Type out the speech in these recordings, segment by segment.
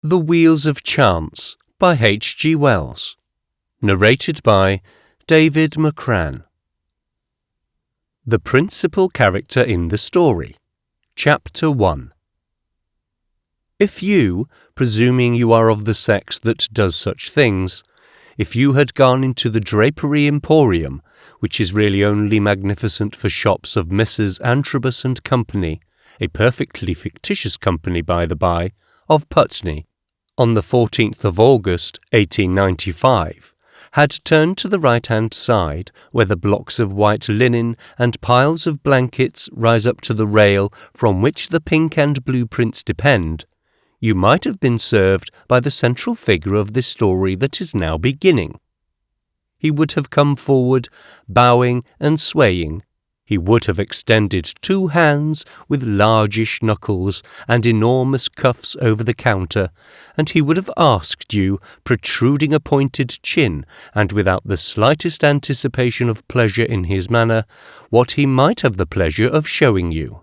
The Wheels of Chance by H.G. Wells. Narrated by David McCrann. The principal character in the story. Chapter 1. If you, presuming you are of the sex that does such things, if you had gone into the Drapery Emporium, which is really only magnificent for shops of Messrs. Antrobus and Company, a perfectly fictitious company by the by, of Putney, on the 14th of August, 1895, had turned to the right-hand side, where the blocks of white linen and piles of blankets rise up to the rail from which the pink and blue prints depend, you might have been served by the central figure of this story that is now beginning. He would have come forward, bowing and swaying. He would have extended 2 hands with largish knuckles and enormous cuffs over the counter, and he would have asked you, protruding a pointed chin and without the slightest anticipation of pleasure in his manner, what he might have the pleasure of showing you.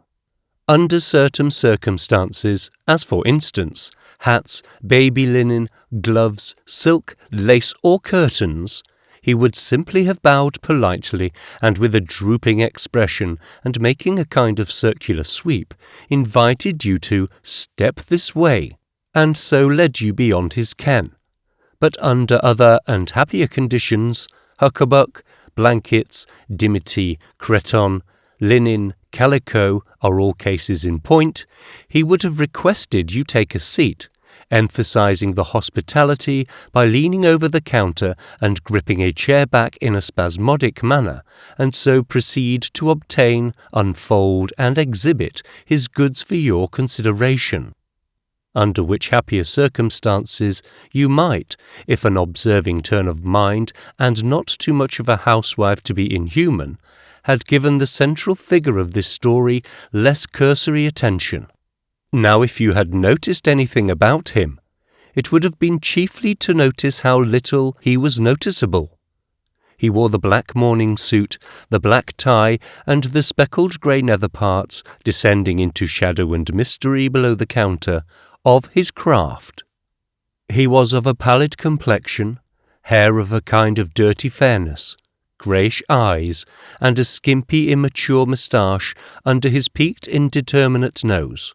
Under certain circumstances, as for instance, hats, baby linen, gloves, silk, lace or curtains, he would simply have bowed politely and with a drooping expression, and making a kind of circular sweep, invited you to step this way, and so led you beyond his ken. But under other and happier conditions, huckabuck, blankets, dimity, cretonne, linen, calico are all cases in point, he would have requested you take a seat, emphasizing the hospitality by leaning over the counter and gripping a chair back in a spasmodic manner, and so proceed to obtain, unfold, and exhibit his goods for your consideration. Under which happier circumstances you might, if an observing turn of mind, and not too much of a housewife to be inhuman, had given the central figure of this story less cursory attention. Now, if you had noticed anything about him, it would have been chiefly to notice how little he was noticeable. He wore the black morning suit, the black tie, and the speckled grey nether parts, descending into shadow and mystery below the counter, of his craft. He was of a pallid complexion, hair of a kind of dirty fairness, greyish eyes, and a skimpy immature moustache under his peaked indeterminate nose.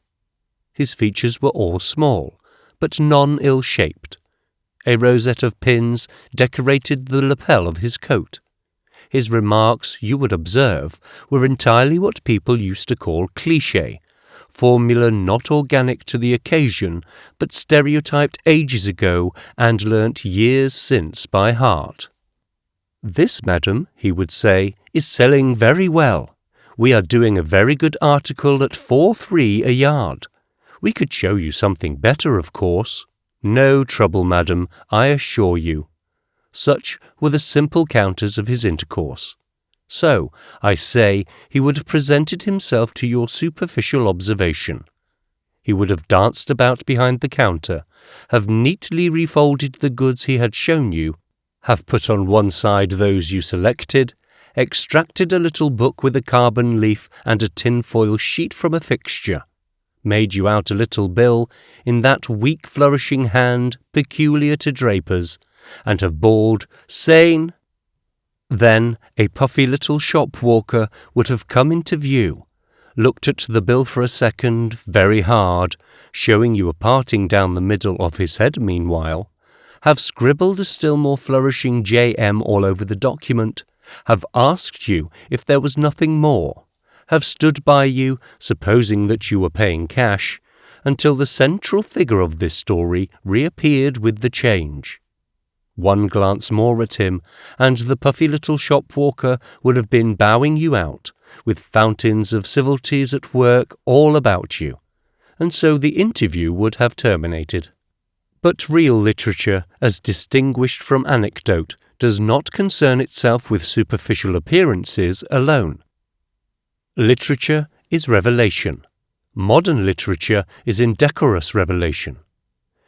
His features were all small, but none ill-shaped. A rosette of pins decorated the lapel of his coat. His remarks, you would observe, were entirely what people used to call cliché, formula not organic to the occasion, but stereotyped ages ago and learnt years since by heart. "This, madam," he would say, "is selling very well. We are doing a very good article at 4.3 a yard. We could show you something better, of course. No trouble, madam, I assure you." Such were the simple counters of his intercourse. So, I say, he would have presented himself to your superficial observation. He would have danced about behind the counter, have neatly refolded the goods he had shown you, have put on one side those you selected, extracted a little book with a carbon leaf and a tinfoil sheet from a fixture, made you out a little bill in that weak flourishing hand peculiar to drapers, and have bawled, "Sane!" Then a puffy little shop-walker would have come into view, looked at the bill for a second very hard, showing you a parting down the middle of his head meanwhile, have scribbled a still more flourishing J.M. all over the document, have asked you if there was nothing more, have stood by you, supposing that you were paying cash, until the central figure of this story reappeared with the change. One glance more at him, and the puffy little shop-walker would have been bowing you out, with fountains of civilities at work all about you, and so the interview would have terminated. But real literature, as distinguished from anecdote, does not concern itself with superficial appearances alone. Literature is revelation. Modern literature is indecorous revelation.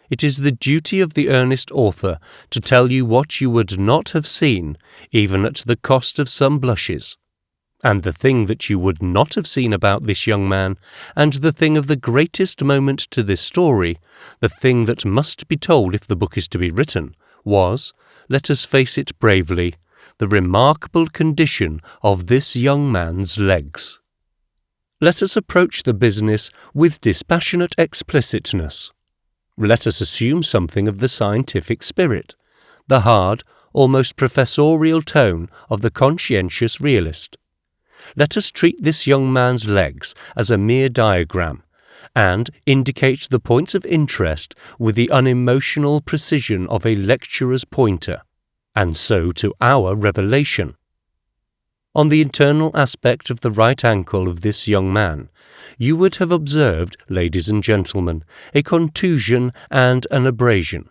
It is the duty of the earnest author to tell you what you would not have seen, even at the cost of some blushes. And the thing that you would not have seen about this young man, and the thing of the greatest moment to this story, the thing that must be told if the book is to be written, was, let us face it bravely, the remarkable condition of this young man's legs. Let us approach the business with dispassionate explicitness. Let us assume something of the scientific spirit, the hard, almost professorial tone of the conscientious realist. Let us treat this young man's legs as a mere diagram, and indicate the points of interest with the unemotional precision of a lecturer's pointer, and so to our revelation. On the internal aspect of the right ankle of this young man, you would have observed, ladies and gentlemen, a contusion and an abrasion.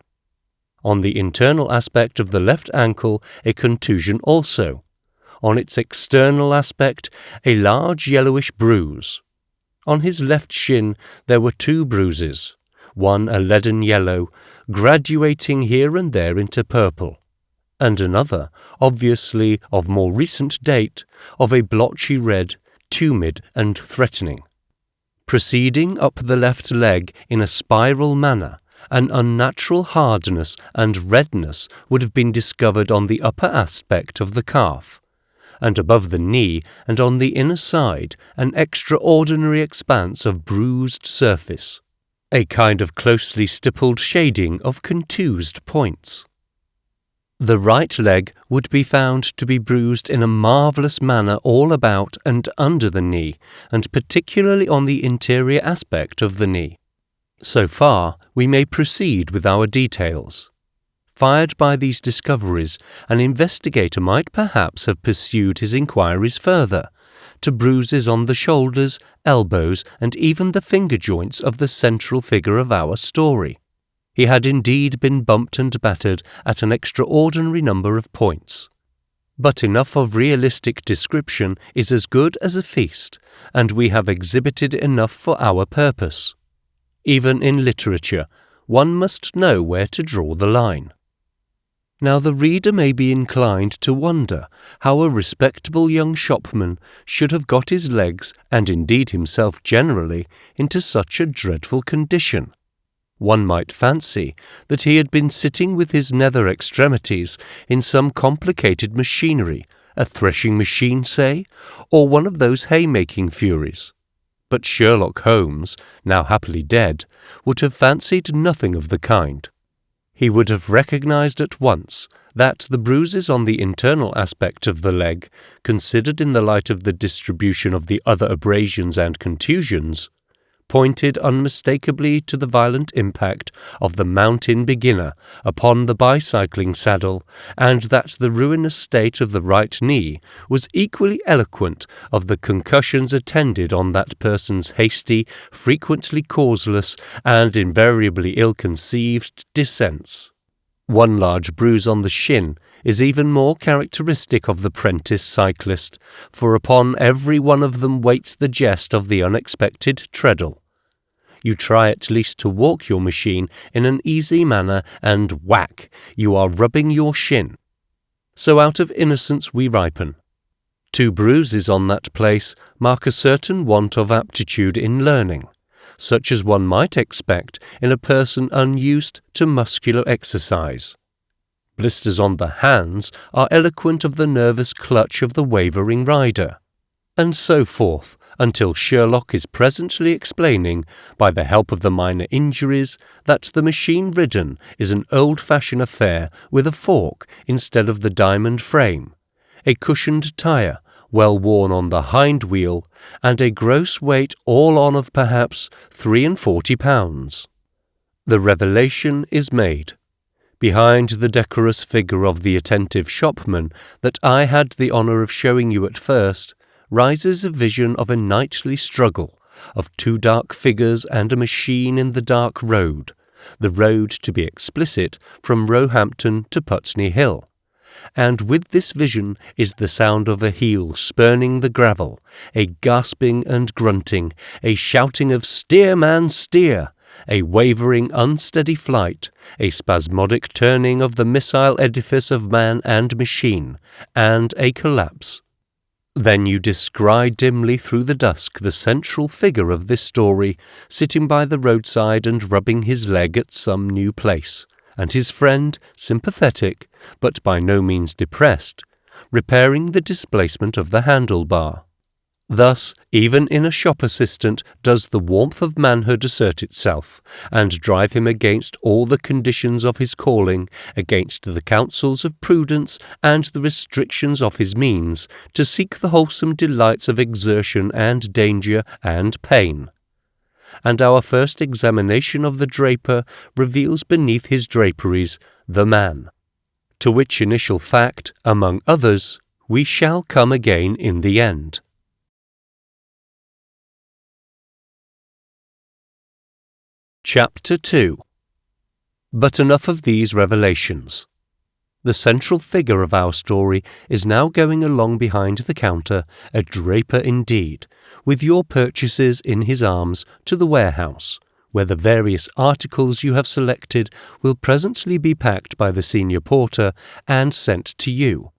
On the internal aspect of the left ankle, a contusion also. On its external aspect, a large yellowish bruise. On his left shin there were 2 bruises, one a leaden yellow, graduating here and there into purple, and another, obviously of more recent date, of a blotchy red, tumid and threatening. Proceeding up the left leg in a spiral manner, an unnatural hardness and redness would have been discovered on the upper aspect of the calf, and above the knee and on the inner side an extraordinary expanse of bruised surface, a kind of closely stippled shading of contused points. The right leg would be found to be bruised in a marvellous manner all about and under the knee, and particularly on the interior aspect of the knee. So far we may proceed with our details. Fired by these discoveries, an investigator might perhaps have pursued his inquiries further, to bruises on the shoulders, elbows, and even the finger joints of the central figure of our story. He had indeed been bumped and battered at an extraordinary number of points. But enough of realistic description is as good as a feast, and we have exhibited enough for our purpose. Even in literature, one must know where to draw the line. Now the reader may be inclined to wonder how a respectable young shopman should have got his legs, and indeed himself generally, into such a dreadful condition. One might fancy that he had been sitting with his nether extremities in some complicated machinery, a threshing machine, say, or one of those haymaking furies. But Sherlock Holmes, now happily dead, would have fancied nothing of the kind. He would have recognized at once that the bruises on the internal aspect of the leg, considered in the light of the distribution of the other abrasions and contusions, pointed unmistakably to the violent impact of the mountain beginner upon the bicycling saddle, and that the ruinous state of the right knee was equally eloquent of the concussions attended on that person's hasty, frequently causeless, and invariably ill-conceived descents. One large bruise on the shin is even more characteristic of the prentice cyclist, for upon every one of them waits the jest of the unexpected treadle. You try at least to walk your machine in an easy manner, and whack, you are rubbing your shin. So out of innocence we ripen. 2 bruises on that place mark a certain want of aptitude in learning, such as one might expect in a person unused to muscular exercise. Blisters on the hands are eloquent of the nervous clutch of the wavering rider, and so forth, until Sherlock is presently explaining, by the help of the minor injuries, that the machine ridden is an old-fashioned affair with a fork instead of the diamond frame, a cushioned tire, well worn on the hind wheel, and a gross weight all on of perhaps 43 pounds. The revelation is made. Behind the decorous figure of the attentive shopman that I had the honour of showing you at first, rises a vision of a nightly struggle, of 2 dark figures and a machine in the dark road, the road, to be explicit, from Roehampton to Putney Hill. And with this vision is the sound of a heel spurning the gravel, a gasping and grunting, a shouting of "Steer, man, steer!" a wavering, unsteady flight, a spasmodic turning of the missile edifice of man and machine, and a collapse. Then you descry dimly through the dusk the central figure of this story, sitting by the roadside and rubbing his leg at some new place, and his friend, sympathetic, but by no means depressed, repairing the displacement of the handlebar. Thus, even in a shop assistant does the warmth of manhood assert itself, and drive him against all the conditions of his calling, against the counsels of prudence and the restrictions of his means, to seek the wholesome delights of exertion and danger and pain. And our first examination of the draper reveals beneath his draperies the man, to which initial fact, among others, we shall come again in the end. Chapter 2. But enough of these revelations. The central figure of our story is now going along behind the counter, a draper indeed, with your purchases in his arms, to the warehouse, where the various articles you have selected will presently be packed by the senior porter and sent to you.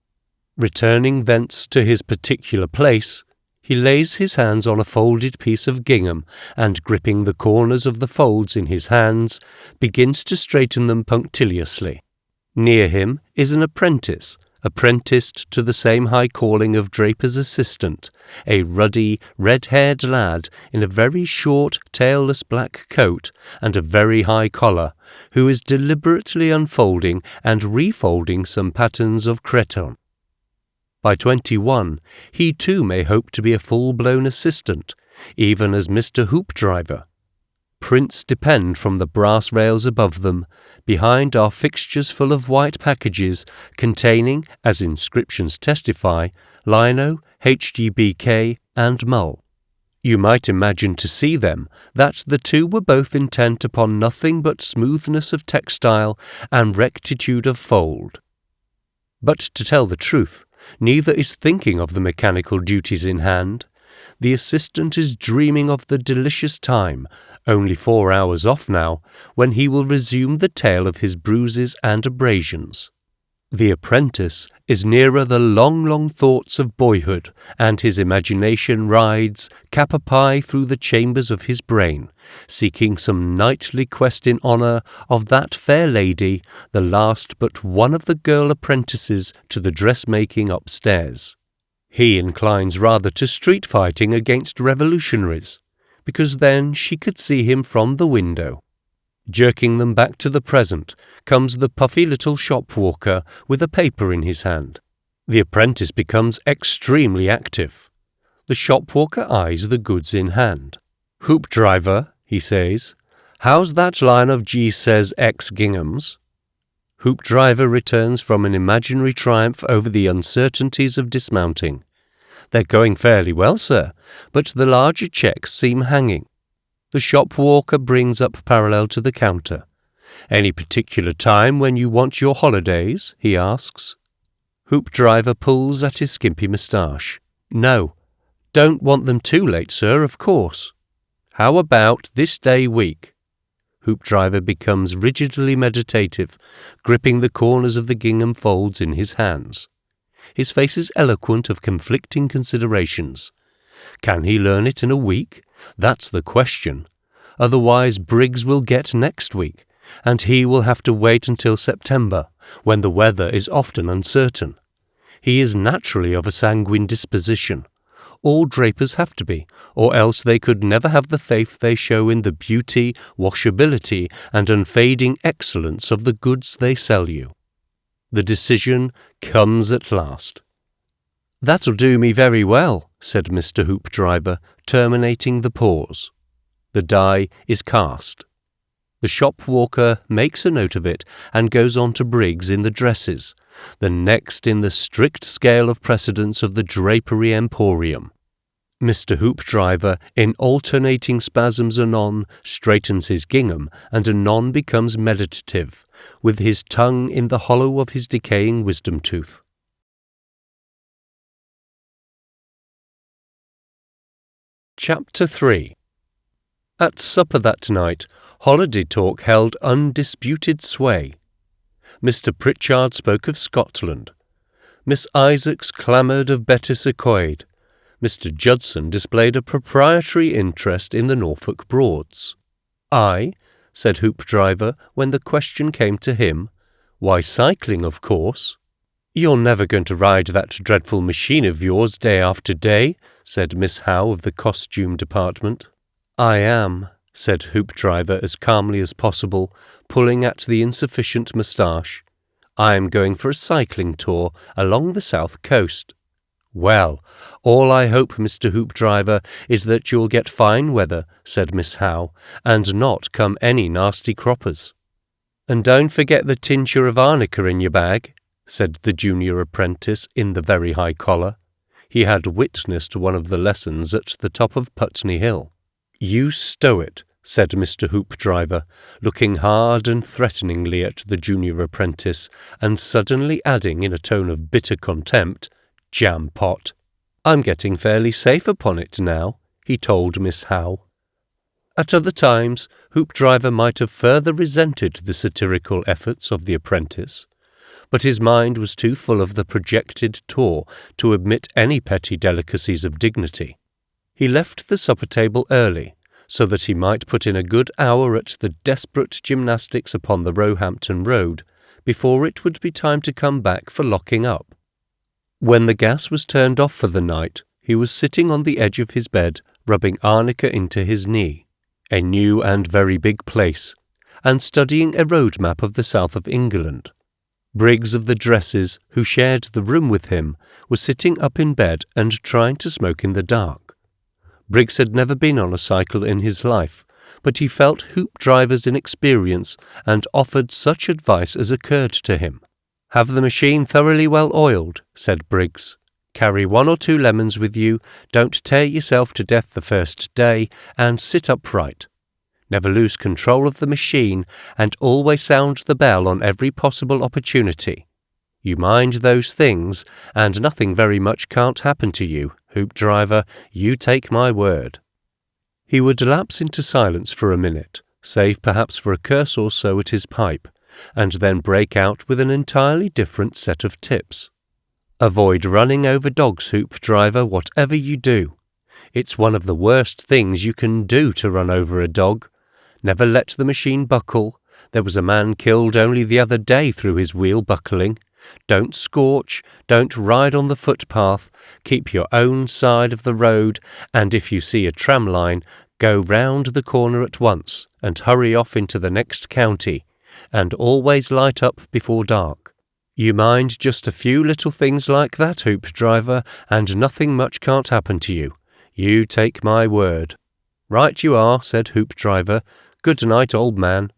Returning thence to his particular place, he lays his hands on a folded piece of gingham, and gripping the corners of the folds in his hands, begins to straighten them punctiliously. Near him is an apprentice, apprenticed to the same high calling of draper's assistant, a ruddy, red-haired lad in a very short, tailless black coat and a very high collar, who is deliberately unfolding and refolding some patterns of cretonne. By 21, he too may hope to be a full-blown assistant, even as Mr. Hoopdriver. Prints depend from the brass rails above them. Behind are fixtures full of white packages containing, as inscriptions testify, lino, HGBK, and mull. You might imagine to see them that the two were both intent upon nothing but smoothness of textile and rectitude of fold. But to tell the truth, neither is thinking of the mechanical duties in hand. The assistant is dreaming of the delicious time, only 4 hours off now, when he will resume the tale of his bruises and abrasions. The apprentice is nearer the long thoughts of boyhood, and his imagination rides cap a pie through the chambers of his brain, seeking some knightly quest in honour of that fair lady, the last but one of the girl apprentices to the dressmaking upstairs. He inclines rather to street fighting against revolutionaries, because then she could see him from the window. Jerking them back to the present comes the puffy little shop-walker with a paper in his hand. The apprentice becomes extremely active. The shop-walker eyes the goods in hand. "Hoopdriver," he says, "how's that line of G says X ginghams?" Hoopdriver returns from an imaginary triumph over the uncertainties of dismounting. "They're going fairly well, sir, but the larger checks seem hanging." The shop-walker brings up parallel to the counter. "Any particular time when you want your holidays?" he asks. Hoopdriver pulls at his skimpy moustache. "No, don't want them too late, sir, of course." "How about this day week?" Hoopdriver becomes rigidly meditative, gripping the corners of the gingham folds in his hands. His face is eloquent of conflicting considerations. Can he learn it in a week? That's the question. Otherwise Briggs will get next week, and he will have to wait until September, when the weather is often uncertain. He is naturally of a sanguine disposition. All drapers have to be, or else they could never have the faith they show in the beauty, washability, and unfading excellence of the goods they sell you. The decision comes at last. "That'll do me very well," said Mr. Hoopdriver, terminating the pause. The die is cast. The shop-walker makes a note of it and goes on to Briggs in the dresses, the next in the strict scale of precedence of the drapery emporium. Mr. Hoopdriver, in alternating spasms anon, straightens his gingham and anon becomes meditative, with his tongue in the hollow of his decaying wisdom tooth. Chapter 3. At supper that night, holiday talk held undisputed sway. Mr. Pritchard spoke of Scotland. Miss Isaacs clamoured of Bettws y Coed, Mr. Judson displayed a proprietary interest in the Norfolk Broads. "I?" said Hoopdriver when the question came to him. "Why, cycling, of course." "You're never going to ride that dreadful machine of yours day after day," said Miss Howe of the costume department. "I am," said Hoopdriver as calmly as possible, pulling at the insufficient moustache. "I am going for a cycling tour along the south coast." "Well, all I hope, Mr. Hoopdriver, is that you'll get fine weather," said Miss Howe, "and not come any nasty croppers." "And don't forget the tincture of arnica in your bag," said the junior apprentice in the very high collar. He had witnessed one of the lessons at the top of Putney Hill. "You stow it," said Mr. Hoopdriver, looking hard and threateningly at the junior apprentice, and suddenly adding in a tone of bitter contempt, "Jam pot." "I'm getting fairly safe upon it now," he told Miss Howe. At other times, Hoopdriver might have further resented the satirical efforts of the apprentice, but his mind was too full of the projected tour to admit any petty delicacies of dignity. He left the supper table early, so that he might put in a good hour at the desperate gymnastics upon the Roehampton Road before it would be time to come back for locking up. When the gas was turned off for the night, he was sitting on the edge of his bed, rubbing arnica into his knee, a new and very big place, and studying a road map of the south of England. Briggs of the Dresses, who shared the room with him, was sitting up in bed and trying to smoke in the dark. Briggs had never been on a cycle in his life, but he felt Hoopdriver's inexperience and offered such advice as occurred to him. "Have the machine thoroughly well oiled," said Briggs. "Carry 1 or 2 lemons with you, don't tear yourself to death the first day, and sit upright. Never lose control of the machine, and always sound the bell on every possible opportunity. You mind those things, and nothing very much can't happen to you, Hoopdriver, you take my word." He would lapse into silence for a minute, save perhaps for a curse or so at his pipe, and then break out with an entirely different set of tips. "Avoid running over dogs, Hoopdriver, whatever you do. It's one of the worst things you can do to run over a dog. Never let the machine buckle. There was a man killed only the other day through his wheel buckling. Don't scorch, don't ride on the footpath, keep your own side of the road, and if you see a tram line, go round the corner at once and hurry off into the next county, and always light up before dark. You mind just a few little things like that, Hoopdriver, and nothing much can't happen to you. You take my word." "Right you are," said Hoopdriver. "Good night, old man."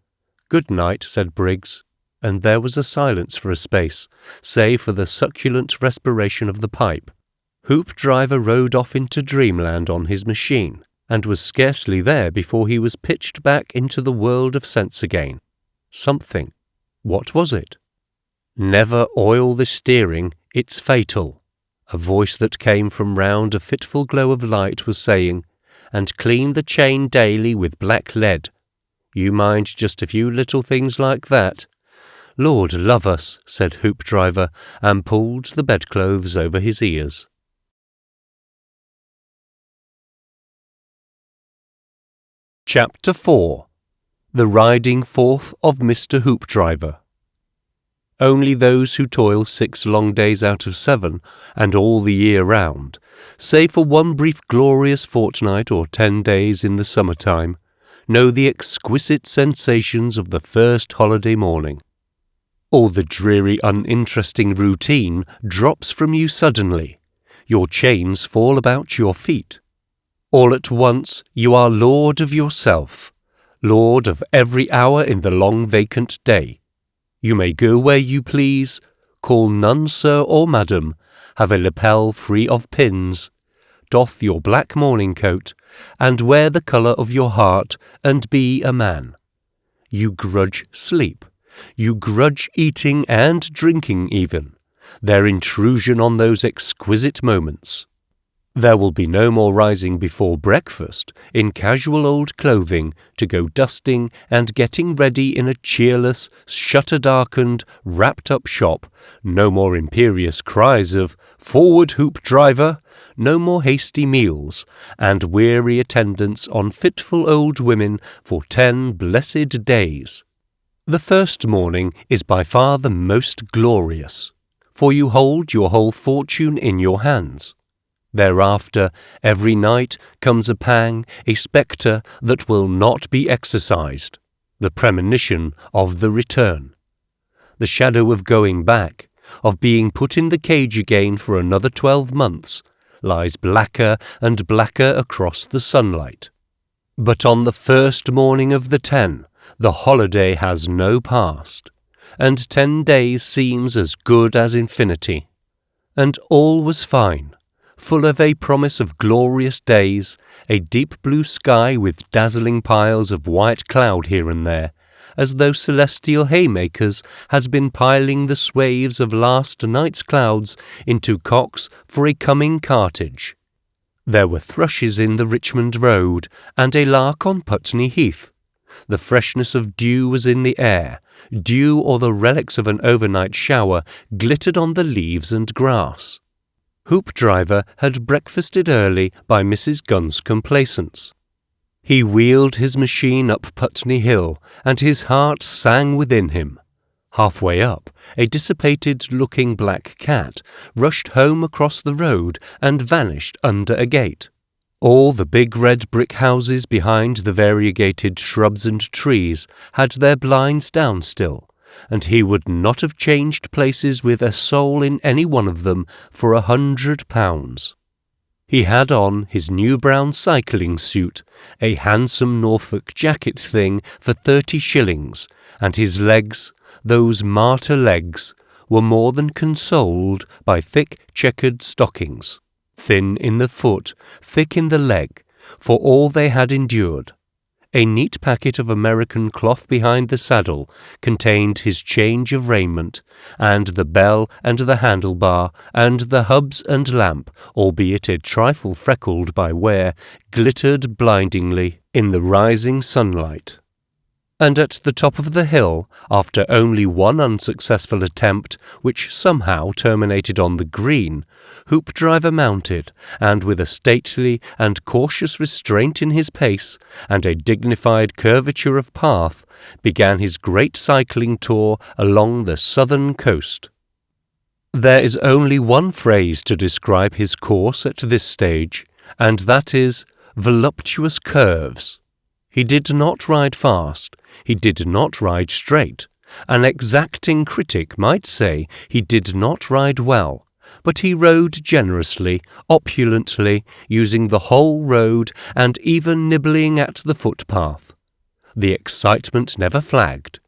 "Good night," said Briggs, and there was a silence for a space, save for the succulent respiration of the pipe. Hoopdriver rode off into dreamland on his machine, and was scarcely there before he was pitched back into the world of sense again. Something. What was it? "Never oil the steering, it's fatal," a voice that came from round a fitful glow of light was saying, "and clean the chain daily with black lead. You mind just a few little things like that." "Lord love us," said Hoopdriver, and pulled the bedclothes over his ears. Chapter 4. The Riding Forth of Mr. Hoopdriver. Only those who toil 6 long days out of 7, and all the year round, save for one brief glorious fortnight or 10 days in the summer-time, know the exquisite sensations of the first holiday morning. All the dreary, uninteresting routine drops from you suddenly. Your chains fall about your feet. All at once you are lord of yourself, lord of every hour in the long vacant day. You may go where you please, call none sir or madam, have a lapel free of pins, doff your black morning coat, and wear the colour of your heart, and be a man. You grudge sleep, you grudge eating and drinking even, their intrusion on those exquisite moments. There will be no more rising before breakfast in casual old clothing to go dusting and getting ready in a cheerless, shutter-darkened, wrapped-up shop, no more imperious cries of "Forward, Hoopdriver!" No more hasty meals, and weary attendance on fitful old women for 10 blessed days. The first morning is by far the most glorious, for you hold your whole fortune in your hands. Thereafter, every night comes a pang, a spectre that will not be exorcised, the premonition of the return. The shadow of going back, of being put in the cage again for another 12 months, lies blacker and blacker across the sunlight. But on the first morning of the 10, the holiday has no past, and 10 days seems as good as infinity. And all was fine, full of a promise of glorious days, a deep blue sky with dazzling piles of white cloud here and there, as though celestial haymakers had been piling the swathes of last night's clouds into cocks for a coming cartage. There were thrushes in the Richmond Road, and a lark on Putney Heath. The freshness of dew was in the air. Dew or the relics of an overnight shower glittered on the leaves and grass. Hoopdriver had breakfasted early by Mrs. Gunn's complaisance. He wheeled his machine up Putney Hill, and his heart sang within him. Halfway up, a dissipated-looking black cat rushed home across the road and vanished under a gate. All the big red brick houses behind the variegated shrubs and trees had their blinds down still, and he would not have changed places with a soul in any one of them for £100. He had on his new brown cycling suit, a handsome Norfolk jacket thing for 30 shillings, and his legs, those martyr legs, were more than consoled by thick checkered stockings, thin in the foot, thick in the leg, for all they had endured. A neat packet of American cloth behind the saddle contained his change of raiment, and the bell and the handlebar and the hubs and lamp, albeit a trifle freckled by wear, glittered blindingly in the rising sunlight. And at the top of the hill, after only one unsuccessful attempt, which somehow terminated on the green, Hoopdriver mounted, and with a stately and cautious restraint in his pace, and a dignified curvature of path, began his great cycling tour along the southern coast. There is only one phrase to describe his course at this stage, and that is voluptuous curves. He did not ride fast, he did not ride straight. An exacting critic might say he did not ride well, but he rode generously, opulently, using the whole road and even nibbling at the footpath. The excitement never flagged.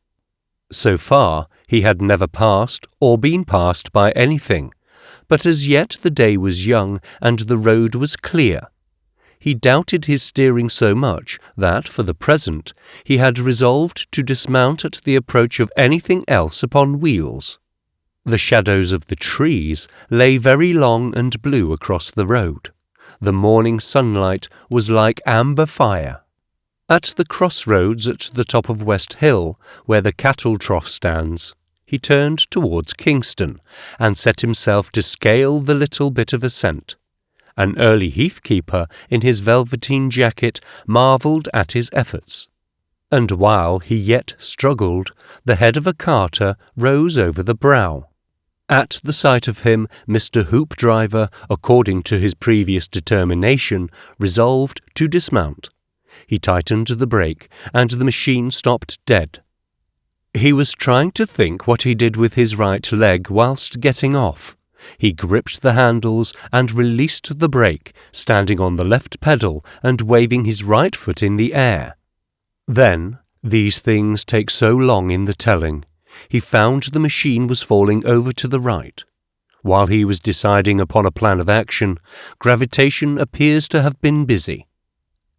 So far, he had never passed or been passed by anything, but as yet the day was young and the road was clear. He doubted his steering so much that, for the present, he had resolved to dismount at the approach of anything else upon wheels. The shadows of the trees lay very long and blue across the road. The morning sunlight was like amber fire. At the crossroads at the top of West Hill, where the cattle trough stands, he turned towards Kingston and set himself to scale the little bit of ascent. An early heathkeeper in his velveteen jacket marvelled at his efforts. And while he yet struggled, the head of a carter rose over the brow. At the sight of him, Mr. Hoopdriver, according to his previous determination, resolved to dismount. He tightened the brake, and the machine stopped dead. He was trying to think what he did with his right leg whilst getting off. He gripped the handles and released the brake, standing on the left pedal and waving his right foot in the air. Then, these things take so long in the telling, he found the machine was falling over to the right. While he was deciding upon a plan of action, gravitation appears to have been busy.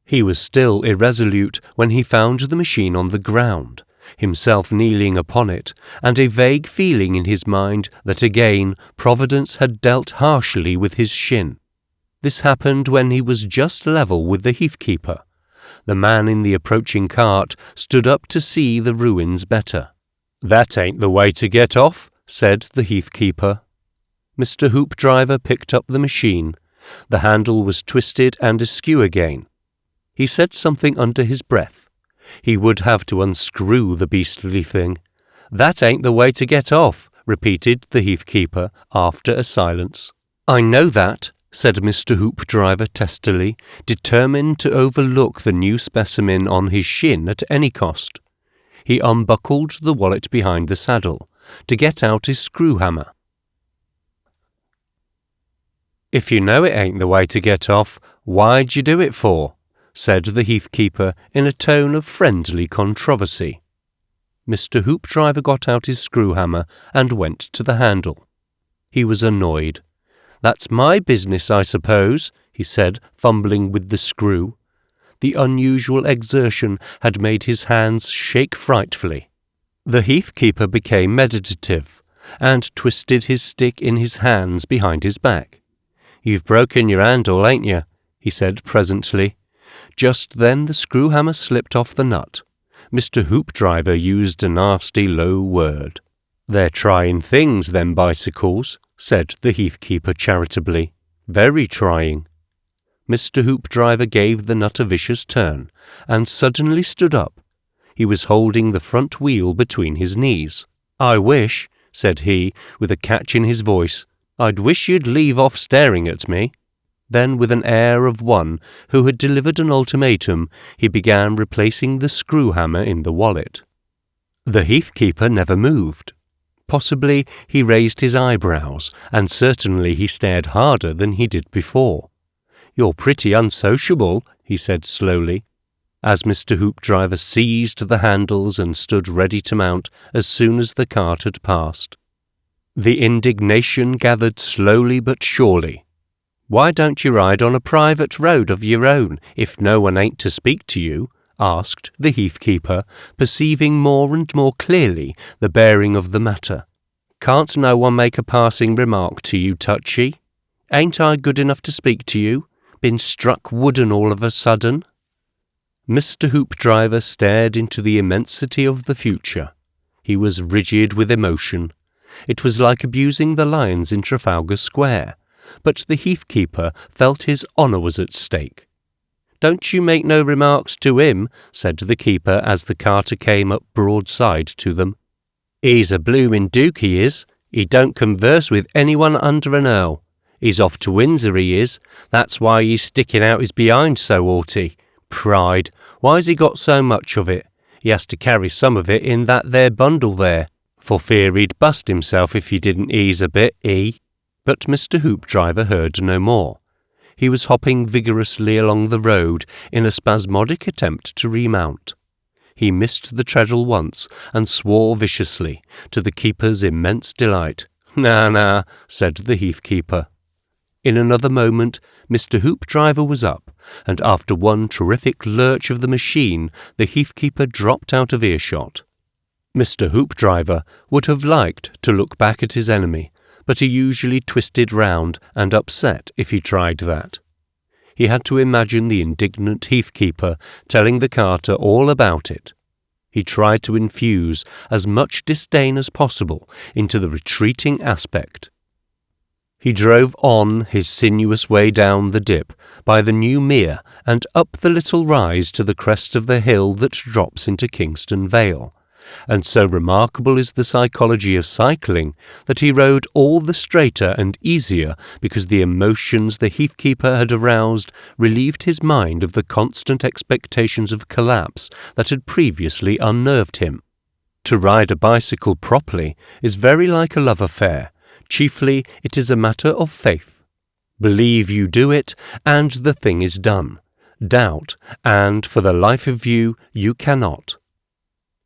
He was still irresolute when he found the machine on the ground, himself kneeling upon it, and a vague feeling in his mind that again Providence had dealt harshly with his shin. This happened when he was just level with the heathkeeper. The man in the approaching cart stood up to see the ruins better. "That ain't the way to get off," said the heathkeeper. Mr. Hoopdriver picked up the machine. The handle was twisted and askew again. He said something under his breath. He would have to unscrew the beastly thing. "That ain't the way to get off," repeated the heathkeeper after a silence. "I know that," said Mr. Hoopdriver testily, determined to overlook the new specimen on his shin at any cost. He unbuckled the wallet behind the saddle to get out his screw hammer. "If you know it ain't the way to get off, why'd you do it for?" said the heathkeeper in a tone of friendly controversy. Mr. Hoopdriver got out his screw hammer and went to the handle. He was annoyed. "That's my business, I suppose," he said, fumbling with the screw. The unusual exertion had made his hands shake frightfully. The heathkeeper became meditative and twisted his stick in his hands behind his back. "You've broken your handle, ain't you?" he said presently. Just then the screw hammer slipped off the nut. Mr. Hoopdriver used a nasty low word. "They're trying things, them bicycles," said the heathkeeper charitably. "Very trying." Mr. Hoopdriver gave the nut a vicious turn, and suddenly stood up. He was holding the front wheel between his knees. "I wish," said he, with a catch in his voice, "I'd wish you'd leave off staring at me." Then, with an air of one who had delivered an ultimatum, he began replacing the screw hammer in the wallet. The heathkeeper never moved. Possibly he raised his eyebrows, and certainly he stared harder than he did before. "You're pretty unsociable," he said slowly, as Mr. Hoopdriver seized the handles and stood ready to mount as soon as the cart had passed. The indignation gathered slowly but surely. "Why don't you ride on a private road of your own, if no one ain't to speak to you?" asked the heathkeeper, perceiving more and more clearly the bearing of the matter. "Can't no one make a passing remark to you, Touchy? Ain't I good enough to speak to you? Been struck wooden all of a sudden?" Mr. Hoopdriver stared into the immensity of the future. He was rigid with emotion. It was like abusing the lions in Trafalgar Square, but the heathkeeper felt his honour was at stake. "Don't you make no remarks to him," said the keeper as the carter came up broadside to them. "He's a bloomin' duke, he is. He don't converse with anyone under an earl. He's off to Windsor, he is. That's why he's sticking out his behind so haughty. Pride. Why's he got so much of it? He has to carry some of it in that there bundle there, for fear he'd bust himself if he didn't ease a bit, he." But Mr. Hoopdriver heard no more. He was hopping vigorously along the road in a spasmodic attempt to remount. He missed the treadle once and swore viciously, to the keeper's immense delight. "Nah," said the heathkeeper. In another moment, Mr. Hoopdriver was up, and after one terrific lurch of the machine, the heathkeeper dropped out of earshot. Mr. Hoopdriver would have liked to look back at his enemy, but he usually twisted round and upset if he tried that. He had to imagine the indignant heathkeeper telling the carter all about it. He tried to infuse as much disdain as possible into the retreating aspect. He drove on his sinuous way down the dip by the New Mere and up the little rise to the crest of the hill that drops into Kingston Vale. And so remarkable is the psychology of cycling that he rode all the straighter and easier because the emotions the heathkeeper had aroused relieved his mind of the constant expectations of collapse that had previously unnerved him. To ride a bicycle properly is very like a love affair. Chiefly it is a matter of faith. Believe you do it, and the thing is done. Doubt, and for the life of you, you cannot.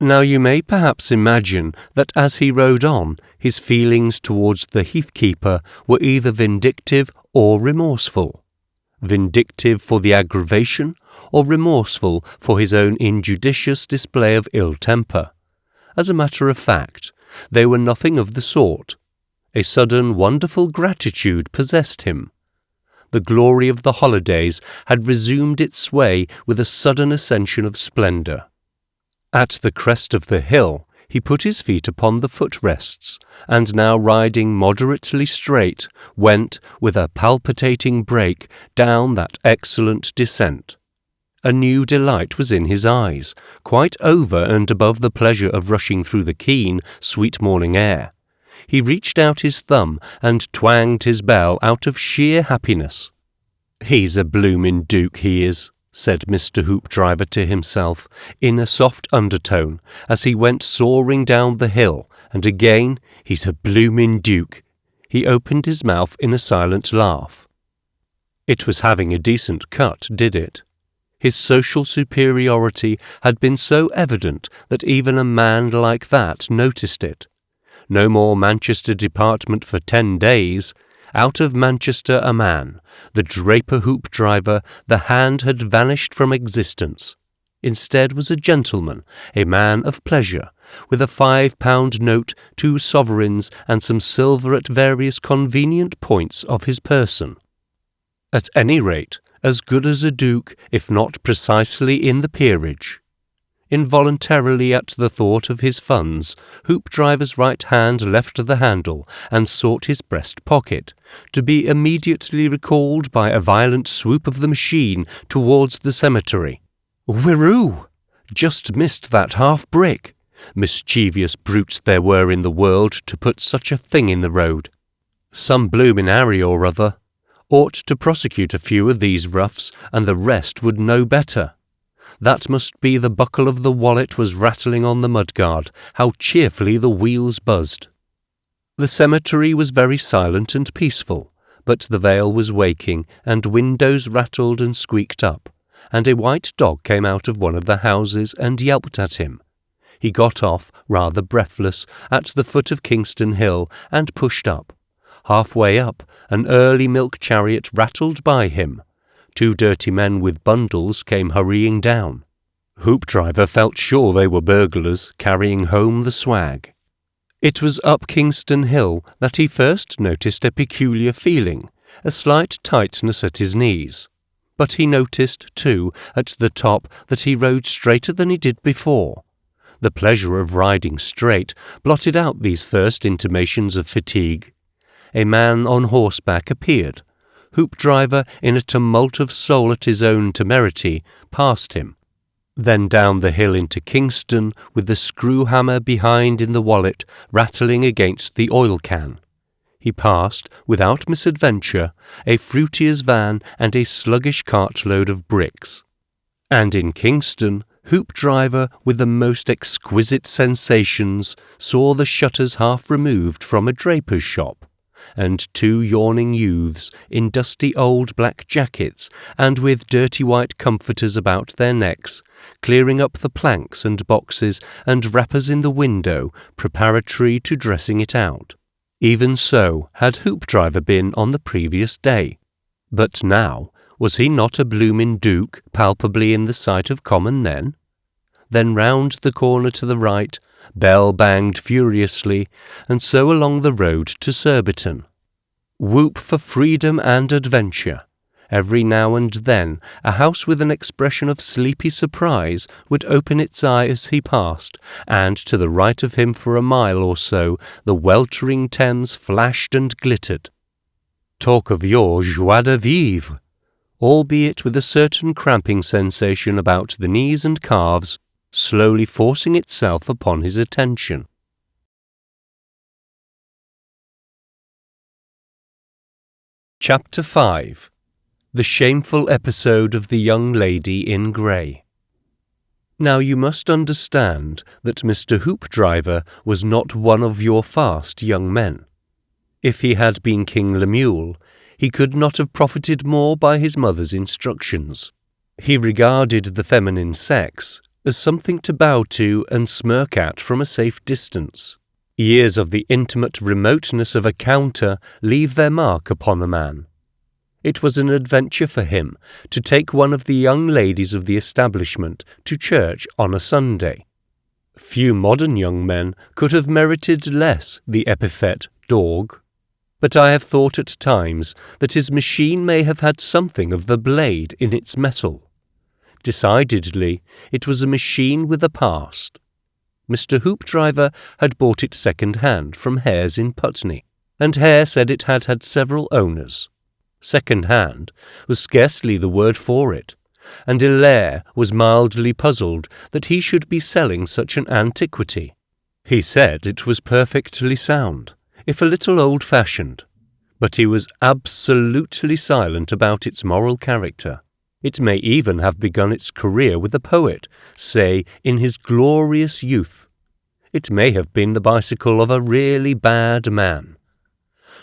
Now you may perhaps imagine that as he rode on, his feelings towards the heathkeeper were either vindictive or remorseful. Vindictive for the aggravation, or remorseful for his own injudicious display of ill temper. As a matter of fact, they were nothing of the sort. A sudden wonderful gratitude possessed him. The glory of the holidays had resumed its sway with a sudden ascension of splendour. At the crest of the hill, he put his feet upon the footrests, and now riding moderately straight, went, with a palpitating brake, down that excellent descent. A new delight was in his eyes, quite over and above the pleasure of rushing through the keen, sweet morning air. He reached out his thumb and twanged his bell out of sheer happiness. "He's a bloomin' duke, he is," said Mr. Hoopdriver to himself, in a soft undertone, as he went soaring down the hill, and again, "He's a bloomin' duke." He opened his mouth in a silent laugh. It was having a decent cut, did it? His social superiority had been so evident that even a man like that noticed it. No more Manchester department for 10 days. Out of Manchester a man, the draper Hoopdriver, the hand had vanished from existence. Instead was a gentleman, a man of pleasure, with a £5 note, 2 sovereigns, and some silver at various convenient points of his person. At any rate, as good as a duke, if not precisely in the peerage. Involuntarily at the thought of his funds, Hoopdriver's right hand left the handle and sought his breast pocket, to be immediately recalled by a violent swoop of the machine towards the cemetery. Whirroo! Just missed that half-brick. Mischievous brutes there were in the world to put such a thing in the road. Some bloomin' Harry or other ought to prosecute a few of these roughs, and the rest would know better. That must be the buckle of the wallet was rattling on the mudguard. How cheerfully the wheels buzzed. The cemetery was very silent and peaceful, but the vale was waking, and windows rattled and squeaked up, and a white dog came out of one of the houses and yelped at him. He got off, rather breathless, at the foot of Kingston Hill, and pushed up. Halfway up, an early milk chariot rattled by him. 2 dirty men with bundles came hurrying down. Hoopdriver felt sure they were burglars carrying home the swag. It was up Kingston Hill that he first noticed a peculiar feeling, a slight tightness at his knees. But he noticed, too, at the top that he rode straighter than he did before. The pleasure of riding straight blotted out these first intimations of fatigue. A man on horseback appeared. Hoopdriver, in a tumult of soul at his own temerity, passed him. Then down the hill into Kingston, with the screw-hammer behind in the wallet, rattling against the oil-can. He passed, without misadventure, a fruiter's van and a sluggish cartload of bricks. And in Kingston, Hoopdriver, with the most exquisite sensations, saw the shutters half removed from a draper's shop, and 2 yawning youths in dusty old black jackets and with dirty white comforters about their necks, clearing up the planks and boxes and wrappers in the window, preparatory to dressing it out. Even so had Hoopdriver been on the previous day. But now, was he not a bloomin' duke, palpably in the sight of common men? Then round the corner to the right, bell banged furiously, and so along the road to Surbiton. Whoop for freedom and adventure. Every now and then a house with an expression of sleepy surprise would open its eye as he passed, and to the right of him for a mile or so the weltering Thames flashed and glittered. Talk of your joie de vivre! Albeit with a certain cramping sensation about the knees and calves, slowly forcing itself upon his attention. Chapter 5. The Shameful Episode of the Young Lady in Grey. Now you must understand that Mr. Hoopdriver was not one of your fast young men. If he had been King Lemuel, he could not have profited more by his mother's instructions. He regarded the feminine sex as something to bow to and smirk at from a safe distance. Years of the intimate remoteness of a counter leave their mark upon a man. It was an adventure for him to take one of the young ladies of the establishment to church on a Sunday. Few modern young men could have merited less the epithet dog. but I have thought at times that his machine may have had something of the blade in its metal. Decidedly, it was a machine with a past. Mr. Hoopdriver had bought it second-hand from Hare's in Putney, and Hare said it had had several owners. Second-hand was scarcely the word for it, and Hilaire was mildly puzzled that he should be selling such an antiquity. He said it was perfectly sound, if a little old-fashioned, but he was absolutely silent about its moral character. It may even have begun its career with a poet, say, in his glorious youth. It may have been the bicycle of a really bad man.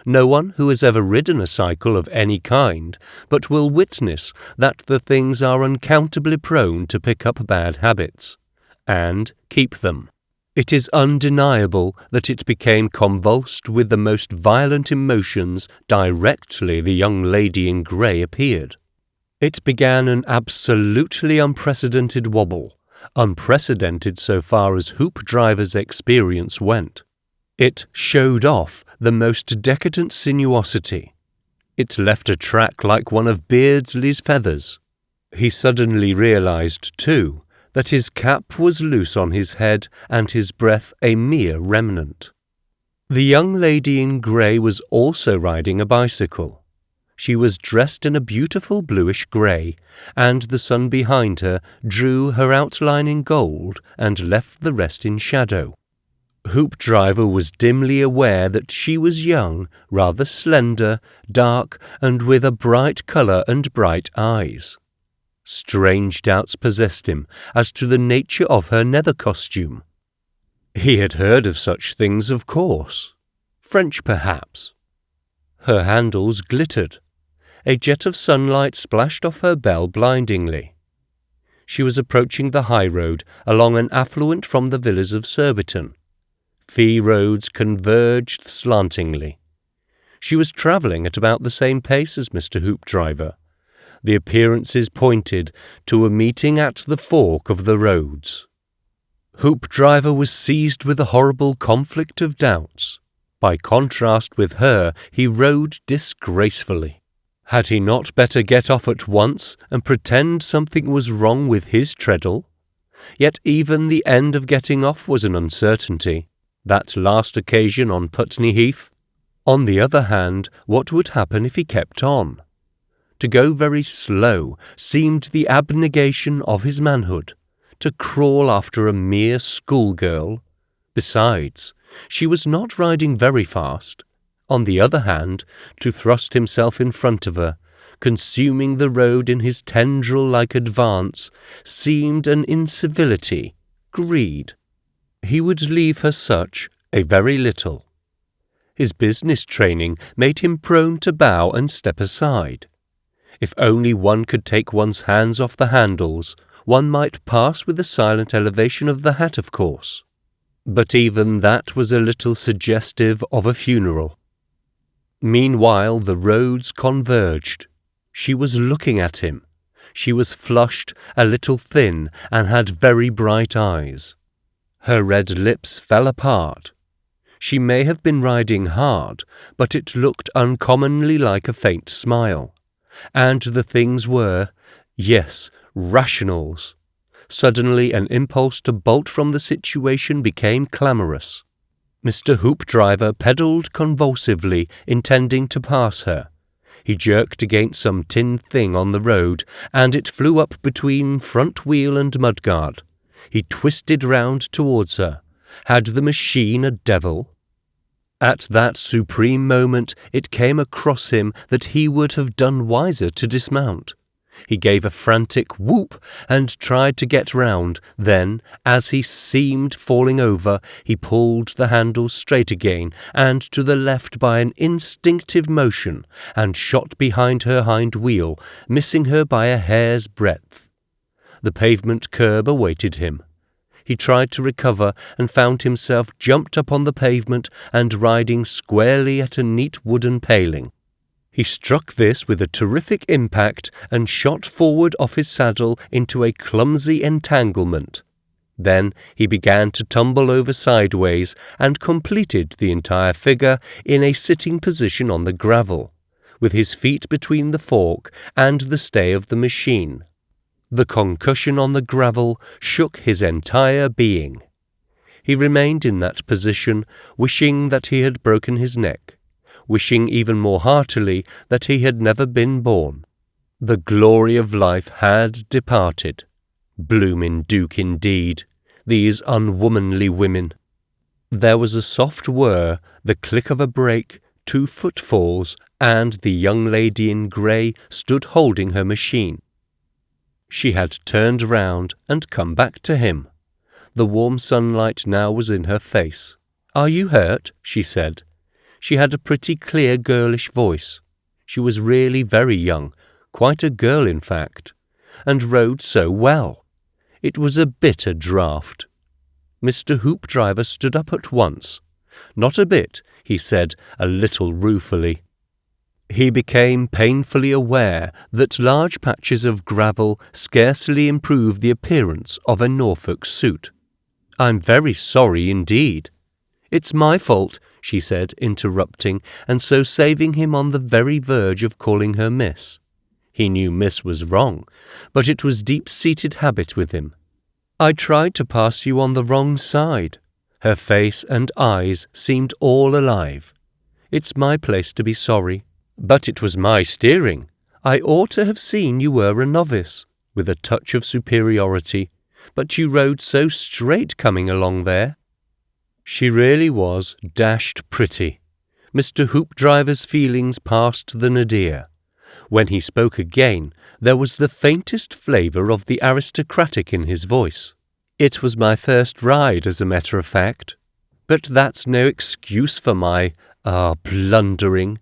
No one who has ever ridden a cycle of any kind but will witness that the things are uncountably prone to pick up bad habits, and keep them. It is undeniable that it became convulsed with the most violent emotions directly the young lady in grey appeared. It began an absolutely unprecedented wobble, unprecedented so far as Hoopdriver's experience went. It showed off the most decadent sinuosity. It left a track like one of Beardsley's feathers. He suddenly realized, too, that his cap was loose on his head and his breath a mere remnant. The young lady in grey was also riding a bicycle. She was dressed in a beautiful bluish grey, and the sun behind her drew her outline in gold and left the rest in shadow. Hoopdriver was dimly aware that she was young, rather slender, dark, and with a bright colour and bright eyes. Strange doubts possessed him as to the nature of her nether costume. He had heard of such things, of course. French, perhaps. Her handles glittered. A jet of sunlight splashed off her bell blindingly. She was approaching the high road along an affluent from the villas of Surbiton. Fee roads converged slantingly. She was travelling at about the same pace as Mr. Hoopdriver. The appearances pointed to a meeting at the fork of the roads. Hoopdriver was seized with a horrible conflict of doubts. By contrast with her, he rode disgracefully. Had he not better get off at once and pretend something was wrong with his treadle? Yet even the end of getting off was an uncertainty. That last occasion on Putney Heath. On the other hand, what would happen if he kept on? To go very slow seemed the abnegation of his manhood. To crawl after a mere schoolgirl. Besides, she was not riding very fast. On the other hand, to thrust himself in front of her, consuming the road in his tendril-like advance, seemed an incivility, greed. He would leave her such, a very little. His business training made him prone to bow and step aside. If only one could take one's hands off the handles, one might pass with a silent elevation of the hat, of course. But even that was a little suggestive of a funeral. Meanwhile the roads converged. She was looking at him. She was flushed, a little thin, and had very bright eyes. Her red lips fell apart. She may have been riding hard, but it looked uncommonly like a faint smile. And the things were, yes, rationals. Suddenly an impulse to bolt from the situation became clamorous. Mr. Hoopdriver pedalled convulsively, intending to pass her. He jerked against some tin thing on the road, and it flew up between front wheel and mudguard. He twisted round towards her. Had the machine a devil? At that supreme moment it came across him that he would have done wiser to dismount. He gave a frantic whoop and tried to get round. Then, as he seemed falling over, he pulled the handles straight again and to the left by an instinctive motion, and shot behind her hind wheel, missing her by a hair's breadth. The pavement curb awaited him. He tried to recover and found himself jumped up on the pavement and riding squarely at a neat wooden paling. He struck this with a terrific impact and shot forward off his saddle into a clumsy entanglement. Then he began to tumble over sideways and completed the entire figure in a sitting position on the gravel, with his feet between the fork and the stay of the machine. The concussion on the gravel shook his entire being. He remained in that position, wishing that he had broken his neck, wishing even more heartily that he had never been born. The glory of life had departed. Bloomin' Duke indeed, these unwomanly women. There was a soft whir, the click of a brake, 2 footfalls, and the young lady in grey stood holding her machine. She had turned round and come back to him. The warm sunlight now was in her face. "Are you hurt?" she said. She had a pretty clear girlish voice. She was really very young, quite a girl in fact, and rode so well. It was a bitter draught. Mr. Hoopdriver stood up at once. "Not a bit," he said, a little ruefully. He became painfully aware that large patches of gravel scarcely improved the appearance of a Norfolk suit. "I'm very sorry indeed." "It's my fault," she said, interrupting, and so saving him on the very verge of calling her Miss. He knew Miss was wrong, but it was deep-seated habit with him. "I tried to pass you on the wrong side." Her face and eyes seemed all alive. "It's my place to be sorry. But it was my steering. I ought to have seen you were a novice," with a touch of superiority, "but you rode so straight coming along there." She really was dashed pretty. Mr. Hoopdriver's feelings passed the nadir. When he spoke again, there was the faintest flavour of the aristocratic in his voice. "It was my first ride, as a matter of fact. But that's no excuse for my, blundering."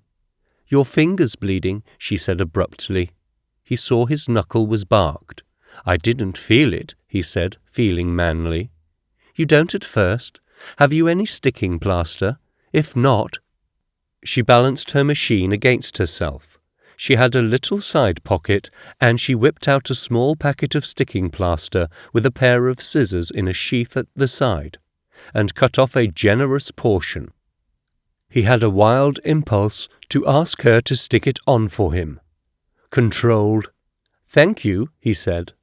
"Your finger's bleeding," she said abruptly. He saw his knuckle was barked. "I didn't feel it," he said, feeling manly. "You don't at first? Have you any sticking plaster? If not—" She balanced her machine against herself. She had a little side pocket, and she whipped out a small packet of sticking plaster with a pair of scissors in a sheath at the side, and cut off a generous portion. He had a wild impulse to ask her to stick it on for him. Controlled. "Thank you," he said.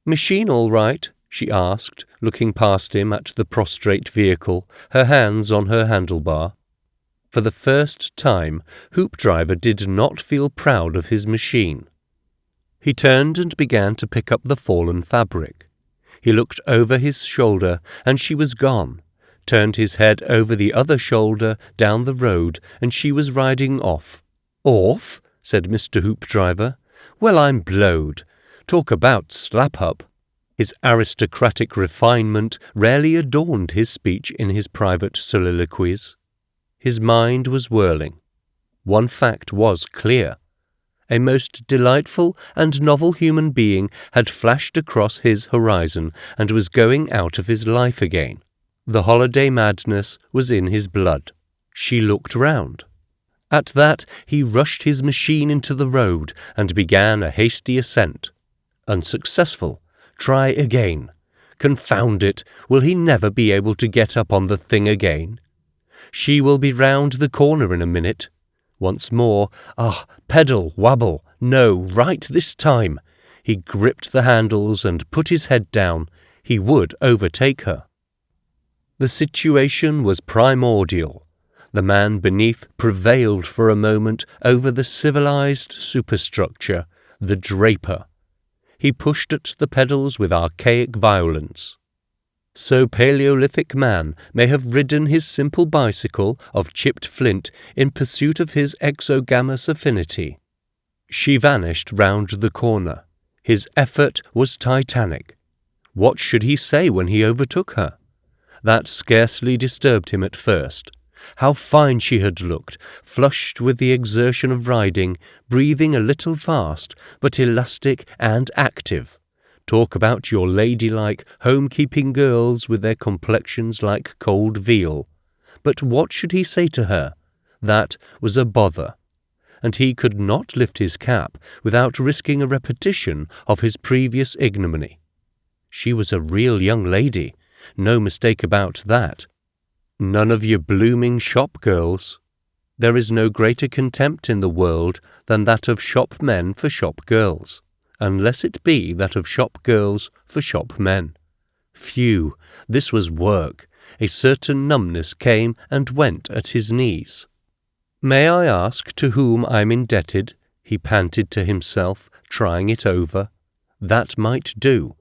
"Machine all right?" she asked, looking past him at the prostrate vehicle, her hands on her handlebar. For the first time, Hoopdriver did not feel proud of his machine. He turned and began to pick up the fallen fabric. He looked over his shoulder, and she was gone, turned his head over the other shoulder down the road, and she was riding off. "Off?" said Mr. Hoopdriver. "Well, I'm blowed. Talk about slap-up." His aristocratic refinement rarely adorned his speech in his private soliloquies. His mind was whirling. One fact was clear. A most delightful and novel human being had flashed across his horizon and was going out of his life again. The holiday madness was in his blood. She looked round. At that he rushed his machine into the road and began a hasty ascent. Unsuccessful. Try again. Confound it, will he never be able to get up on the thing again? She will be round the corner in a minute. Once more, pedal, wabble, no, right this time. He gripped the handles and put his head down. He would overtake her. The situation was primordial. The man beneath prevailed for a moment over the civilized superstructure, the draper. He pushed at the pedals with archaic violence. So Paleolithic man may have ridden his simple bicycle of chipped flint in pursuit of his exogamous affinity. She vanished round the corner. His effort was titanic. What should he say when he overtook her? That scarcely disturbed him at first. How fine she had looked, flushed with the exertion of riding, breathing a little fast, but elastic and active. Talk about your ladylike, home-keeping girls with their complexions like cold veal. But what should he say to her? That was a bother. And he could not lift his cap without risking a repetition of his previous ignominy. She was a real young lady, no mistake about that. None of your blooming shop girls. There is no greater contempt in the world than that of shop men for shop girls, unless it be that of shop girls for shop men. Phew, this was work. A certain numbness came and went at his knees. "May I ask to whom I'm indebted?" he panted to himself, trying it over. That might do.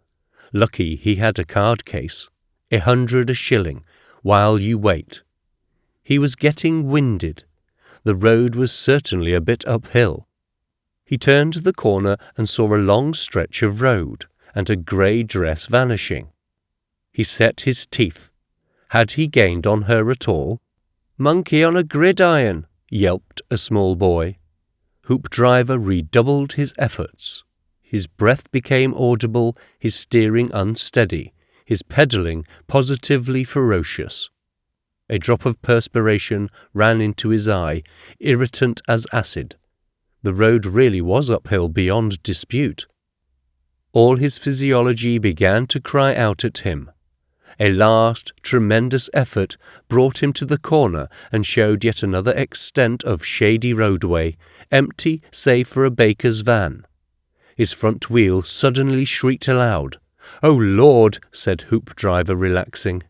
Lucky he had a card case. 100 a shilling, while you wait. He was getting winded. The road was certainly a bit uphill. He turned the corner and saw a long stretch of road, and a grey dress vanishing. He set his teeth. Had he gained on her at all? "Monkey on a gridiron!" yelped a small boy. Hoopdriver redoubled his efforts. His breath became audible, his steering unsteady, his pedalling positively ferocious. A drop of perspiration ran into his eye, irritant as acid. The road really was uphill beyond dispute. All his physiology began to cry out at him. A last, tremendous effort brought him to the corner and showed yet another extent of shady roadway, empty save for a baker's van. His front wheel suddenly shrieked aloud. "Oh, Lord," said Hoopdriver, relaxing.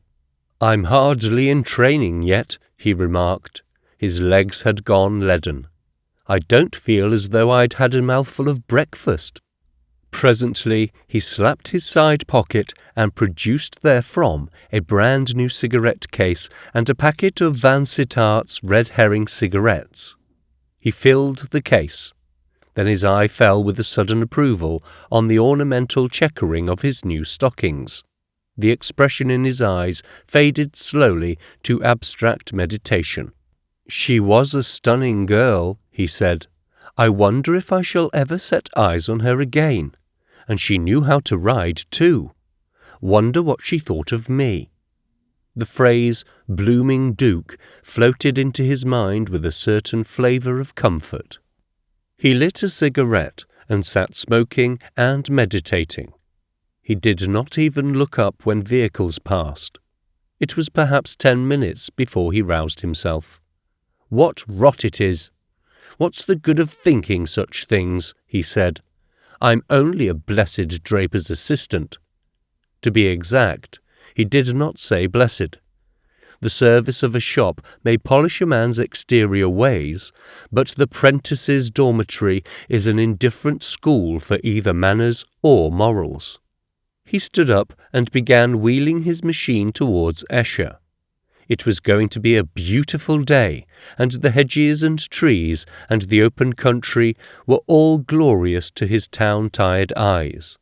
"I'm hardly in training yet," he remarked. His legs had gone leaden. "I don't feel as though I'd had a mouthful of breakfast." Presently he slapped his side pocket and produced therefrom a brand-new cigarette case and a packet of Vansittart red herring cigarettes. He filled the case. Then his eye fell with a sudden approval on the ornamental checkering of his new stockings. The expression in his eyes faded slowly to abstract meditation. "She was a stunning girl," he said. "I wonder if I shall ever set eyes on her again. And she knew how to ride too. Wonder what she thought of me." The phrase "blooming Duke" floated into his mind with a certain flavour of comfort. He lit a cigarette and sat smoking and meditating. He did not even look up when vehicles passed. It was perhaps 10 minutes before he roused himself. "What rot it is! What's the good of thinking such things?" he said. "I'm only a blessed draper's assistant." To be exact, he did not say blessed. The service of a shop may polish a man's exterior ways, but the prentice's dormitory is an indifferent school for either manners or morals. He stood up and began wheeling his machine towards Esher. It was going to be a beautiful day, and the hedges and trees and the open country were all glorious to his town-tired eyes.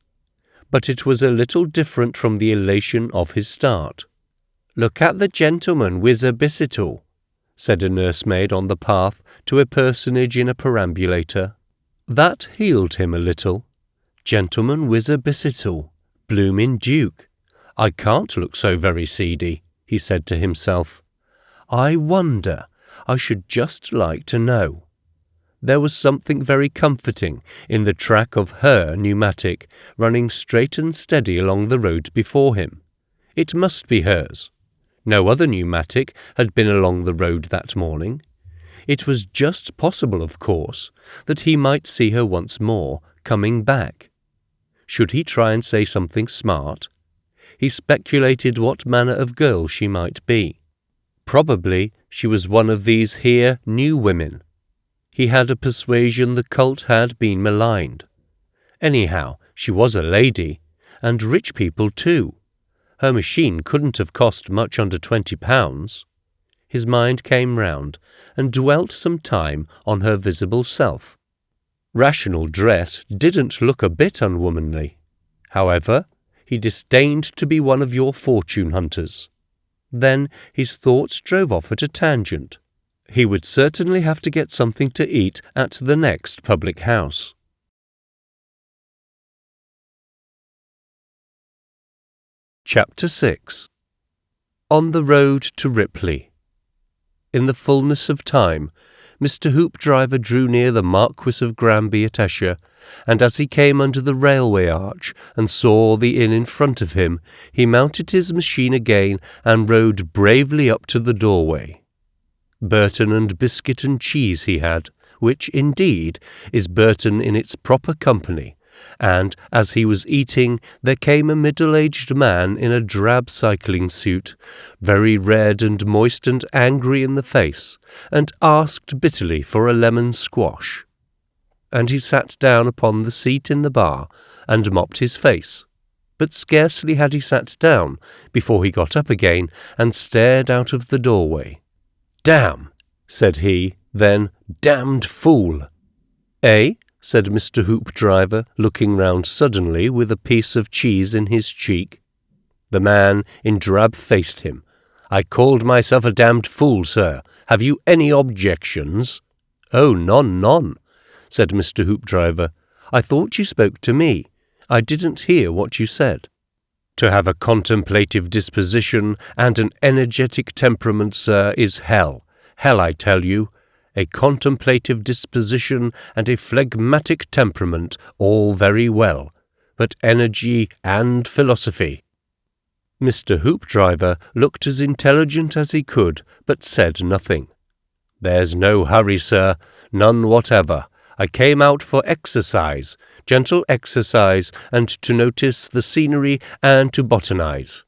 But it was a little different from the elation of his start. "Look at the gentleman with a bicycle," said a nursemaid on the path to a personage in a perambulator. That healed him a little. Gentleman with a bicycle, bloomin' Duke. I can't look so very seedy, he said to himself. I wonder, I should just like to know. There was something very comforting in the track of her pneumatic running straight and steady along the road before him. It must be hers. No other pneumatic had been along the road that morning. It was just possible, of course, that he might see her once more, coming back. Should he try and say something smart? He speculated what manner of girl she might be. Probably she was one of these here new women. He had a persuasion the cult had been maligned. Anyhow, she was a lady, and rich people too. Her machine couldn't have cost much under £20. His mind came round, and dwelt some time on her visible self. Rational dress didn't look a bit unwomanly. However, he disdained to be one of your fortune-hunters. Then his thoughts drove off at a tangent. He would certainly have to get something to eat at the next public house. Chapter 6. On the road to Ripley. In the fullness of time, Mr. Hoopdriver drew near the Marquis of Granby at Esher, and as he came under the railway arch and saw the inn in front of him, he mounted his machine again and rode bravely up to the doorway. Burton and biscuit and cheese he had, which, indeed, is Burton in its proper company, and, as he was eating, there came a middle-aged man in a drab cycling suit, very red and moist and angry in the face, and asked bitterly for a lemon squash. And he sat down upon the seat in the bar and mopped his face. But scarcely had he sat down before he got up again and stared out of the doorway. "Damn," said he, then, "damned fool." "Eh?" said Mr. Hoopdriver, looking round suddenly with a piece of cheese in his cheek. The man in drab faced him. "I called myself a damned fool, sir. Have you any objections?" "Oh, none," said Mr. Hoopdriver. "I thought you spoke to me. I didn't hear what you said." "To have a contemplative disposition and an energetic temperament, sir, is hell. Hell, I tell you. A contemplative disposition and a phlegmatic temperament, all very well, but energy and philosophy." Mr. Hoopdriver looked as intelligent as he could, but said nothing. "There's no hurry, sir, none whatever. I came out for exercise, gentle exercise, and to notice the scenery and to botanize.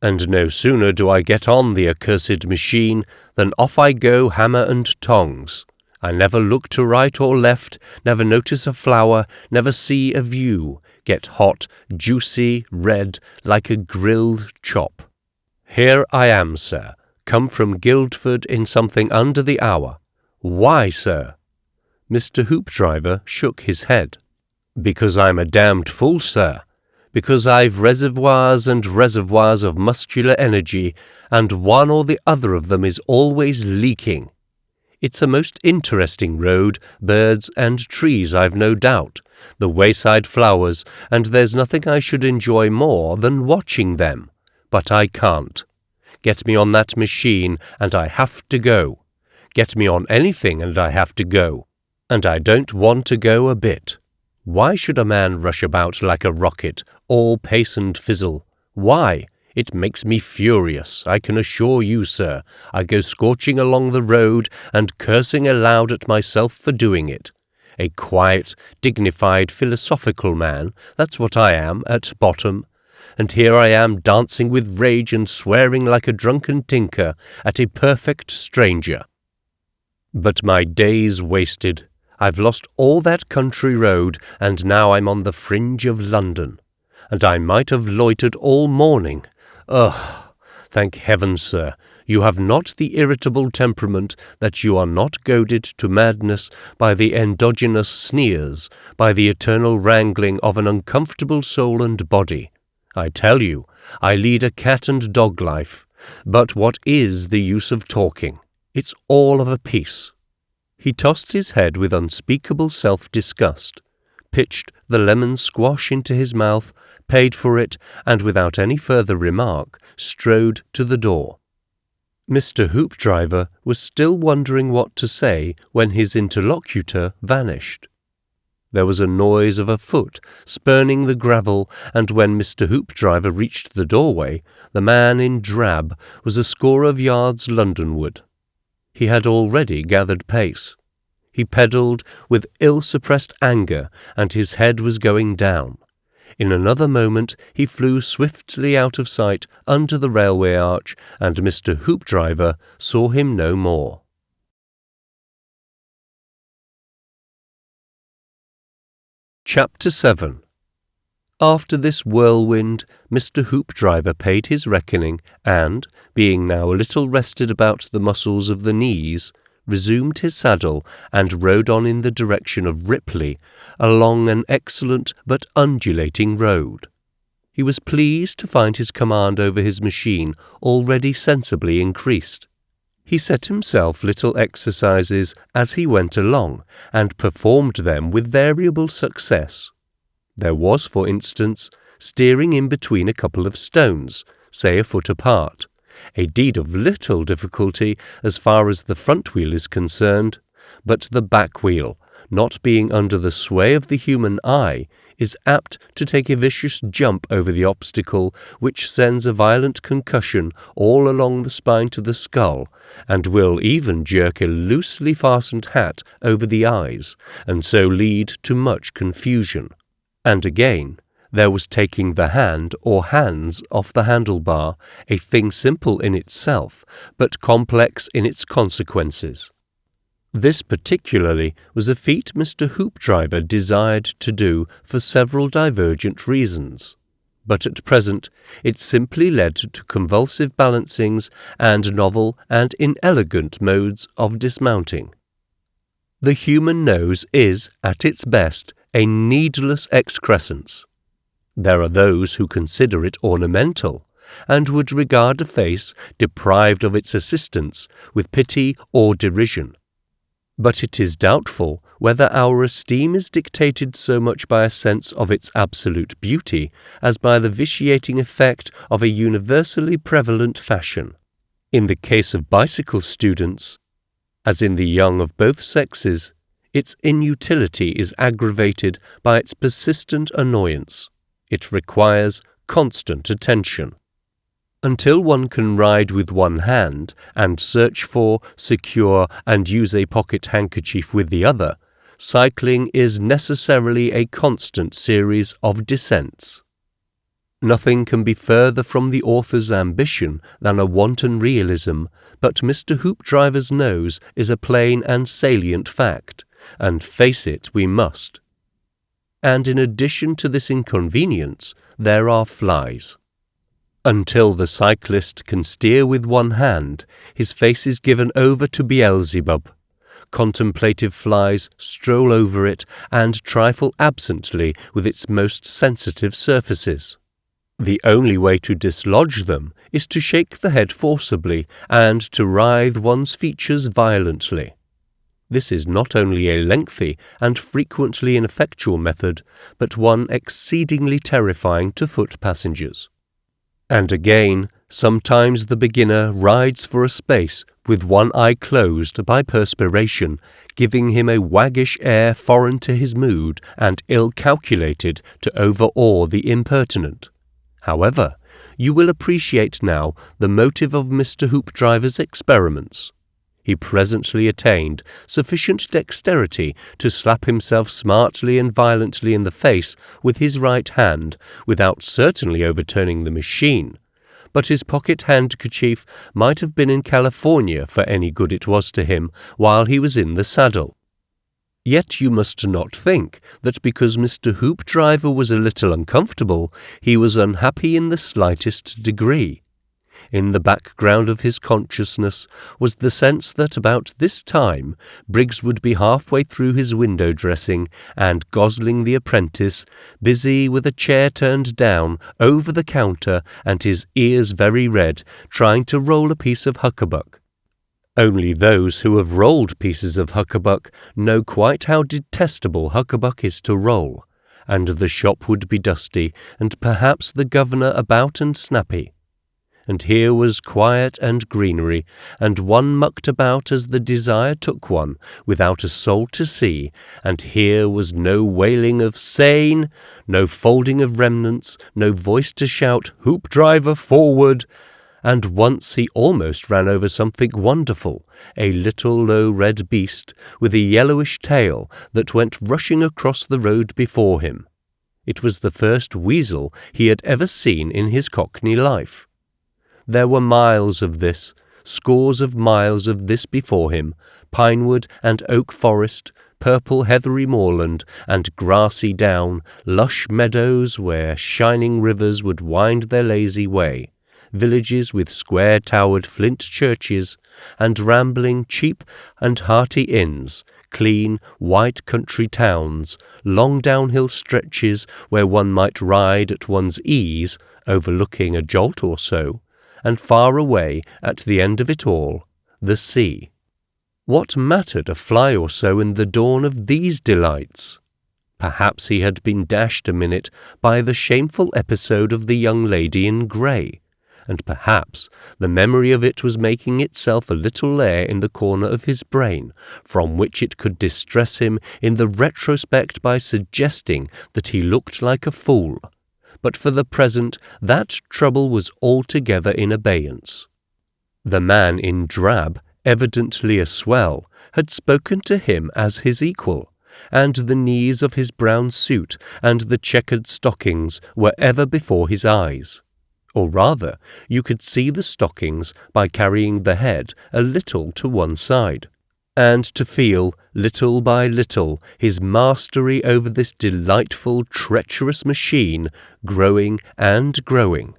And no sooner do I get on the accursed machine than off I go hammer and tongs. I never look to right or left, never notice a flower, never see a view, get hot, juicy, red, like a grilled chop. Here I am, sir, come from Guildford in something under the hour. Why, sir?" Mr. Hoopdriver shook his head. "Because I'm a damned fool, sir. Because I've reservoirs and reservoirs of muscular energy, and one or the other of them is always leaking. It's a most interesting road, birds and trees, I've no doubt, the wayside flowers, and there's nothing I should enjoy more than watching them. But I can't. Get me on that machine, and I have to go. Get me on anything, and I have to go. And I don't want to go a bit. Why should a man rush about like a rocket, all pace and fizzle? Why? It makes me furious, I can assure you, sir. I go scorching along the road and cursing aloud at myself for doing it. A quiet, dignified, philosophical man, that's what I am, at bottom. And here I am dancing with rage and swearing like a drunken tinker at a perfect stranger. But my day's wasted. I've lost all that country road, and now I'm on the fringe of London. And I might have loitered all morning. Ugh! Thank heaven, sir, you have not the irritable temperament, that you are not goaded to madness by the endogenous sneers, by the eternal wrangling of an uncomfortable soul and body. I tell you, I lead a cat and dog life. But what is the use of talking? It's all of a piece. He tossed his head with unspeakable self-disgust, pitched the lemon squash into his mouth, paid for it, and without any further remark, strode to the door. Mr. Hoopdriver was still wondering what to say when his interlocutor vanished. There was a noise of a foot spurning the gravel, and when Mr. Hoopdriver reached the doorway, the man in drab was a score of yards Londonward. He had already gathered pace. He pedalled with ill-suppressed anger, and his head was going down. In another moment he flew swiftly out of sight under the railway arch, and Mr. Hoopdriver saw him no more. Chapter 7. After this whirlwind, Mr. Hoopdriver paid his reckoning and, being now a little rested about the muscles of the knees, resumed his saddle and rode on in the direction of Ripley, along an excellent but undulating road. He was pleased to find his command over his machine already sensibly increased. He set himself little exercises as he went along, and performed them with variable success. There was, for instance, steering in between a couple of stones, say a foot apart, a deed of little difficulty as far as the front wheel is concerned, but the back wheel, not being under the sway of the human eye, is apt to take a vicious jump over the obstacle, which sends a violent concussion all along the spine to the skull, and will even jerk a loosely fastened hat over the eyes, and so lead to much confusion. And again, there was taking the hand or hands off the handlebar, a thing simple in itself, but complex in its consequences. This particularly was a feat Mr. Hoopdriver desired to do for several divergent reasons, but at present it simply led to convulsive balancings and novel and inelegant modes of dismounting. The human nose is, at its best, a needless excrescence. There are those who consider it ornamental, and would regard a face deprived of its assistance with pity or derision. But it is doubtful whether our esteem is dictated so much by a sense of its absolute beauty as by the vitiating effect of a universally prevalent fashion. In the case of bicycle students, as in the young of both sexes, its inutility is aggravated by its persistent annoyance. It requires constant attention. Until one can ride with one hand and search for, secure, and use a pocket handkerchief with the other, cycling is necessarily a constant series of descents. Nothing can be further from the author's ambition than a wanton realism, but Mr. Hoopdriver's nose is a plain and salient fact, and face it we must. And in addition to this inconvenience, there are flies. Until the cyclist can steer with one hand, his face is given over to Beelzebub. Contemplative flies stroll over it and trifle absently with its most sensitive surfaces. The only way to dislodge them is to shake the head forcibly and to writhe one's features violently. This is not only a lengthy and frequently ineffectual method, but one exceedingly terrifying to foot passengers. And again, sometimes the beginner rides for a space with one eye closed by perspiration, giving him a waggish air foreign to his mood and ill-calculated to overawe the impertinent. However, you will appreciate now the motive of Mr. Hoopdriver's experiments. He presently attained sufficient dexterity to slap himself smartly and violently in the face with his right hand, without certainly overturning the machine. But his pocket handkerchief might have been in California for any good it was to him while he was in the saddle. Yet you must not think that because Mr. Hoopdriver was a little uncomfortable, he was unhappy in the slightest degree. In the background of his consciousness was the sense that about this time Briggs would be halfway through his window dressing, and Gosling the apprentice, busy with a chair turned down over the counter and his ears very red, trying to roll a piece of huckabuck. Only those who have rolled pieces of huckabuck know quite how detestable huckabuck is to roll, and the shop would be dusty, and perhaps the governor about and snappy. And here was quiet and greenery, and one mucked about as the desire took one, without a soul to see, and here was no wailing of "Sane," no folding of remnants, no voice to shout "Hoopdriver, forward!" And once he almost ran over something wonderful, a little low red beast with a yellowish tail that went rushing across the road before him. It was the first weasel he had ever seen in his Cockney life. There were miles of this, scores of miles of this before him, pinewood and oak forest, purple heathery moorland and grassy down, lush meadows where shining rivers would wind their lazy way, villages with square-towered flint churches, and rambling, cheap and hearty inns, clean, white country towns, long downhill stretches where one might ride at one's ease, overlooking a jolt or so, and far away, at the end of it all, the sea. What mattered a fly or so in the dawn of these delights? Perhaps he had been dashed a minute by the shameful episode of the young lady in grey, and perhaps the memory of it was making itself a little lair in the corner of his brain, from which it could distress him in the retrospect by suggesting that he looked like a fool. But for the present that trouble was altogether in abeyance. The man in drab, evidently a swell, had spoken to him as his equal, and the knees of his brown suit and the checkered stockings were ever before his eyes. Or rather, you could see the stockings by carrying the head a little to one side, and to feel, little by little, his mastery over this delightful, treacherous machine growing and growing.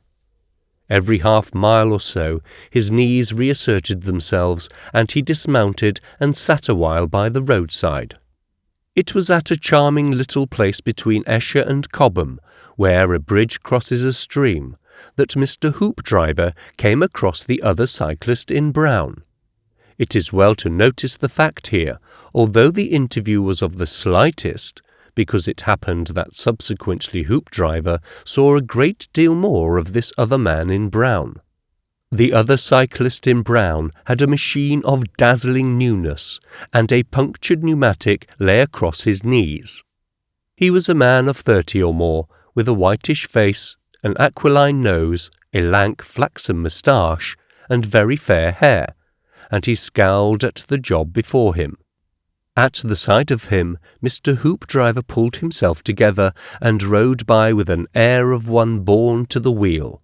Every half-mile or so, his knees reasserted themselves, and he dismounted and sat a while by the roadside. It was at a charming little place between Esher and Cobham, where a bridge crosses a stream, that Mr. Hoopdriver came across the other cyclist in brown. It is well to notice the fact here, although the interview was of the slightest, because it happened that subsequently Hoopdriver saw a great deal more of this other man in brown. The other cyclist in brown had a machine of dazzling newness, and a punctured pneumatic lay across his knees. He was a man of 30 or more, with a whitish face, an aquiline nose, a lank flaxen moustache, and very fair hair, and he scowled at the job before him. At the sight of him, Mr. Hoopdriver pulled himself together and rode by with an air of one born to the wheel.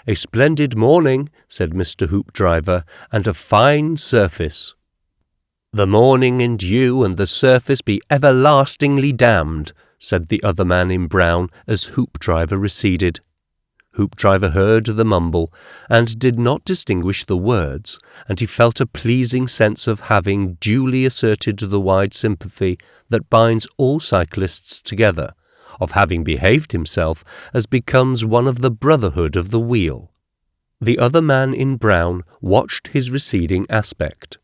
"A splendid morning," said Mr. Hoopdriver, "and a fine surface." "The morning and you and the surface be everlastingly damned," said the other man in brown as Hoopdriver receded. Hoopdriver heard the mumble, and did not distinguish the words, and he felt a pleasing sense of having duly asserted the wide sympathy that binds all cyclists together, of having behaved himself as becomes one of the brotherhood of the wheel. The other man in brown watched his receding aspect.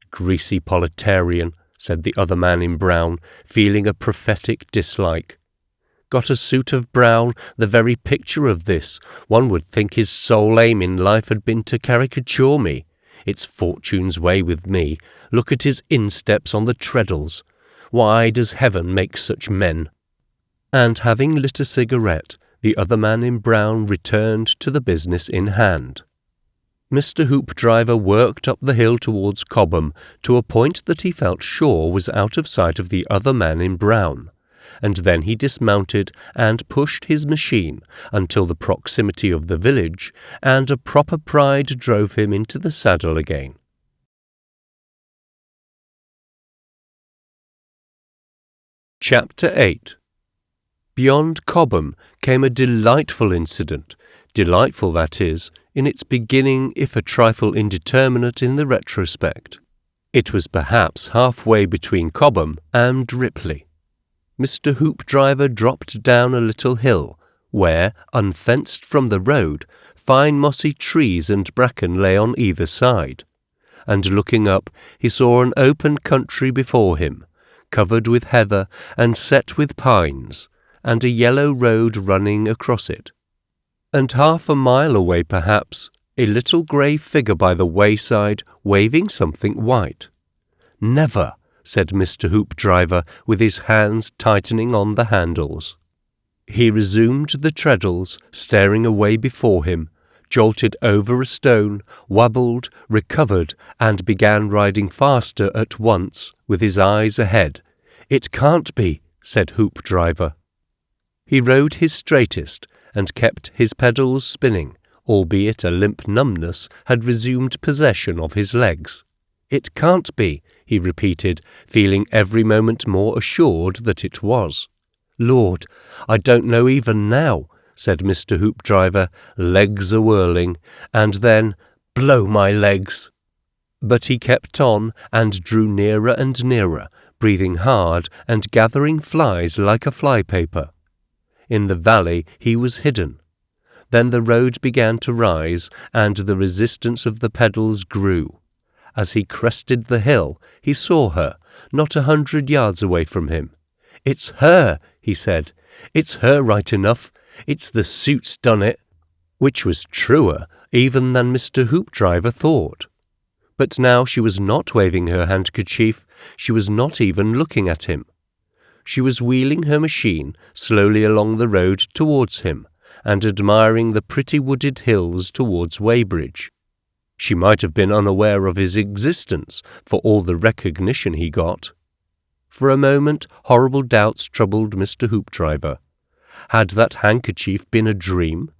"Greasy proletarian," said the other man in brown, feeling a prophetic dislike. "Got a suit of brown, the very picture of this. One would think his sole aim in life had been to caricature me. It's fortune's way with me. Look at his insteps on the treadles. Why does heaven make such men?" And having lit a cigarette, the other man in brown returned to the business in hand. Mr. Hoopdriver worked up the hill towards Cobham to a point that he felt sure was out of sight of the other man in brown, and then he dismounted and pushed his machine until the proximity of the village, and a proper pride drove him into the saddle again. Chapter 8. Beyond Cobham came a delightful incident, delightful, that is, in its beginning, if a trifle indeterminate in the retrospect. It was perhaps halfway between Cobham and Ripley. Mr. Hoopdriver dropped down a little hill, where, unfenced from the road, fine mossy trees and bracken lay on either side, and looking up he saw an open country before him, covered with heather and set with pines, and a yellow road running across it. And half a mile away perhaps, a little grey figure by the wayside waving something white. "Never," said Mr. Hoopdriver, with his hands tightening on the handles. He resumed the treadles, staring away before him, jolted over a stone, wobbled, recovered, and began riding faster at once, with his eyes ahead. "It can't be," said Hoopdriver. He rode his straightest, and kept his pedals spinning, albeit a limp numbness had resumed possession of his legs. "It can't be," he repeated, feeling every moment more assured that it was. "Lord, I don't know even now," said Mr. Hoopdriver, legs a-whirling, and then, "Blow my legs!" But he kept on, and drew nearer and nearer, breathing hard and gathering flies like a flypaper. In the valley he was hidden. Then the road began to rise, and the resistance of the pedals grew. As he crested the hill, he saw her, not 100 yards away from him. "It's her," he said. "It's her right enough. It's the suit's done it." which was truer even than Mr. Hoopdriver thought. But now she was not waving her handkerchief, she was not even looking at him. She was wheeling her machine slowly along the road towards him, and admiring the pretty wooded hills towards Weybridge. She might have been unaware of his existence for all the recognition he got. For a moment horrible doubts troubled Mr. Hoopdriver. Had that handkerchief been a dream?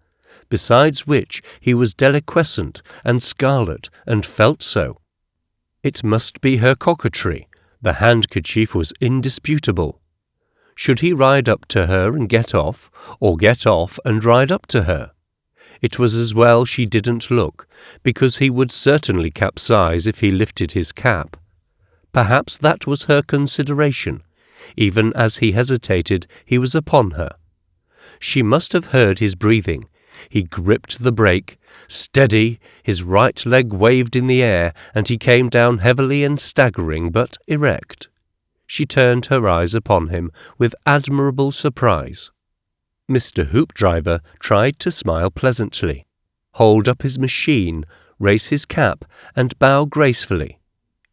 Besides which he was deliquescent and scarlet, and felt so. It must be her coquetry. The handkerchief was indisputable. Should he ride up to her and get off, or get off and ride up to her? It was as well she didn't look, because he would certainly capsize if he lifted his cap. Perhaps that was her consideration. Even as he hesitated, he was upon her. She must have heard his breathing. He gripped the brake. Steady, his right leg waved in the air, and he came down heavily and staggering, but erect. She turned her eyes upon him with admirable surprise. Mr. Hoopdriver tried to smile pleasantly, hold up his machine, raise his cap, and bow gracefully.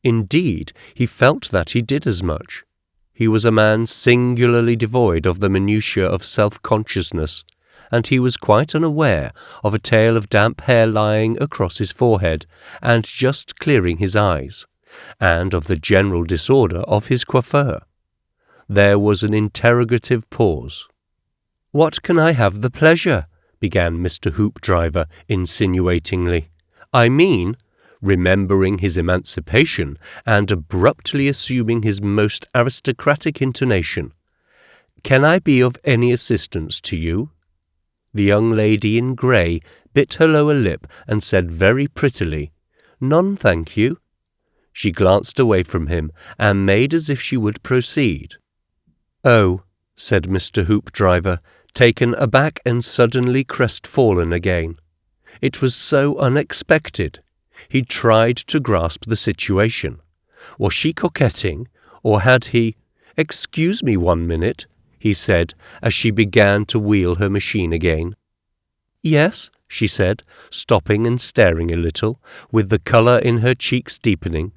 Indeed, he felt that he did as much. He was a man singularly devoid of the minutiae of self-consciousness, and he was quite unaware of a tail of damp hair lying across his forehead and just clearing his eyes, and of the general disorder of his coiffure. There was an interrogative pause. "What can I have the pleasure?" began Mr. Hoopdriver insinuatingly. "I mean," remembering his emancipation and abruptly assuming his most aristocratic intonation, "can I be of any assistance to you?" The young lady in grey bit her lower lip and said very prettily, "None, thank you." She glanced away from him and made as if she would proceed. "Oh," said Mr. Hoopdriver, taken aback and suddenly crestfallen again. It was so unexpected. He tried to grasp the situation. Was she coquetting, or had he— "Excuse me 1 minute," he said, as she began to wheel her machine again. "Yes," she said, stopping and staring a little, with the colour in her cheeks deepening.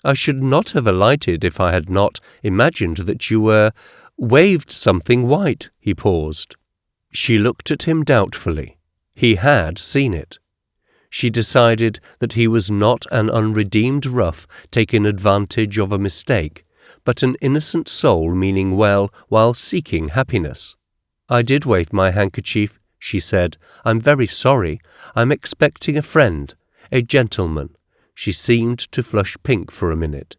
"I should not have alighted if I had not imagined that you waved something white." He paused. She looked at him doubtfully. He had seen it. She decided that he was not an unredeemed rough taking advantage of a mistake, but an innocent soul meaning well while seeking happiness. "I did wave my handkerchief," she said. "I'm very sorry. I'm expecting a friend, a gentleman." She seemed to flush pink for a minute.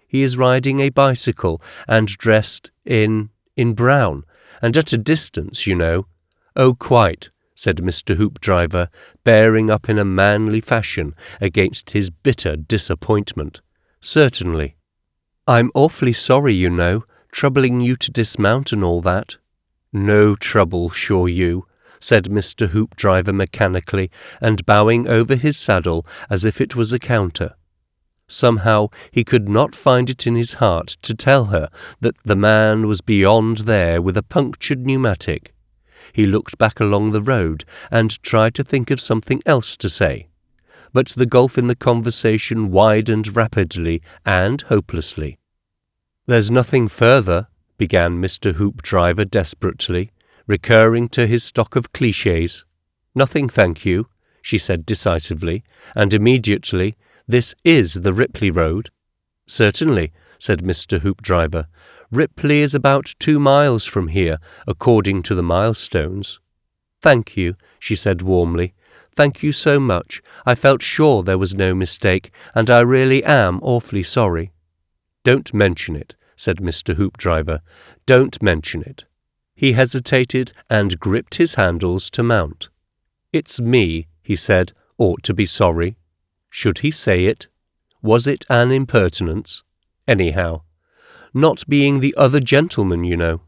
"He is riding a bicycle and dressed in brown, and at a distance, you know." "Oh, quite," said Mr. Hoopdriver, bearing up in a manly fashion against his bitter disappointment. "Certainly." "I'm awfully sorry, you know, troubling you to dismount and all that." "No trouble, sure you," said Mr. Hoopdriver mechanically, and bowing over his saddle as if it was a counter. Somehow he could not find it in his heart to tell her that the man was beyond there with a punctured pneumatic. He looked back along the road and tried to think of something else to say, but the gulf in the conversation widened rapidly and hopelessly. "There's nothing further," began Mr. Hoopdriver desperately, recurring to his stock of clichés. "Nothing, thank you," she said decisively, and immediately, "This is the Ripley Road." "Certainly," said Mr. Hoopdriver. "Ripley is about 2 miles from here, according to the milestones." "Thank you," she said warmly. "Thank you so much. I felt sure there was no mistake, and I really am awfully sorry." "Don't mention it," said Mr. Hoopdriver. "Don't mention it." He hesitated and gripped his handles to mount. "It's me," he said, "ought to be sorry." Should he say it? Was it an impertinence? Anyhow, not being the other gentleman, you know.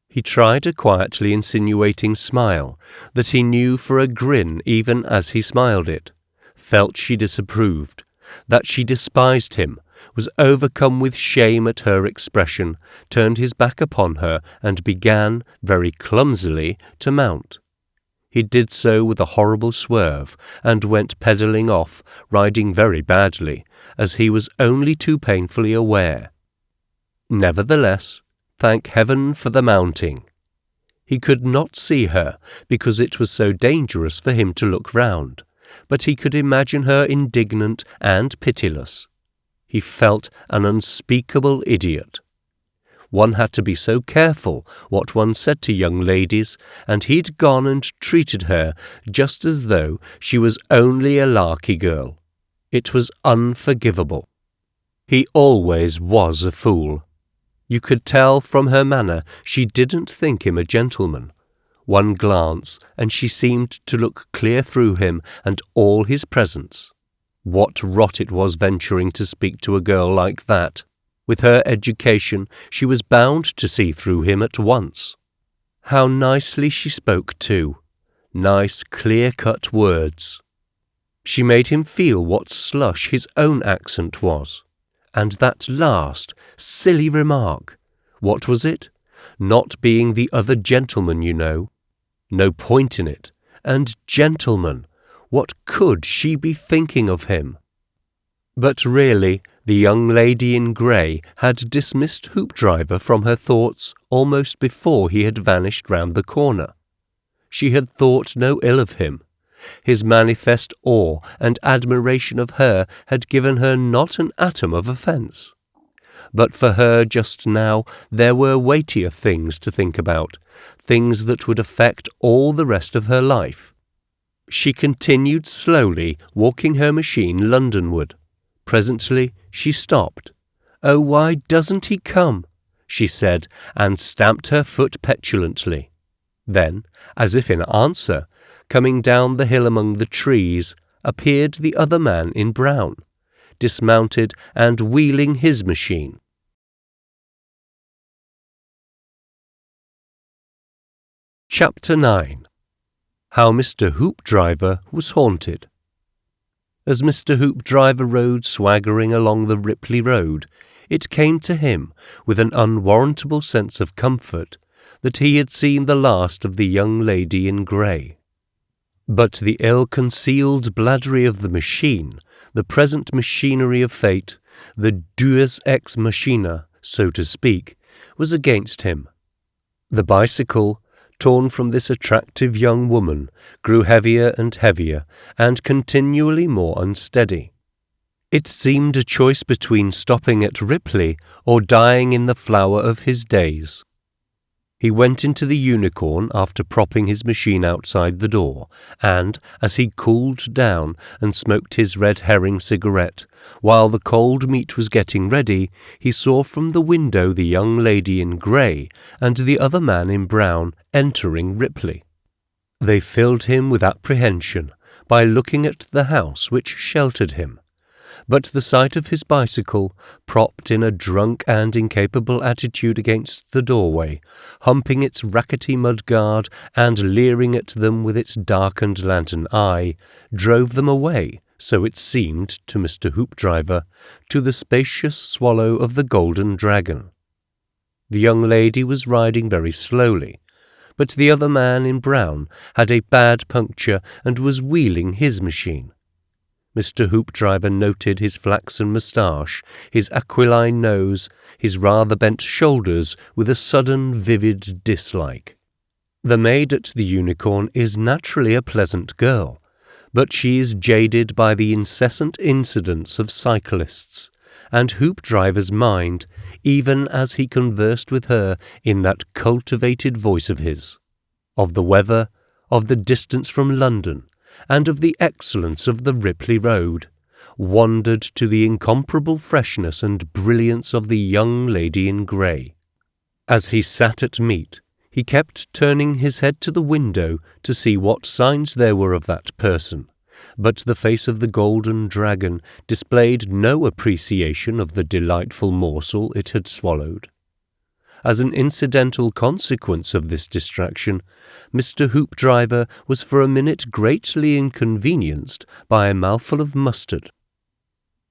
He tried a quietly insinuating smile that he knew for a grin even as he smiled it, felt she disapproved, that she despised him, was overcome with shame at her expression, turned his back upon her, and began, very clumsily, to mount. He did so with a horrible swerve, and went pedalling off, riding very badly, as he was only too painfully aware. Nevertheless, thank heaven for the mounting. He could not see her, because it was so dangerous for him to look round, but he could imagine her indignant and pitiless. He felt an unspeakable idiot. One had to be so careful what one said to young ladies, and he'd gone and treated her just as though she was only a larky girl. It was unforgivable. He always was a fool. You could tell from her manner she didn't think him a gentleman. One glance, and she seemed to look clear through him and all his presence. What rot it was venturing to speak to a girl like that. With her education, she was bound to see through him at once. How nicely she spoke, too. Nice, clear-cut words. She made him feel what slush his own accent was. And that last, silly remark. What was it? Not being the other gentleman, you know. No point in it. And gentleman. What could she be thinking of him? But really, the young lady in grey had dismissed Hoopdriver from her thoughts almost before he had vanished round the corner. She had thought no ill of him. His manifest awe and admiration of her had given her not an atom of offence. But for her just now there were weightier things to think about, things that would affect all the rest of her life. She continued slowly walking her machine Londonward. Presently she stopped. "Oh, why doesn't he come?" she said, and stamped her foot petulantly. Then, as if in answer, coming down the hill among the trees, appeared the other man in brown, dismounted and wheeling his machine. Chapter 9. How Mr. Hoopdriver was haunted. As Mr. Hoopdriver rode swaggering along the Ripley Road, it came to him, with an unwarrantable sense of comfort, that he had seen the last of the young lady in grey. But the ill-concealed bladdery of the machine, the present machinery of fate, the deus ex machina, so to speak, was against him. The bicycle, torn from this attractive young woman, grew heavier and heavier, and continually more unsteady. It seemed a choice between stopping at Ripley or dying in the flower of his days. He went into the Unicorn after propping his machine outside the door, and, as he cooled down and smoked his red herring cigarette, while the cold meat was getting ready, he saw from the window the young lady in grey and the other man in brown entering Ripley. They filled him with apprehension by looking at the house which sheltered him. But the sight of his bicycle, propped in a drunk and incapable attitude against the doorway, humping its rackety mudguard and leering at them with its darkened lantern eye, drove them away, so it seemed to Mr. Hoopdriver, to the spacious swallow of the Golden Dragon. The young lady was riding very slowly, but the other man in brown had a bad puncture and was wheeling his machine. Mr. Hoopdriver noted his flaxen moustache, his aquiline nose, his rather bent shoulders with a sudden vivid dislike. The maid at the Unicorn is naturally a pleasant girl, but she is jaded by the incessant incidents of cyclists, and Hoopdriver's mind, even as he conversed with her in that cultivated voice of his, of the weather, of the distance from London, and of the excellence of the Ripley Road, wandered to the incomparable freshness and brilliance of the young lady in grey. As he sat at meat, he kept turning his head to the window to see what signs there were of that person, but the face of the Golden Dragon displayed no appreciation of the delightful morsel it had swallowed. As an incidental consequence of this distraction, Mr. Hoopdriver was for a minute greatly inconvenienced by a mouthful of mustard.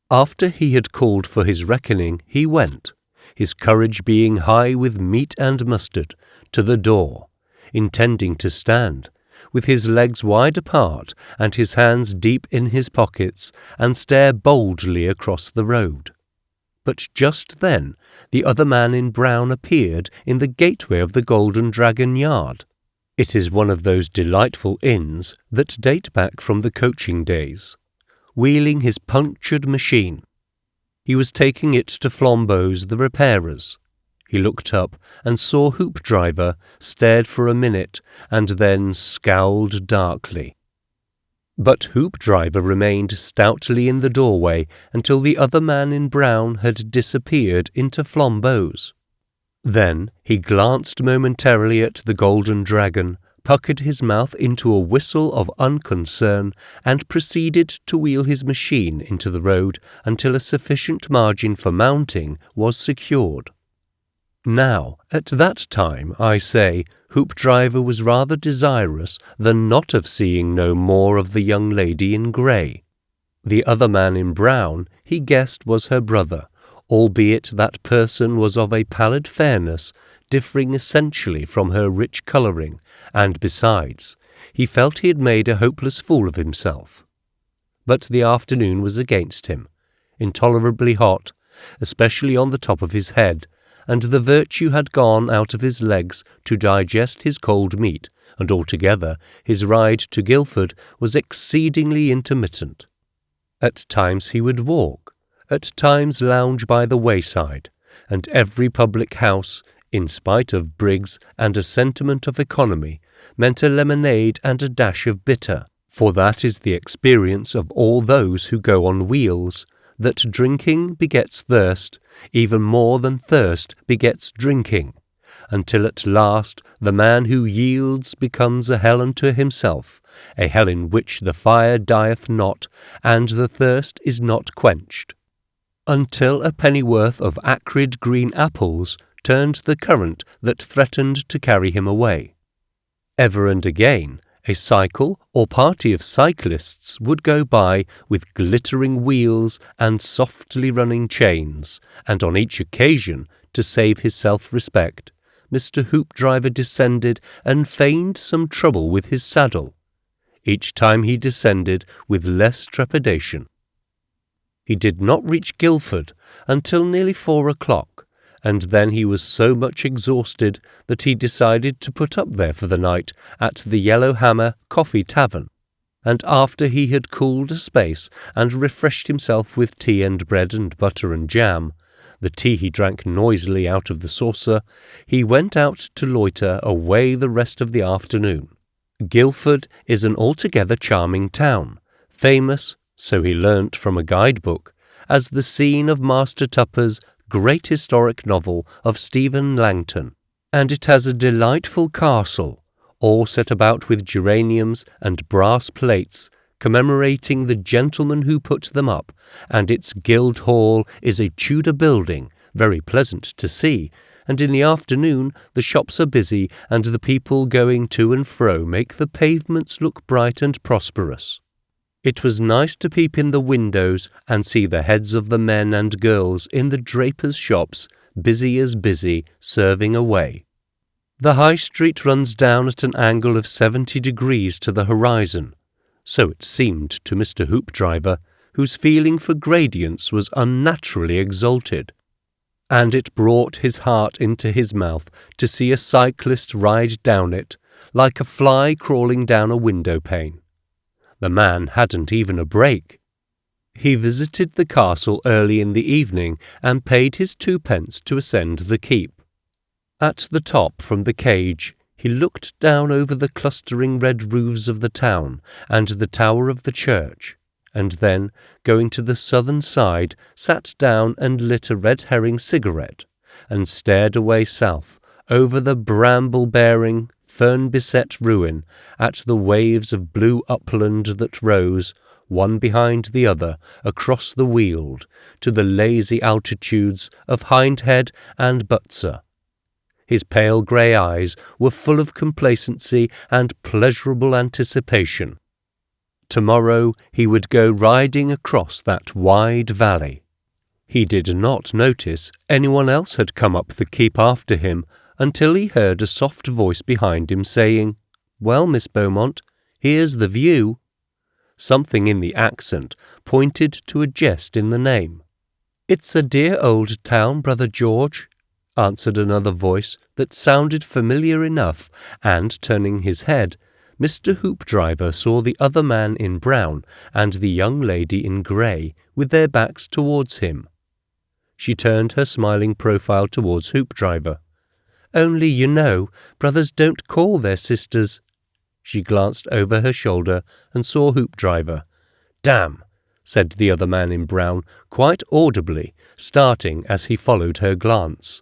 After he had called for his reckoning, he went, his courage being high with meat and mustard, to the door, intending to stand, with his legs wide apart and his hands deep in his pockets, and stare boldly across the road. But just then the other man in brown appeared in the gateway of the Golden Dragon yard. It is one of those delightful inns that date back from the coaching days, wheeling his punctured machine. He was taking it to Flambeau's, the repairers. He looked up and saw Hoopdriver, stared for a minute, and then scowled darkly. But Hoopdriver remained stoutly in the doorway until the other man in brown had disappeared into Flambeau's. Then he glanced momentarily at the Golden Dragon, puckered his mouth into a whistle of unconcern, and proceeded to wheel his machine into the road until a sufficient margin for mounting was secured. Now, at that time, I say, Hoopdriver was rather desirous than not of seeing no more of the young lady in grey. The other man in brown, he guessed, was her brother, albeit that person was of a pallid fairness, differing essentially from her rich colouring, and besides, he felt he had made a hopeless fool of himself. But the afternoon was against him, intolerably hot, especially on the top of his head, and the virtue had gone out of his legs to digest his cold meat, and altogether his ride to Guildford was exceedingly intermittent. At times he would walk, at times lounge by the wayside, and every public house, in spite of Briggs and a sentiment of economy, meant a lemonade and a dash of bitter, for that is the experience of all those who go on wheels, that drinking begets thirst, even more than thirst begets drinking, until at last the man who yields becomes a hell unto himself, a hell in which the fire dieth not, and the thirst is not quenched, until a pennyworth of acrid green apples turned the current that threatened to carry him away. Ever and again, a cycle or party of cyclists would go by with glittering wheels and softly running chains, and on each occasion, to save his self-respect, Mr. Hoopdriver descended and feigned some trouble with his saddle, each time he descended with less trepidation. He did not reach Guildford until nearly 4 o'clock, and then he was so much exhausted that he decided to put up there for the night at the Yellow Hammer Coffee Tavern, and after he had cooled a space and refreshed himself with tea and bread and butter and jam, the tea he drank noisily out of the saucer, he went out to loiter away the rest of the afternoon. Guildford is an altogether charming town, famous, so he learnt from a guidebook, as the scene of Master Tupper's great historic novel of Stephen Langton, and it has a delightful castle, all set about with geraniums and brass plates, commemorating the gentleman who put them up, and its guild hall is a Tudor building, very pleasant to see, and in the afternoon the shops are busy, and the people going to and fro make the pavements look bright and prosperous. It was nice to peep in the windows and see the heads of the men and girls in the drapers' shops, busy as busy, serving away. The High Street runs down at an angle of 70 degrees to the horizon, so it seemed to Mr. Hoopdriver, whose feeling for gradients was unnaturally exalted, and it brought his heart into his mouth to see a cyclist ride down it, like a fly crawling down a window-pane. The man hadn't even a brake. He visited the castle early in the evening and paid his 2p to ascend the keep. At the top from the cage, he looked down over the clustering red roofs of the town and the tower of the church, and then, going to the southern side, sat down and lit a red herring cigarette, and stared away south over the bramble-bearing, fern-beset ruin, at the waves of blue upland that rose, one behind the other, across the Weald, to the lazy altitudes of Hindhead and Butser. His pale grey eyes were full of complacency and pleasurable anticipation. Tomorrow he would go riding across that wide valley. He did not notice anyone else had come up the keep after him until he heard a soft voice behind him saying, "Well, Miss Beaumont, here's the view." Something in the accent pointed to a jest in the name. "It's a dear old town, Brother George," answered another voice that sounded familiar enough, and turning his head, Mr. Hoopdriver saw the other man in brown and the young lady in grey with their backs towards him. She turned her smiling profile towards Hoopdriver. "Only, you know, brothers don't call their sisters." She glanced over her shoulder and saw Hoopdriver. "Damn," said the other man in brown, quite audibly, starting as he followed her glance.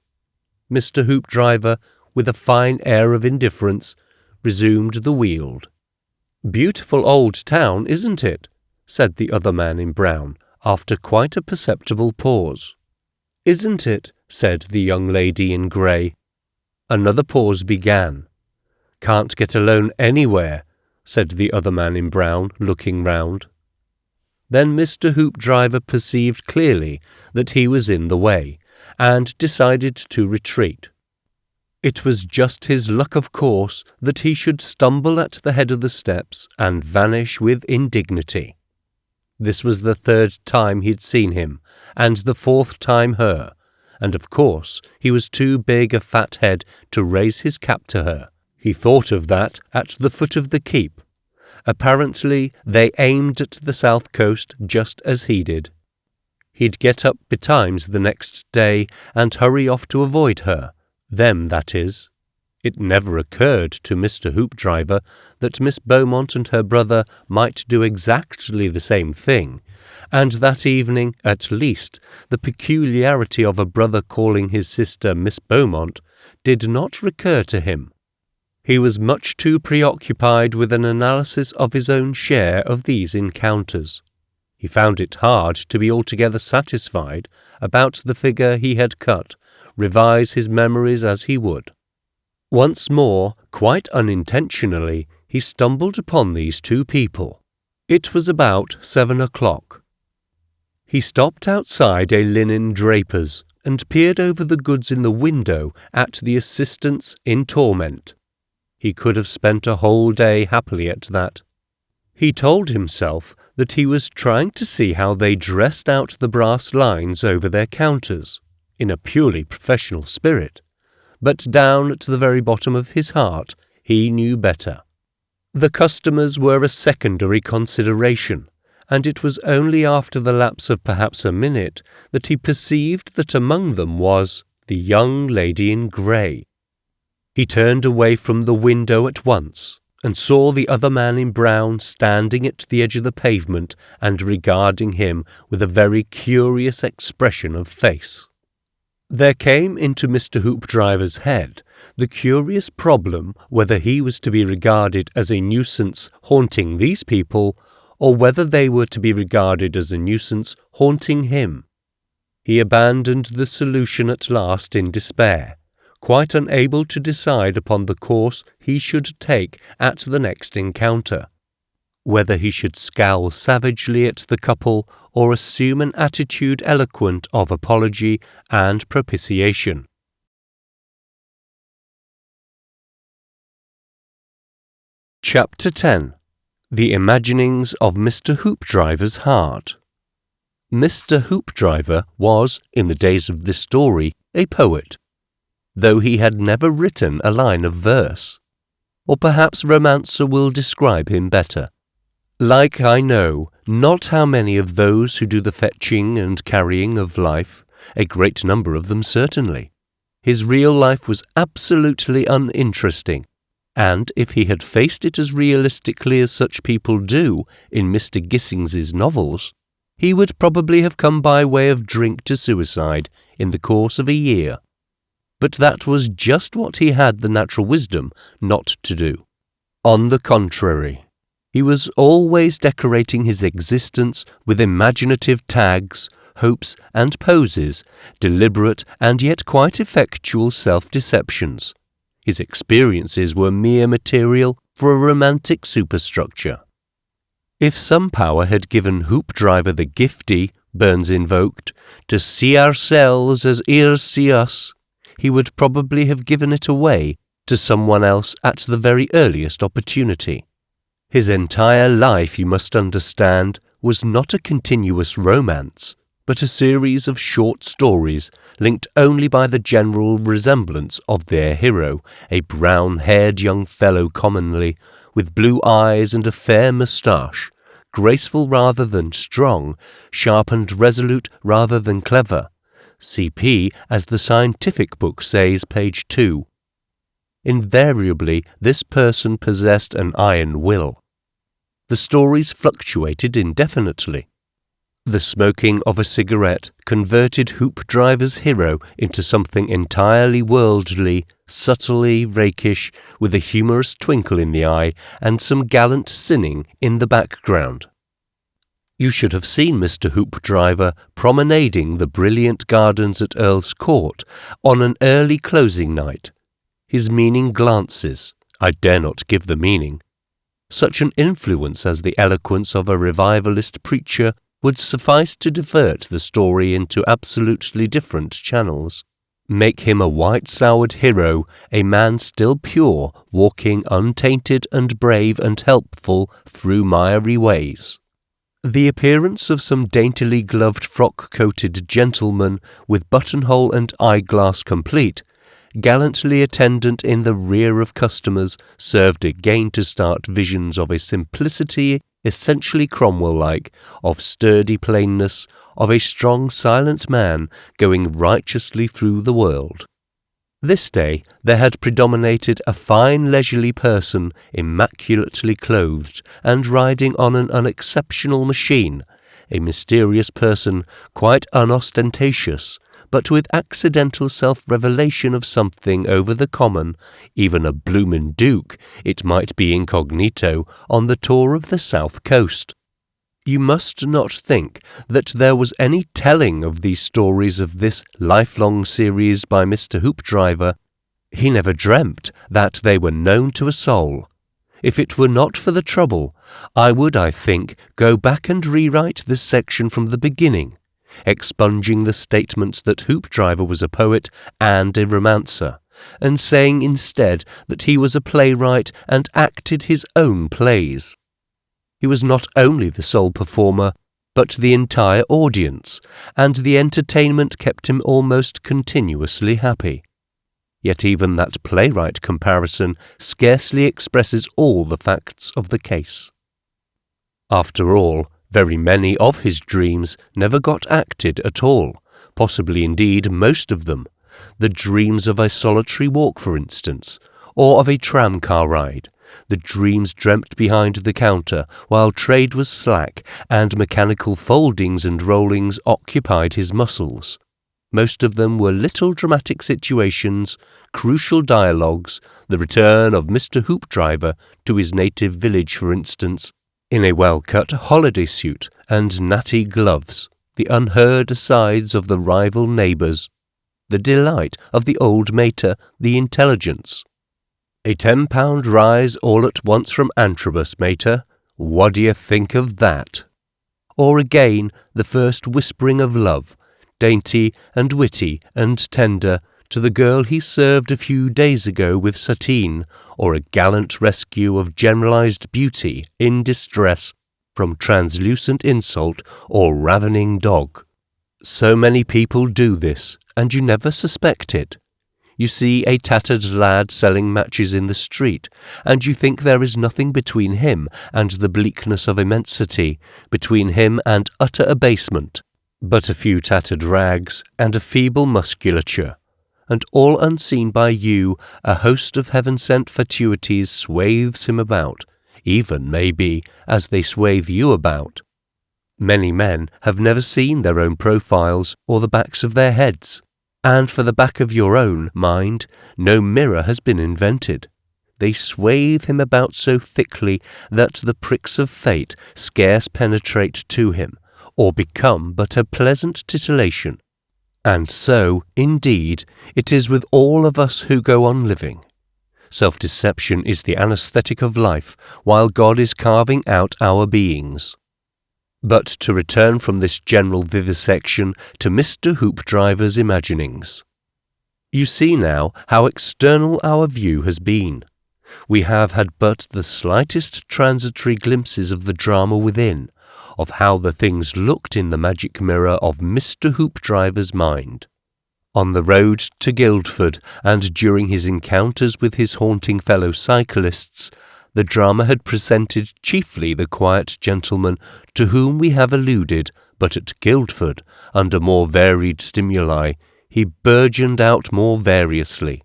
Mr. Hoopdriver, with a fine air of indifference, resumed the Weald. "Beautiful old town, isn't it?" said the other man in brown, after quite a perceptible pause. "Isn't it?" said the young lady in grey. Another pause began. "Can't get a loan anywhere," said the other man in brown, looking round. Then Mr. Hoopdriver perceived clearly that he was in the way, and decided to retreat. It was just his luck, of course, that he should stumble at the head of the steps and vanish with indignity. This was the third time he'd seen him, and the fourth time her, and of course he was too big a fat head to raise his cap to her. He thought of that at the foot of the keep. Apparently they aimed at the south coast just as he did. He'd get up betimes the next day and hurry off to avoid her, them that is. It never occurred to Mr. Hoopdriver that Miss Beaumont and her brother might do exactly the same thing, and that evening, at least, the peculiarity of a brother calling his sister Miss Beaumont did not recur to him. He was much too preoccupied with an analysis of his own share of these encounters. He found it hard to be altogether satisfied about the figure he had cut, revise his memories as he would. Once more, quite unintentionally, he stumbled upon these two people. It was about 7 o'clock. He stopped outside a linen draper's and peered over the goods in the window at the assistants in torment. He could have spent a whole day happily at that. He told himself that he was trying to see how they dressed out the brass lines over their counters, in a purely professional spirit. But down at the very bottom of his heart, he knew better. The customers were a secondary consideration, and it was only after the lapse of perhaps a minute that he perceived that among them was the young lady in grey. He turned away from the window at once, and saw the other man in brown standing at the edge of the pavement and regarding him with a very curious expression of face. There came into Mr. Hoopdriver's head the curious problem whether he was to be regarded as a nuisance haunting these people, or whether they were to be regarded as a nuisance haunting him. He abandoned the solution at last in despair, quite unable to decide upon the course he should take at the next encounter, whether he should scowl savagely at the couple or assume an attitude eloquent of apology and propitiation. Chapter 10. The Imaginings of Mr. Hoopdriver's Heart. Mr. Hoopdriver was, in the days of this story, a poet, though he had never written a line of verse. Or perhaps romancer will describe him better. Like I know not how many of those who do the fetching and carrying of life, a great number of them certainly. His real life was absolutely uninteresting, and if he had faced it as realistically as such people do in Mr. Gissings's novels, he would probably have come by way of drink to suicide in the course of a year. But that was just what he had the natural wisdom not to do. On the contrary, he was always decorating his existence with imaginative tags, hopes and poses, deliberate and yet quite effectual self-deceptions. His experiences were mere material for a romantic superstructure. If some power had given Hoopdriver the giftie, Burns invoked, to see ourselves as ears see us, he would probably have given it away to someone else at the very earliest opportunity. His entire life, you must understand, was not a continuous romance, but a series of short stories linked only by the general resemblance of their hero, a brown-haired young fellow commonly, with blue eyes and a fair moustache, graceful rather than strong, sharp and resolute rather than clever. CP, as the scientific book says, page 2. Invariably, this person possessed an iron will. The stories fluctuated indefinitely. The smoking of a cigarette converted Hoopdriver's hero into something entirely worldly, subtly rakish, with a humorous twinkle in the eye and some gallant sinning in the background. You should have seen Mr. Hoopdriver promenading the brilliant gardens at Earl's Court on an early closing night. His meaning glances, I dare not give the meaning. Such an influence as the eloquence of a revivalist preacher would suffice to divert the story into absolutely different channels, make him a white-soured hero, a man still pure, walking untainted and brave and helpful through miry ways. The appearance of some daintily gloved frock-coated gentleman with buttonhole and eyeglass complete, gallantly attendant in the rear of customers, served again to start visions of a simplicity essentially Cromwell-like, of sturdy plainness, of a strong silent man going righteously through the world. This day there had predominated a fine leisurely person, immaculately clothed, and riding on an unexceptional machine, a mysterious person, quite unostentatious, but with accidental self-revelation of something over the common, even a bloomin' duke, it might be incognito, on the tour of the south coast. You must not think that there was any telling of these stories of this lifelong series by Mr. Hoopdriver. He never dreamt that they were known to a soul. If it were not for the trouble, I would, I think, go back and rewrite this section from the beginning, expunging the statements that Hoopdriver was a poet and a romancer, and saying instead that he was a playwright and acted his own plays. He was not only the sole performer, but the entire audience, and the entertainment kept him almost continuously happy. Yet even that playwright comparison scarcely expresses all the facts of the case. After all, very many of his dreams never got acted at all, possibly indeed most of them, the dreams of a solitary walk, for instance, or of a tram-car ride, the dreams dreamt behind the counter while trade was slack and mechanical foldings and rollings occupied his muscles. Most of them were little dramatic situations, crucial dialogues, the return of Mr. Hoopdriver to his native village, for instance, in a well-cut holiday suit and natty gloves, the unheard asides of the rival neighbours, the delight of the old mater, the intelligence. A £10 rise all at once from Antrobus, mater. What d'ye think of that? Or again, the first whispering of love, dainty and witty and tender, to the girl he served a few days ago with sateen, or a gallant rescue of generalized beauty in distress from translucent insult or ravening dog. So many people do this, and you never suspect it. You see a tattered lad selling matches in the street, and you think there is nothing between him and the bleakness of immensity, between him and utter abasement, but a few tattered rags and a feeble musculature, and all unseen by you, a host of heaven-sent fatuities swathes him about, even, maybe, as they swathe you about. Many men have never seen their own profiles or the backs of their heads, and for the back of your own mind, no mirror has been invented. They swathe him about so thickly that the pricks of fate scarce penetrate to him, or become but a pleasant titillation. And so, indeed, it is with all of us who go on living. Self-deception is the anaesthetic of life, while God is carving out our beings. But to return from this general vivisection to Mr. Hoopdriver's imaginings. You see now how external our view has been. We have had but the slightest transitory glimpses of the drama within, of how the things looked in the magic mirror of Mr. Hoopdriver's mind. On the road to Guildford, and during his encounters with his haunting fellow cyclists, the drama had presented chiefly the quiet gentleman to whom we have alluded, but at Guildford, under more varied stimuli, he burgeoned out more variously.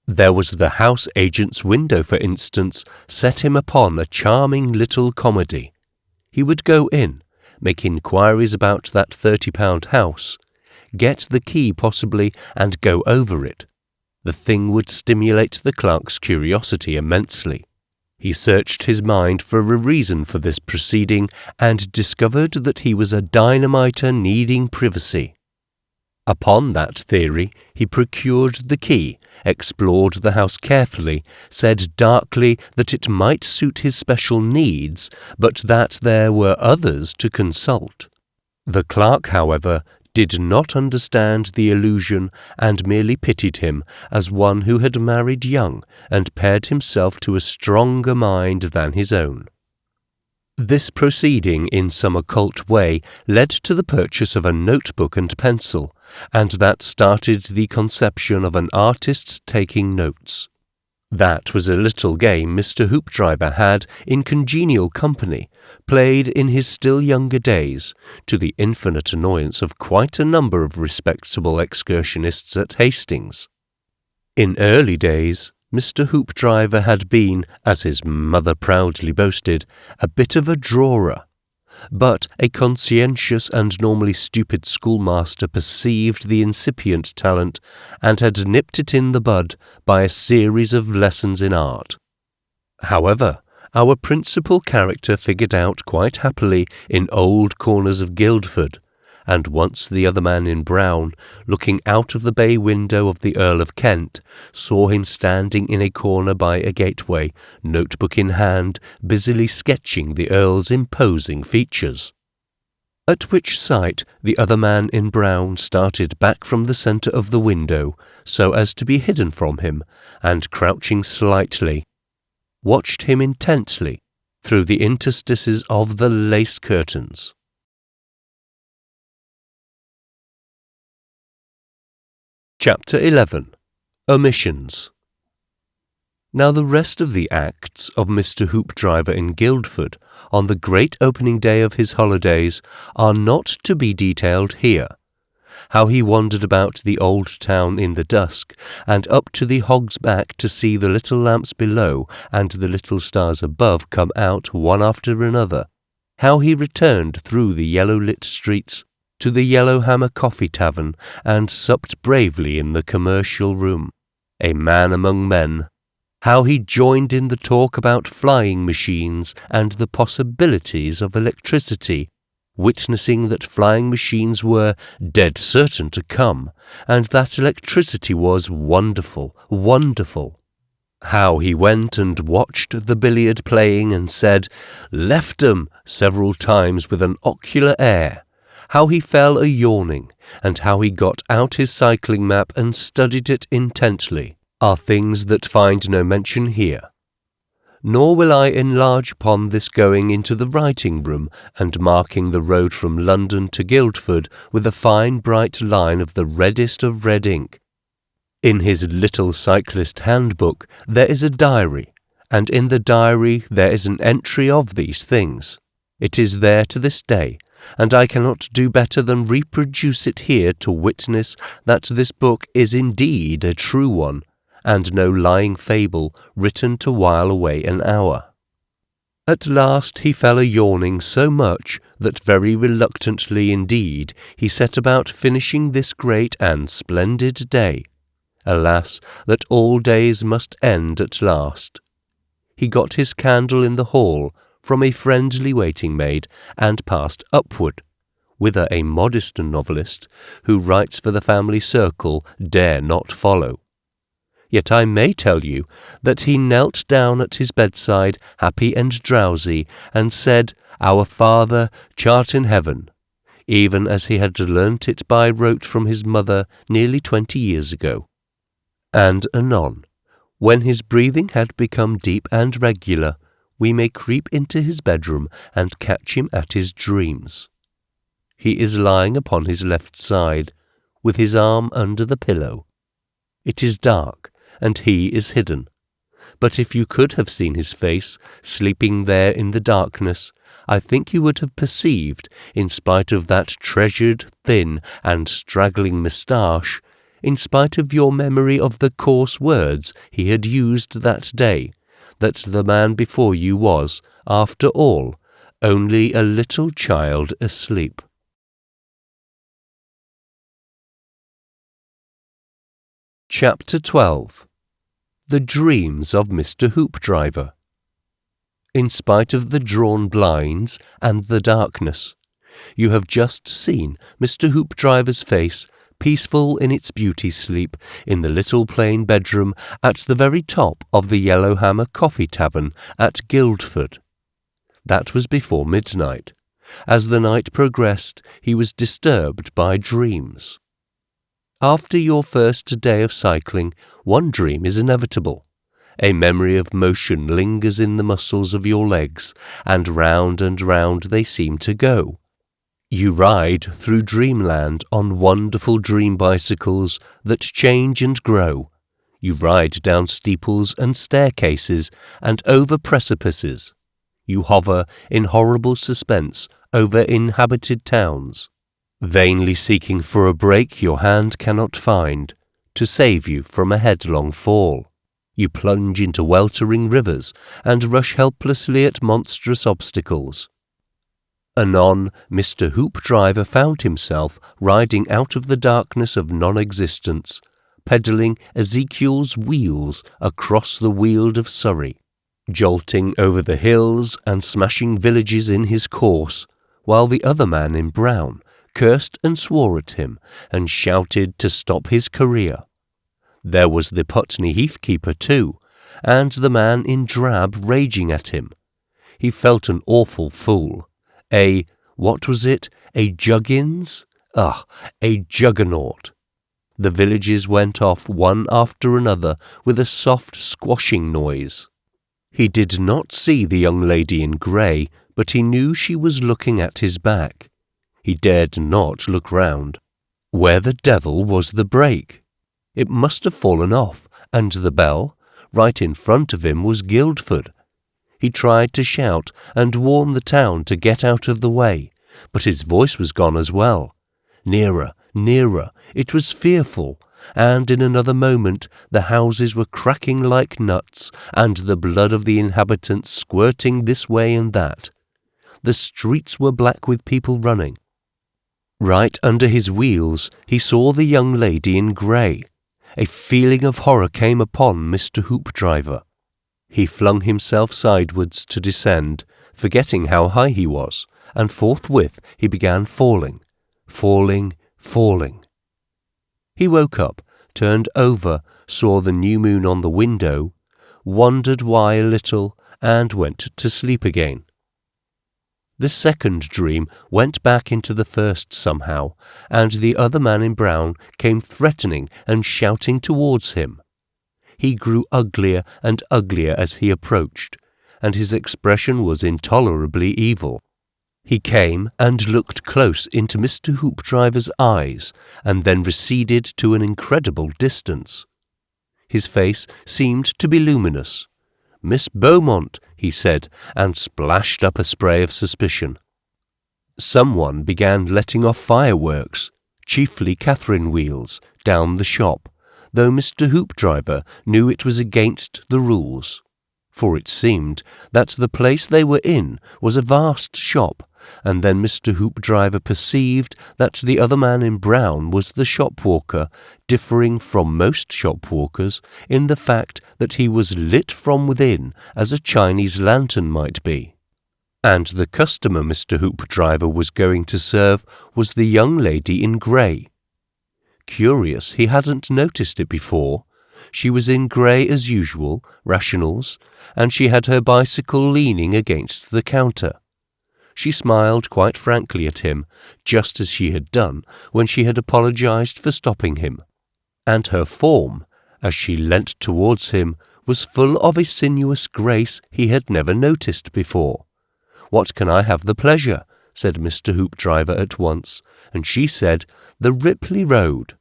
There was the house agent's window, for instance, set him upon a charming little comedy. He would go in, make inquiries about that £30 house, get the key possibly, and go over it. The thing would stimulate the clerk's curiosity immensely. He searched his mind for a reason for this proceeding, and discovered that he was a dynamiter needing privacy. Upon that theory, he procured the key, explored the house carefully, said darkly that it might suit his special needs, but that there were others to consult. The clerk, however, did not understand the allusion, and merely pitied him as one who had married young and paired himself to a stronger mind than his own. This proceeding in some occult way led to the purchase of a notebook and pencil, and that started the conception of an artist taking notes. That was a little game Mr. Hoopdriver had, in congenial company, played in his still younger days, to the infinite annoyance of quite a number of respectable excursionists at Hastings. In early days, Mr. Hoopdriver had been, as his mother proudly boasted, a bit of a drawer, but a conscientious and normally stupid schoolmaster perceived the incipient talent and had nipped it in the bud by a series of lessons in art. However, our principal character figured out quite happily in old corners of Guildford, and once the other man in brown, looking out of the bay window of the Earl of Kent, saw him standing in a corner by a gateway, notebook in hand, busily sketching the Earl's imposing features. At which sight the other man in brown started back from the centre of the window, so as to be hidden from him, and crouching slightly, watched him intently through the interstices of the lace curtains. Chapter 11. Omissions. Now the rest of the acts of Mr. Hoopdriver in Guildford on the great opening day of his holidays are not to be detailed here. How he wandered about the old town in the dusk, and up to the Hog's Back to see the little lamps below and the little stars above come out one after another. How he returned through the yellow-lit streets to the Yellowhammer Coffee Tavern, and supped bravely in the commercial room, a man among men. How he joined in the talk about flying machines and the possibilities of electricity, witnessing that flying machines were dead certain to come, and that electricity was wonderful, wonderful. How he went and watched the billiard playing and said, "Left 'em," several times with an ocular air. How he fell a-yawning, and how he got out his cycling map and studied it intently, are things that find no mention here. Nor will I enlarge upon this going into the writing-room and marking the road from London to Guildford with a fine bright line of the reddest of red ink. In his little cyclist handbook there is a diary, and in the diary there is an entry of these things. It is there to this day, and I cannot do better than reproduce it here to witness that this book is indeed a true one, and no lying fable written to while away an hour. At last he fell a-yawning so much that very reluctantly indeed he set about finishing this great and splendid day. Alas, that all days must end at last. He got his candle in the hall from a friendly waiting-maid, and passed upward, whither a modest novelist, who writes for the family circle, dare not follow. Yet I may tell you that he knelt down at his bedside, happy and drowsy, and said, "Our Father, chart in heaven," even as he had learnt it by rote from his mother nearly 20 years ago. And anon, when his breathing had become deep and regular, we may creep into his bedroom and catch him at his dreams. He is lying upon his left side, with his arm under the pillow. It is dark, and he is hidden. But if you could have seen his face, sleeping there in the darkness, I think you would have perceived, in spite of that treasured, thin, and straggling moustache, in spite of your memory of the coarse words he had used that day, that the man before you was, after all, only a little child asleep. Chapter 12. The Dreams of Mr. Hoopdriver. In spite of the drawn blinds and the darkness, you have just seen Mr. Hoopdriver's face, peaceful in its beauty sleep, in the little plain bedroom at the very top of the Yellowhammer Coffee Tavern at Guildford. That was before midnight. As the night progressed, he was disturbed by dreams. After your first day of cycling, one dream is inevitable. A memory of motion lingers in the muscles of your legs, and round they seem to go. You ride through dreamland on wonderful dream bicycles that change and grow. You ride down steeples and staircases and over precipices. You hover in horrible suspense over inhabited towns, vainly seeking for a brake your hand cannot find to save you from a headlong fall. You plunge into weltering rivers and rush helplessly at monstrous obstacles. Anon, Mr. Hoopdriver found himself riding out of the darkness of non-existence, pedalling Ezekiel's wheels across the Weald of Surrey, jolting over the hills and smashing villages in his course, while the other man in brown cursed and swore at him and shouted to stop his career. There was the Putney Heathkeeper too, and the man in drab raging at him. He felt an awful fool. What was it? A Juggins? A juggernaut. The villages went off one after another with a soft squashing noise. He did not see the young lady in grey, but he knew she was looking at his back. He dared not look round. Where the devil was the brake? It must have fallen off, and the bell, right in front of him, was Guildford. He tried to shout and warn the town to get out of the way, but his voice was gone as well. Nearer, nearer, it was fearful, and in another moment the houses were cracking like nuts, and the blood of the inhabitants squirting this way and that. The streets were black with people running. Right under his wheels he saw the young lady in grey. A feeling of horror came upon Mr. Hoopdriver. He flung himself sidewards to descend, forgetting how high he was, and forthwith he began falling. He woke up, turned over, saw the new moon on the window, wondered why a little, and went to sleep again. The second dream went back into the first somehow, and the other man in brown came threatening and shouting towards him. He grew uglier and uglier as he approached, and his expression was intolerably evil. He came and looked close into Mr. Hoopdriver's eyes, and then receded to an incredible distance. His face seemed to be luminous. "Miss Beaumont," he said, and splashed up a spray of suspicion. Someone began letting off fireworks, chiefly Catherine wheels, down the shop, though Mr. Hoopdriver knew it was against the rules. For it seemed that the place they were in was a vast shop, and then Mr. Hoopdriver perceived that the other man in brown was the shop-walker, differing from most shop-walkers in the fact that he was lit from within as a Chinese lantern might be. And the customer Mr. Hoopdriver was going to serve was the young lady in grey. Curious, he hadn't noticed it before. She was in grey as usual, rationals, and she had her bicycle leaning against the counter. She smiled quite frankly at him, just as she had done when she had apologized for stopping him. And her form, as she leant towards him, was full of a sinuous grace he had never noticed before. "What can I have the pleasure?" said Mr. Hoopdriver at once, and she said, "The Ripley Road."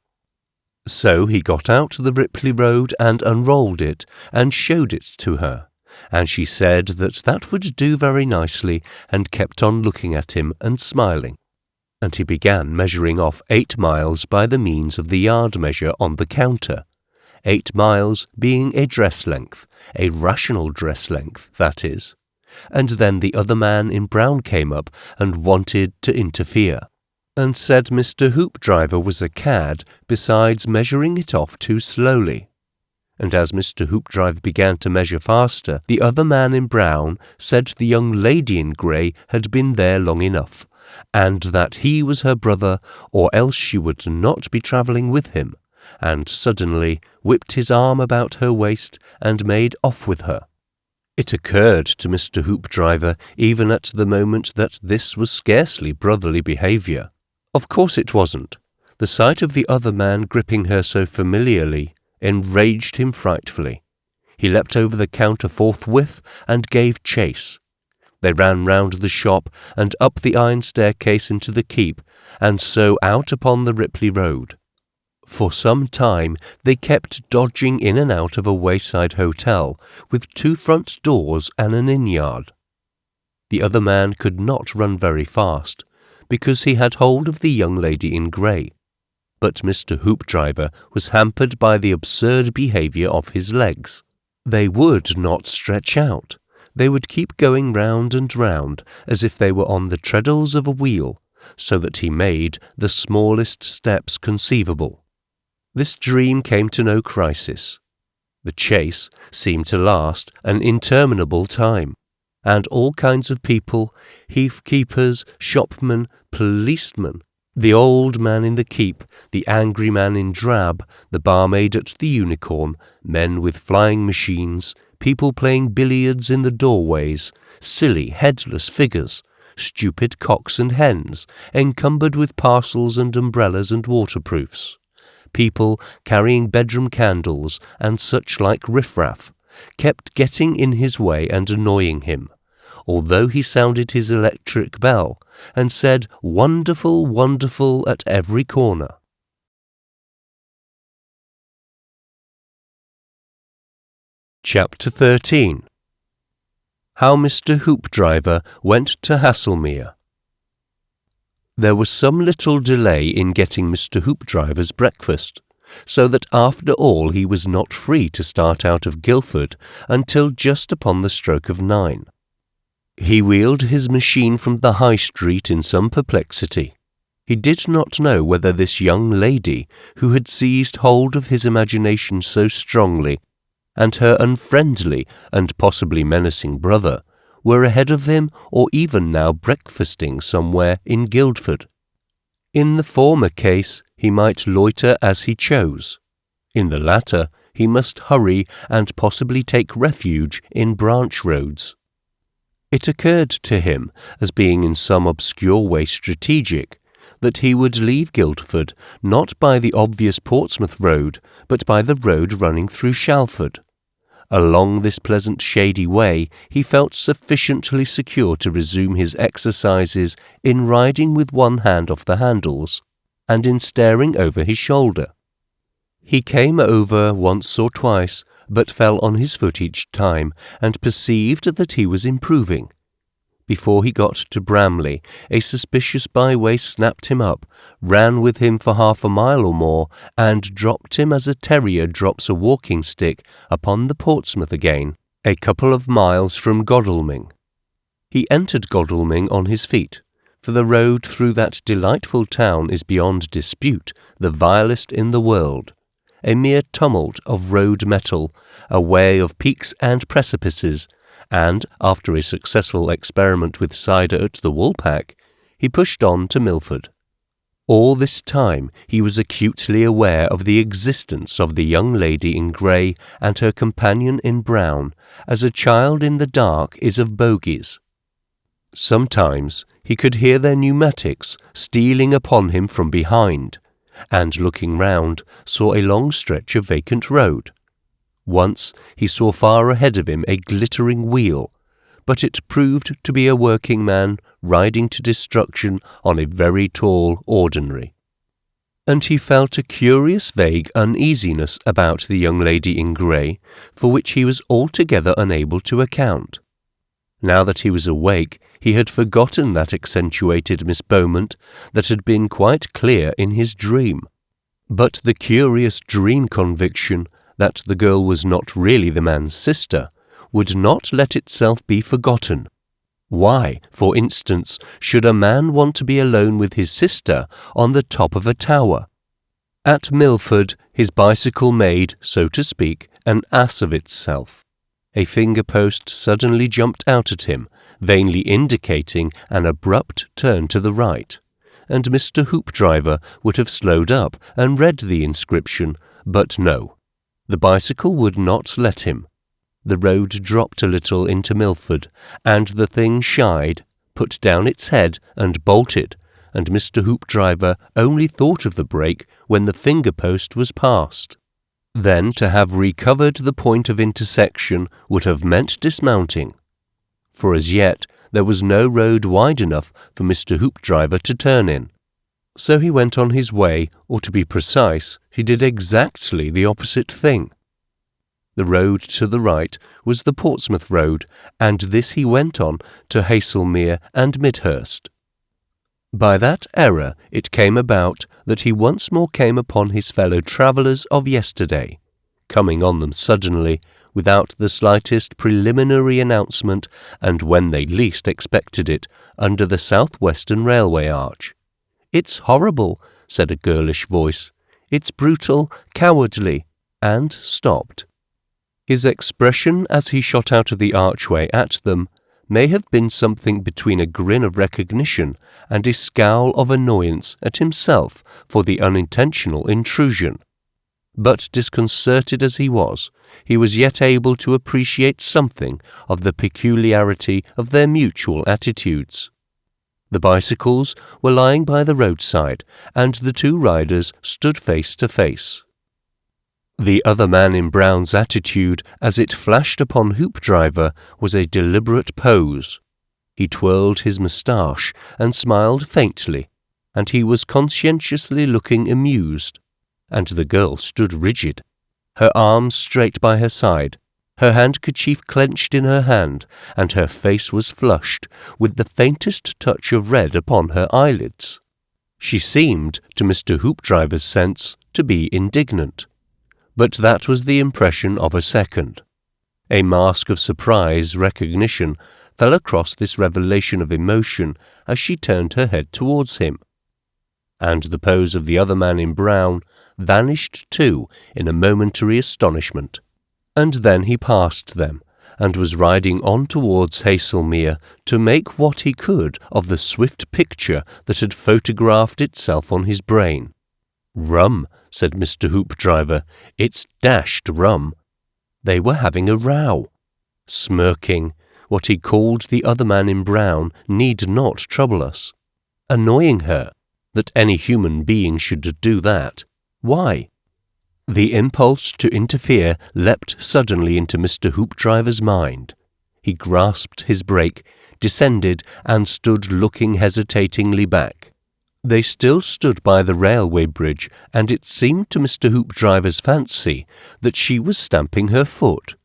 So he got out the Ripley Road and unrolled it and showed it to her, and she said that would do very nicely, and kept on looking at him and smiling. And he began measuring off 8 miles by the means of the yard measure on the counter, 8 miles being a dress length, a rational dress length, that is. And then the other man in brown came up and wanted to interfere, and said Mr. Hoopdriver was a cad, besides measuring it off too slowly. And as Mr. Hoopdriver began to measure faster, the other man in brown said the young lady in grey had been there long enough, and that he was her brother, or else she would not be travelling with him, and suddenly whipped his arm about her waist and made off with her. It occurred to Mr. Hoopdriver even at the moment that this was scarcely brotherly behaviour. Of course it wasn't. The sight of the other man gripping her so familiarly enraged him frightfully. He leapt over the counter forthwith and gave chase. They ran round the shop and up the iron staircase into the keep, and so out upon the Ripley Road. For some time they kept dodging in and out of a wayside hotel with 2 front doors and an inn-yard. The other man could not run very fast, because he had hold of the young lady in grey, but Mr. Hoopdriver was hampered by the absurd behaviour of his legs. They would not stretch out. They would keep going round and round, as if they were on the treadles of a wheel, so that he made the smallest steps conceivable. This dream came to no crisis. The chase seemed to last an interminable time, and all kinds of people, heath-keepers, shopmen, policemen, the old man in the keep, the angry man in drab, the barmaid at the Unicorn, men with flying machines, people playing billiards in the doorways, silly headless figures, stupid cocks and hens, encumbered with parcels and umbrellas and waterproofs, people carrying bedroom candles and such like riffraff, kept getting in his way and annoying him, although he sounded his electric bell and said "wonderful, wonderful" at every corner. Chapter 13. How Mr. Hoopdriver went to Hasselmia. There was some little delay in getting Mr. Hoopdriver's breakfast, so that after all he was not free to start out of Guildford until just upon the stroke of 9. He wheeled his machine from the High Street in some perplexity. He did not know whether this young lady, who had seized hold of his imagination so strongly, and her unfriendly and possibly menacing brother, were ahead of him or even now breakfasting somewhere in Guildford. In the former case he might loiter as he chose. In the latter he must hurry and possibly take refuge in branch roads. It occurred to him, as being in some obscure way strategic, that he would leave Guildford not by the obvious Portsmouth road, but by the road running through Shalford. Along this pleasant shady way he felt sufficiently secure to resume his exercises in riding with one hand off the handles, and in staring over his shoulder. He came over once or twice, but fell on his foot each time, and perceived that he was improving. Before he got to Bramley, a suspicious byway snapped him up, ran with him for half a mile or more, and dropped him as a terrier drops a walking stick upon the Portsmouth again, a couple of miles from Godalming. He entered Godalming on his feet, for the road through that delightful town is beyond dispute the vilest in the world, a mere tumult of road metal, a way of peaks and precipices, and, after a successful experiment with cider at the Woolpack, he pushed on to Milford. All this time he was acutely aware of the existence of the young lady in grey and her companion in brown, as a child in the dark is of bogies. Sometimes he could hear their pneumatics stealing upon him from behind, and looking round, saw a long stretch of vacant road. Once he saw far ahead of him a glittering wheel, but it proved to be a working man riding to destruction on a very tall ordinary. And he felt a curious vague uneasiness about the young lady in grey, for which he was altogether unable to account. Now that he was awake, he had forgotten that accentuated misbowment that had been quite clear in his dream. But the curious dream conviction that the girl was not really the man's sister would not let itself be forgotten. Why, for instance, should a man want to be alone with his sister on the top of a tower? At Milford, his bicycle made, so to speak, an ass of itself. A finger-post suddenly jumped out at him, vainly indicating an abrupt turn to the right, and Mr. Hoopdriver would have slowed up and read the inscription, but no, the bicycle would not let him. The road dropped a little into Milford, and the thing shied, put down its head and bolted, and Mr. Hoopdriver only thought of the brake when the finger-post was past. Then to have recovered the point of intersection would have meant dismounting, for as yet there was no road wide enough for Mr. Hoopdriver to turn in. So he went on his way, or to be precise, he did exactly the opposite thing. The road to the right was the Portsmouth road, and this he went on to Hasselmia and Midhearst. By that error it came about that he once more came upon his fellow travellers of yesterday, coming on them suddenly, without the slightest preliminary announcement, and when they least expected it, under the South-Western Railway arch. "It's horrible," said a girlish voice. "It's brutal, cowardly," and stopped. His expression as he shot out of the archway at them may have been something between a grin of recognition and a scowl of annoyance at himself for the unintentional intrusion. But disconcerted as he was yet able to appreciate something of the peculiarity of their mutual attitudes. The bicycles were lying by the roadside, and the two riders stood face to face. The other man in brown's attitude, as it flashed upon Hoopdriver, was a deliberate pose. He twirled his moustache and smiled faintly, and he was conscientiously looking amused, and the girl stood rigid, her arms straight by her side, her handkerchief clenched in her hand, and her face was flushed, with the faintest touch of red upon her eyelids. She seemed, to Mr. Hoopdriver's sense, to be indignant. But that was the impression of a second. A mask of surprise recognition fell across this revelation of emotion as she turned her head towards him. And the pose of the other man in brown vanished too in a momentary astonishment. And then he passed them, and was riding on towards Hasselmia to make what he could of the swift picture that had photographed itself on his brain. "Rum," said Mr. Hoopdriver. "It's dashed rum." They were having a row. Smirking, what he called the other man in brown need not trouble us. Annoying her, that any human being should do that. Why? The impulse to interfere leapt suddenly into Mr. Hoopdriver's mind. He grasped his brake, descended, and stood looking hesitatingly back. They still stood by the railway bridge, and it seemed to Mr. Hoopdriver's fancy that she was stamping her foot.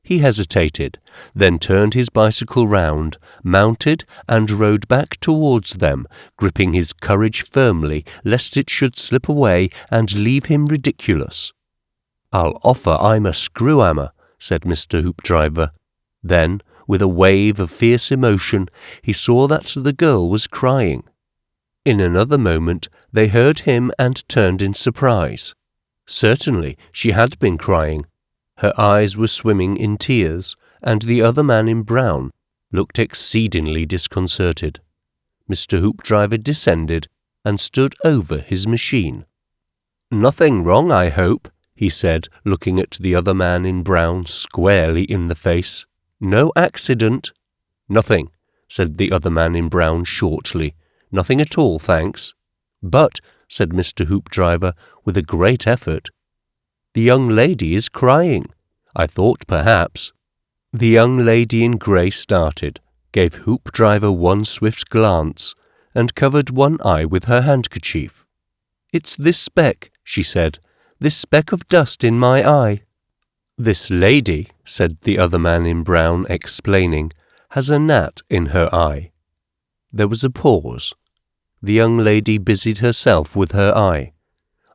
He hesitated, then turned his bicycle round, mounted, and rode back towards them, gripping his courage firmly lest it should slip away and leave him ridiculous. "I'll offer I'm a screw-hammer," said Mr. Hoopdriver. Then, with a wave of fierce emotion, he saw that the girl was crying. In another moment they heard him and turned in surprise. Certainly she had been crying. Her eyes were swimming in tears, and the other man in brown looked exceedingly disconcerted. Mr. Hoopdriver descended and stood over his machine. "Nothing wrong, I hope," he said, looking at the other man in brown squarely in the face. "No accident?" "Nothing," said the other man in brown shortly. "Nothing at all, thanks." "But," said Mr. Hoopdriver with a great effort. "The young lady is crying. I thought perhaps—" The young lady in grey started, gave Hoopdriver one swift glance, and covered one eye with her handkerchief. "It's this speck," she said, "this speck of dust in my eye." "This lady," said the other man in brown, explaining, "has a gnat in her eye." There was a pause. The young lady busied herself with her eye.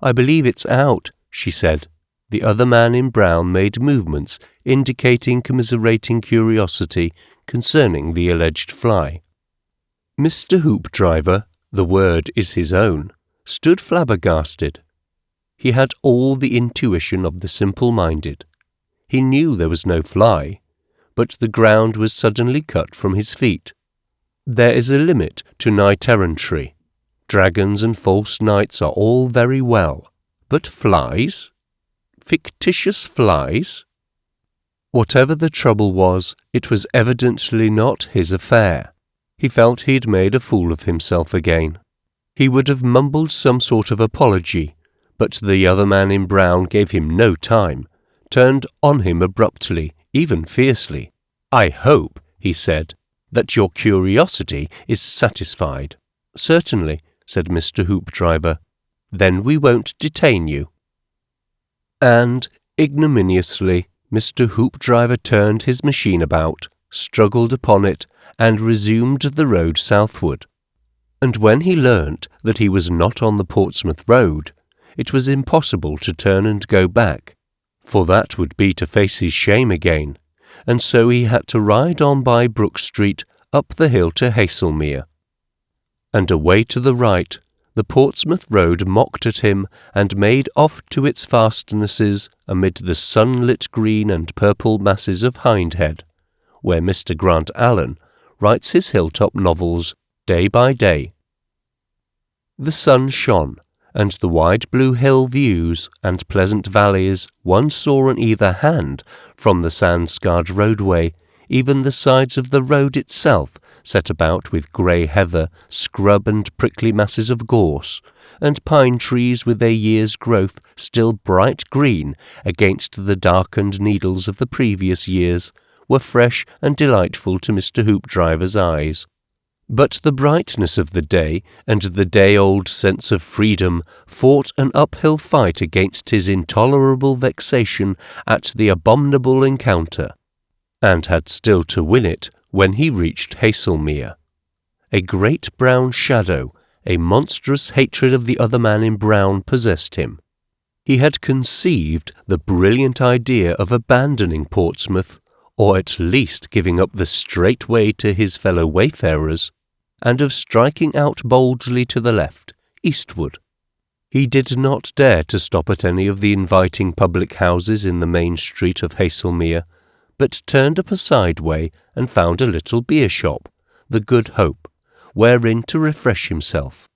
"I believe it's out," she said. The other man in brown made movements indicating commiserating curiosity concerning the alleged fly. Mr. Hoopdriver, the word is his own, stood flabbergasted. He had all the intuition of the simple-minded. He knew there was no fly, but the ground was suddenly cut from his feet. There is a limit to knight-errantry. Dragons and false knights are all very well, but flies? Fictitious flies? Whatever the trouble was, it was evidently not his affair. He felt he'd made a fool of himself again. He would have mumbled some sort of apology, but the other man in brown gave him no time, turned on him abruptly, even fiercely. "I hope," he said, "that your curiosity is satisfied." "Certainly," said Mr. Hoopdriver. "Then we won't detain you." And, ignominiously, Mr. Hoopdriver turned his machine about, struggled upon it, and resumed the road southward. And when he learnt that he was not on the Portsmouth road, it was impossible to turn and go back, for that would be to face his shame again, and so he had to ride on by Brook Street up the hill to Hasselmia. And away to the right, the Portsmouth road mocked at him and made off to its fastnesses amid the sunlit green and purple masses of Hindhead, where Mr. Grant Allen writes his hilltop novels day by day. The sun shone, and the wide blue hill views and pleasant valleys one saw on either hand from the sand-scarred roadway, even the sides of the road itself set about with grey heather, scrub and prickly masses of gorse, and pine trees with their year's growth still bright green against the darkened needles of the previous years, were fresh and delightful to Mr. Hoopdriver's eyes. But the brightness of the day and the day-old sense of freedom fought an uphill fight against his intolerable vexation at the abominable encounter, and had still to win it when he reached Hasselmia. A great brown shadow, a monstrous hatred of the other man in brown possessed him. He had conceived the brilliant idea of abandoning Portsmouth, or at least giving up the straight way to his fellow wayfarers, and of striking out boldly to the left, eastward. He did not dare to stop at any of the inviting public houses in the main street of Hasselmia, but turned up a side way and found a little beer shop, the Good Hope, wherein to refresh himself.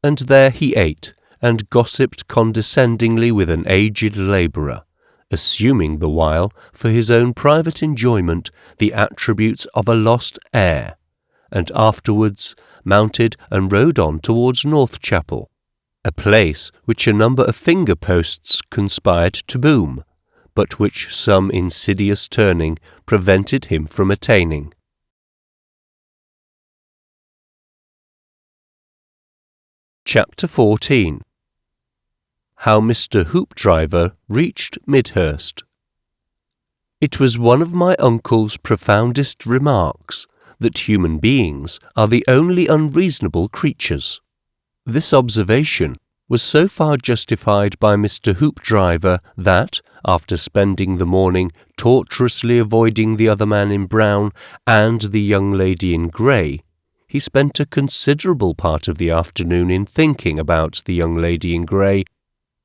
And there he ate, and gossiped condescendingly with an aged labourer, assuming the while, for his own private enjoyment, the attributes of a lost heir, and afterwards mounted and rode on towards Northchapel, a place which a number of finger-posts conspired to boom, but which some insidious turning prevented him from attaining. Chapter 14. How Mr. Hoopdriver reached Midhearst. It was one of my uncle's profoundest remarks that human beings are the only unreasonable creatures. This observation was so far justified by Mr. Hoopdriver that, after spending the morning tortuously avoiding the other man in brown and the young lady in grey, he spent a considerable part of the afternoon in thinking about the young lady in grey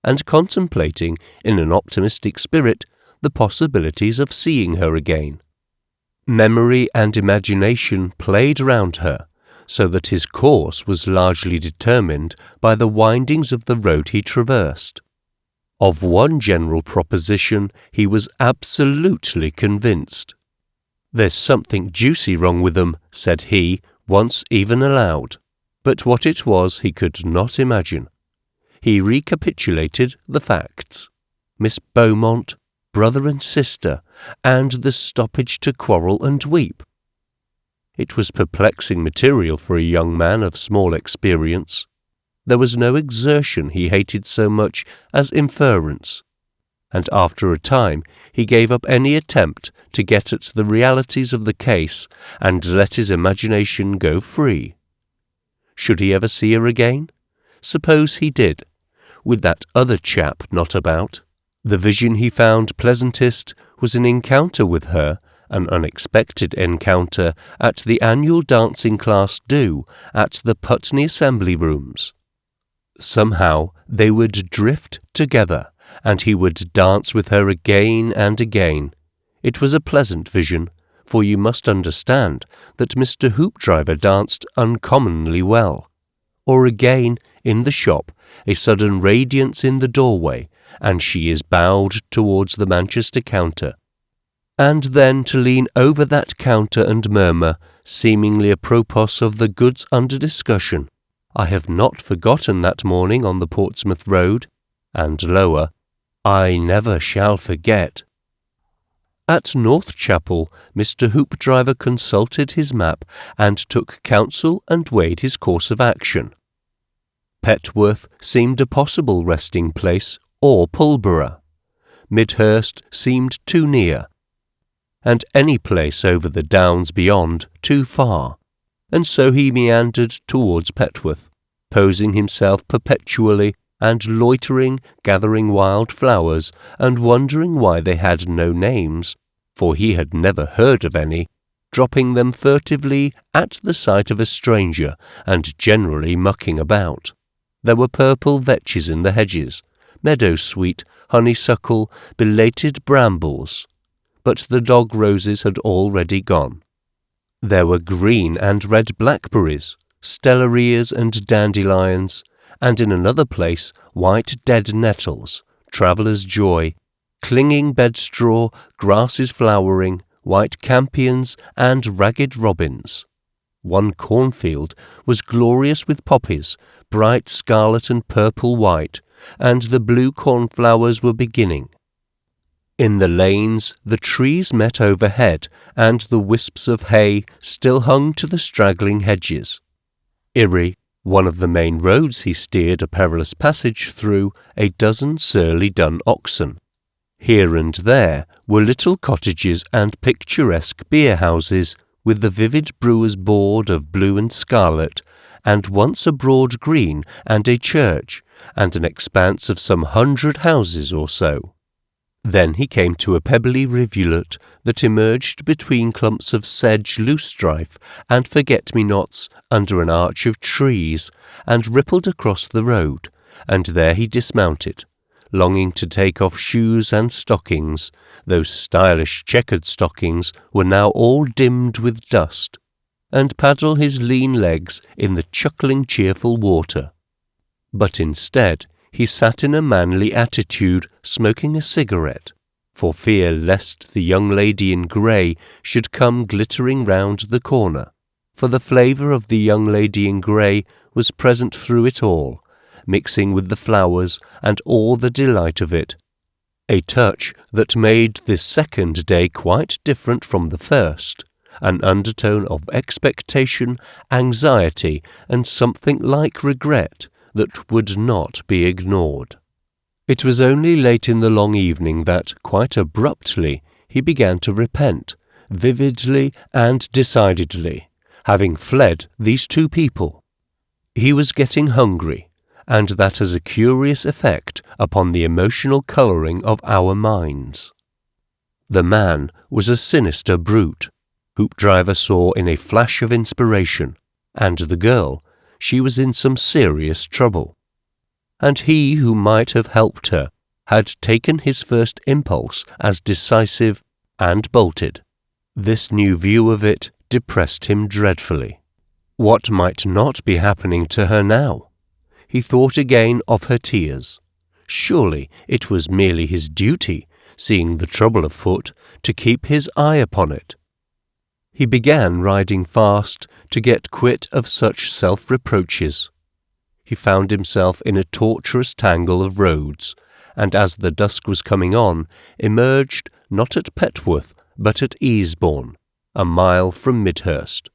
and contemplating, in an optimistic spirit, the possibilities of seeing her again. Memory and imagination played round her, so that his course was largely determined by the windings of the road he traversed. Of one general proposition he was absolutely convinced. "There's something juicy wrong with them," said he, once even aloud, but what it was he could not imagine. he recapitulated the facts. Miss Beaumont, brother and sister, and the stoppage to quarrel and weep. It was perplexing material for a young man of small experience. There was no exertion he hated so much as inference, and after a time he gave up any attempt to get at the realities of the case and let his imagination go free. Should he ever see her again? Suppose he did, with that other chap not about. The vision he found pleasantest was an encounter with her, an unexpected encounter at the annual dancing class do at the Putney Assembly Rooms. Somehow they would drift together, and he would dance with her again and again. It was a pleasant vision, for you must understand that Mr. Hoopdriver danced uncommonly well. Or again, in the shop, a sudden radiance in the doorway, and she is bowed towards the Manchester counter. And then to lean over that counter and murmur, seemingly apropos of the goods under discussion, "I have not forgotten that morning on the Portsmouth Road," and lower, "I never shall forget." At North Chapel, Mr. Hoopdriver consulted his map and took counsel and weighed his course of action. Petworth seemed a possible resting place, or Pulborough. Midhearst seemed too near, and any place over the downs beyond too far, and so he meandered towards Petworth, posing himself perpetually and loitering, gathering wild flowers, and wondering why they had no names, for he had never heard of any, dropping them furtively at the sight of a stranger, and generally mucking about. There were purple vetches in the hedges, meadow-sweet, honeysuckle, belated brambles, but the dog roses had already gone. There were green and red blackberries, stellarias and dandelions, and in another place white dead nettles, traveller's joy, clinging bedstraw, grasses flowering, white campions, and ragged robins. One cornfield was glorious with poppies, bright scarlet and purple white, and the blue cornflowers were beginning. In the lanes the trees met overhead, and the wisps of hay still hung to the straggling hedges. Irrie, one of the main roads he steered a perilous passage through, a dozen surly dun oxen. Here and there were little cottages and picturesque beer-houses, with the vivid brewer's board of blue and scarlet, and once a broad green and a church, and an expanse of some 100 houses or so. Then he came to a pebbly rivulet that emerged between clumps of sedge loosestrife and forget-me-nots under an arch of trees, and rippled across the road, and there he dismounted, longing to take off shoes and stockings. Those stylish checkered stockings were now all dimmed with dust, and paddle his lean legs in the chuckling cheerful water. But instead he sat in a manly attitude, smoking a cigarette, for fear lest the young lady in grey should come glittering round the corner, for the flavour of the young lady in grey was present through it all, mixing with the flowers and all the delight of it, a touch that made this second day quite different from the first, an undertone of expectation, anxiety, and something like regret that would not be ignored. It was only late in the long evening that, quite abruptly, he began to repent, vividly and decidedly, having fled these two people. He was getting hungry, and that has a curious effect upon the emotional colouring of our minds. The man was a sinister brute, Hoopdriver saw in a flash of inspiration, and the girl, she was in some serious trouble. And he who might have helped her had taken his first impulse as decisive and bolted. This new view of it depressed him dreadfully. What might not be happening to her now? He thought again of her tears. Surely it was merely his duty, seeing the trouble afoot, to keep his eye upon it. He began riding fast to get quit of such self-reproaches. He found himself in a tortuous tangle of roads, and as the dusk was coming on, emerged not at Petworth, but at Easebourne, a mile from Midhearst.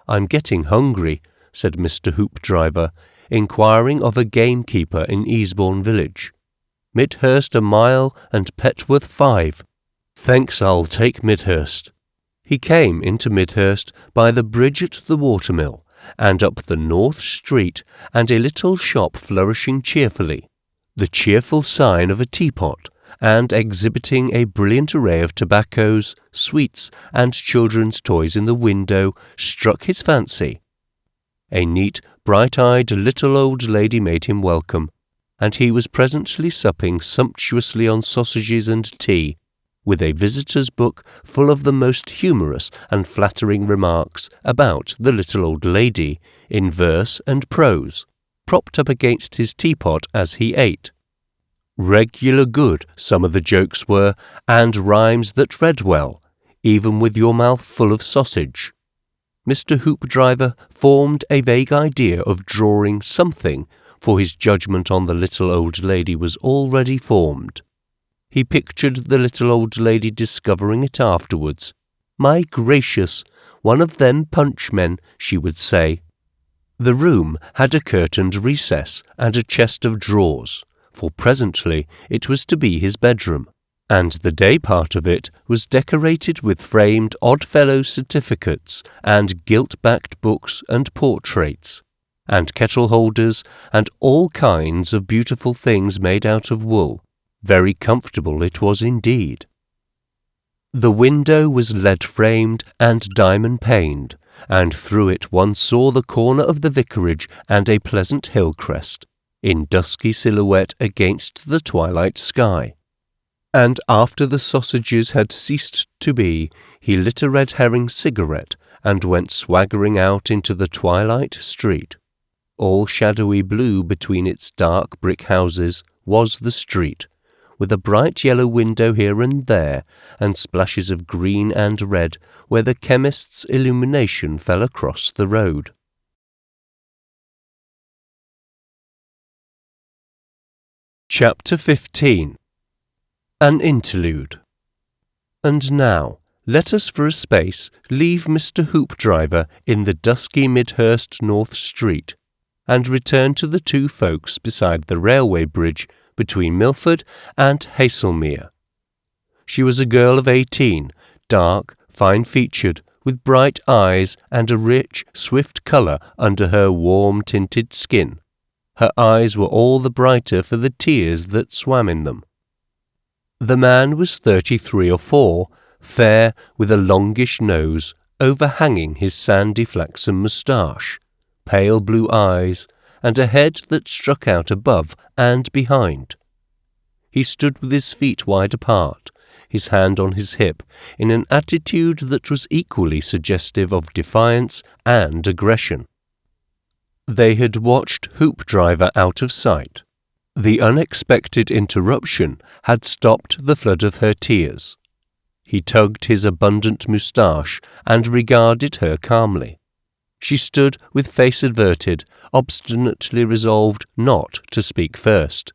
"I'm getting hungry," said Mr. Hoopdriver, inquiring of a gamekeeper in Easebourne village. "Midhearst a mile and Petworth 5. Thanks, I'll take Midhearst." He came into Midhearst by the bridge at the watermill, and up the North Street, and a little shop flourishing cheerfully, the cheerful sign of a teapot, and exhibiting a brilliant array of tobaccos, sweets, and children's toys in the window, struck his fancy. A neat, bright-eyed little old lady made him welcome, and he was presently supping sumptuously on sausages and tea, with a visitor's book full of the most humorous and flattering remarks about the little old lady, in verse and prose, propped up against his teapot as he ate. Regular good some of the jokes were, and rhymes that read well, even with your mouth full of sausage. Mr. Hoopdriver formed a vague idea of drawing something, for his judgment on the little old lady was already formed. He pictured the little old lady discovering it afterwards. "My gracious, one of them punch men," she would say. The room had a curtained recess and a chest of drawers, for presently it was to be his bedroom, and the day part of it was decorated with framed Oddfellow certificates and gilt-backed books and portraits, and kettle holders and all kinds of beautiful things made out of wool. Very comfortable it was indeed. The window was lead-framed and diamond-paned, and through it one saw the corner of the vicarage and a pleasant hill crest, in dusky silhouette against the twilight sky. And after the sausages had ceased to be, he lit a red herring cigarette and went swaggering out into the twilight street. All shadowy blue between its dark brick houses was the street, with a bright yellow window here and there, and splashes of green and red where the chemist's illumination fell across the road. Chapter 15. An Interlude. And now, let us for a space leave Mr. Hoopdriver in the dusky Midhearst North Street, and return to the two folks beside the railway bridge between Milford and Hasselmia. She was a girl of 18, dark, fine-featured, with bright eyes and a rich, swift colour under her warm-tinted skin. Her eyes were all the brighter for the tears that swam in them. The man was 33 or 4, fair, with a longish nose, overhanging his sandy flaxen moustache, pale blue eyes, and a head that struck out above and behind. He stood with his feet wide apart, his hand on his hip, in an attitude that was equally suggestive of defiance and aggression. They had watched Hoopdriver out of sight. The unexpected interruption had stopped the flood of her tears. He tugged his abundant moustache and regarded her calmly. She stood with face averted, obstinately resolved not to speak first.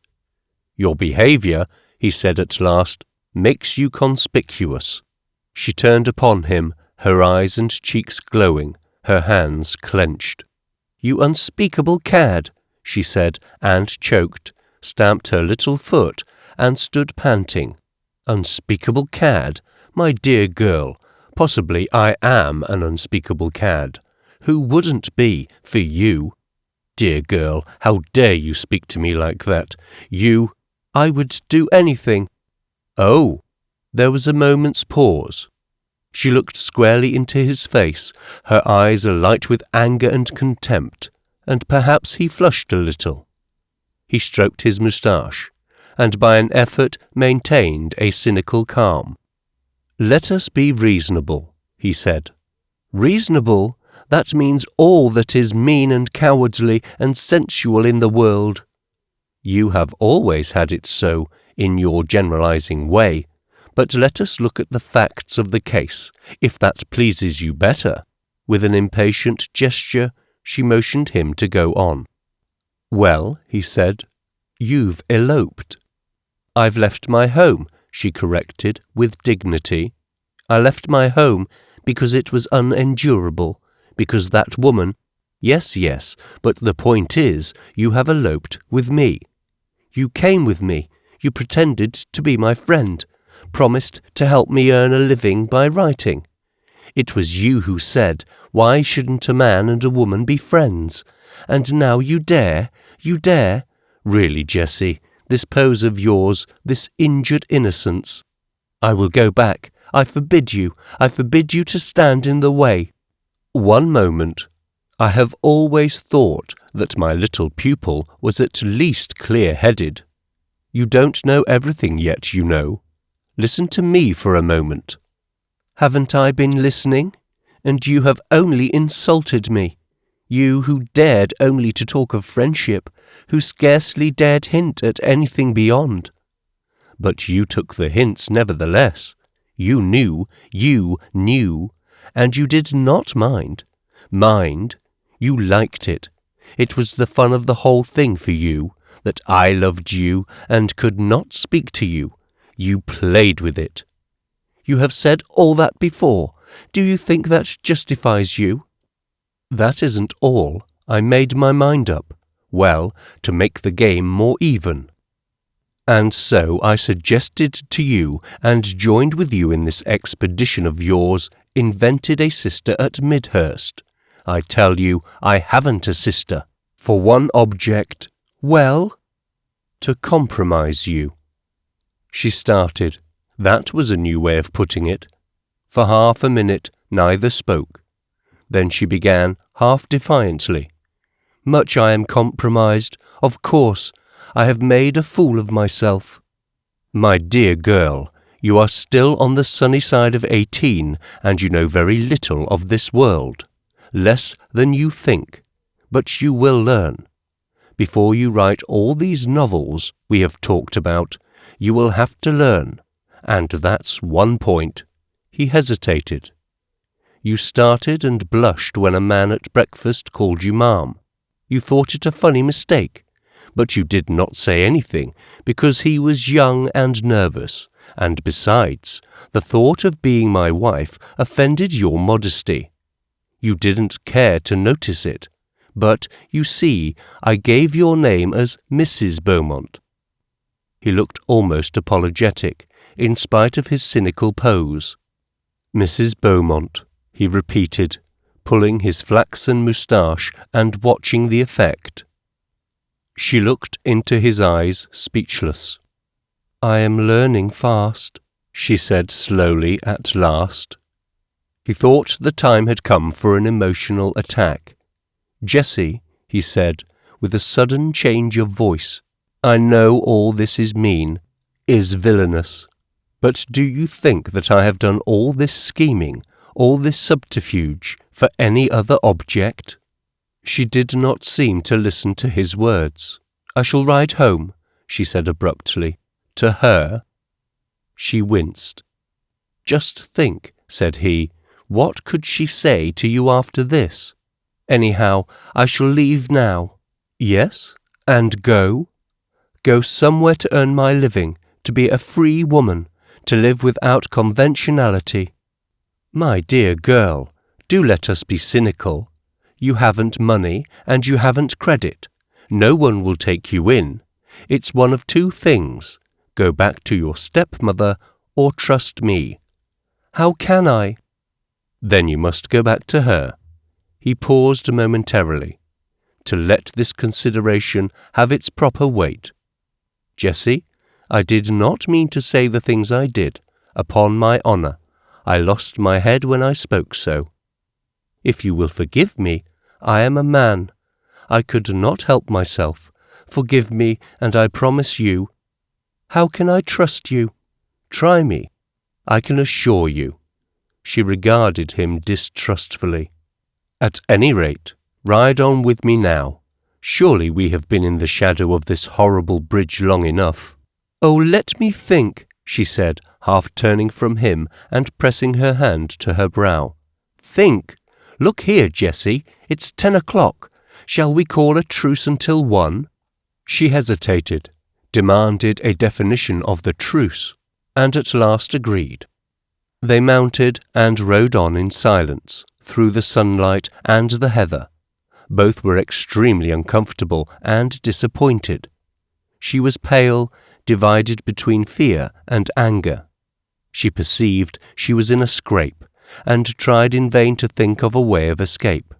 "Your behaviour," he said at last, "makes you conspicuous." She turned upon him, her eyes and cheeks glowing, her hands clenched. "You unspeakable cad," she said, and choked, stamped her little foot, and stood panting. "Unspeakable cad? My dear girl, possibly I am an unspeakable cad. Who wouldn't be, for you? Dear girl, how dare you speak to me like that? You—" "I would do anything." "Oh!" There was a moment's pause. She looked squarely into his face, her eyes alight with anger and contempt, and perhaps he flushed a little. He stroked his moustache, and by an effort maintained a cynical calm. "Let us be reasonable," he said. "Reasonable? That means all that is mean and cowardly and sensual in the world." "You have always had it so, in your generalizing way. But let us look at the facts of the case, if that pleases you better." With an impatient gesture, she motioned him to go on. Well, he said, you've eloped. I've left my home, she corrected with dignity. I left my home because it was unendurable, because that woman— Yes, but the point is, you have eloped with me. You came with me, you pretended to be my friend, promised to help me earn a living by writing. It was you who said, why shouldn't a man and a woman be friends? And now you dare. Really, Jessie, this pose of yours, this injured innocence. I will go back. I forbid you to stand in the way. One moment. I have always thought that my little pupil was at least clear-headed. You don't know everything yet, you know. Listen to me for a moment. Haven't I been listening? And you have only insulted me. You who dared only to talk of friendship, who scarcely dared hint at anything beyond. But you took the hints nevertheless. You knew, and you did not mind. You liked it. It was the fun of the whole thing for you, that I loved you and could not speak to you. You played with it. You have said all that before. Do you think that justifies you? That isn't all. I made my mind up. Well, to make the game more even. And so I suggested to you and joined with you in this expedition of yours, invented a sister at Midhearst. I tell you, I haven't a sister. For one object, well, to compromise you. She started. That was a new way of putting it. For half a minute, neither spoke. Then she began, half defiantly. Much I am compromised, of course. I have made a fool of myself. My dear girl, you are still on the sunny side of 18, and you know very little of this world. Less than you think. But you will learn. Before you write all these novels we have talked about, you will have to learn. And that's one point. He hesitated. You started and blushed when a man at breakfast called you ma'am. You thought it a funny mistake, but you did not say anything because he was young and nervous, and besides, the thought of being my wife offended your modesty. You didn't care to notice it, but, you see, I gave your name as Mrs. Beaumont. He looked almost apologetic, in spite of his cynical pose. Mrs. Beaumont, he repeated, pulling his flaxen moustache and watching the effect. She looked into his eyes, speechless. I am learning fast, she said slowly at last. He thought the time had come for an emotional attack. Jessie, he said, with a sudden change of voice, I know all this is mean, is villainous. But do you think that I have done all this scheming, all this subterfuge, for any other object? She did not seem to listen to his words. I shall ride home, she said abruptly. To her? She winced. Just think, said he, what could she say to you after this? Anyhow, I shall leave now. Yes? And go? Go somewhere to earn my living, to be a free woman, to live without conventionality. My dear girl, do let us be cynical. You haven't money, and you haven't credit. No one will take you in. It's one of two things. Go back to your stepmother, or trust me. How can I? Then you must go back to her. He paused momentarily, to let this consideration have its proper weight. Jessie, I did not mean to say the things I did, upon my honour. I lost my head when I spoke so. If you will forgive me, I am a man. I could not help myself. Forgive me, and I promise you. How can I trust you? Try me. I can assure you. She regarded him distrustfully. At any rate, ride on with me now. Surely we have been in the shadow of this horrible bridge long enough. Oh, let me think, she said, half turning from him and pressing her hand to her brow. Think! Look here, Jessie, it's 10 o'clock. Shall we call a truce until 1? She hesitated, demanded a definition of the truce, and at last agreed. They mounted and rode on in silence, through the sunlight and the heather. Both were extremely uncomfortable and disappointed. She was pale, divided between fear and anger. She perceived she was in a scrape, and tried in vain to think of a way of escape.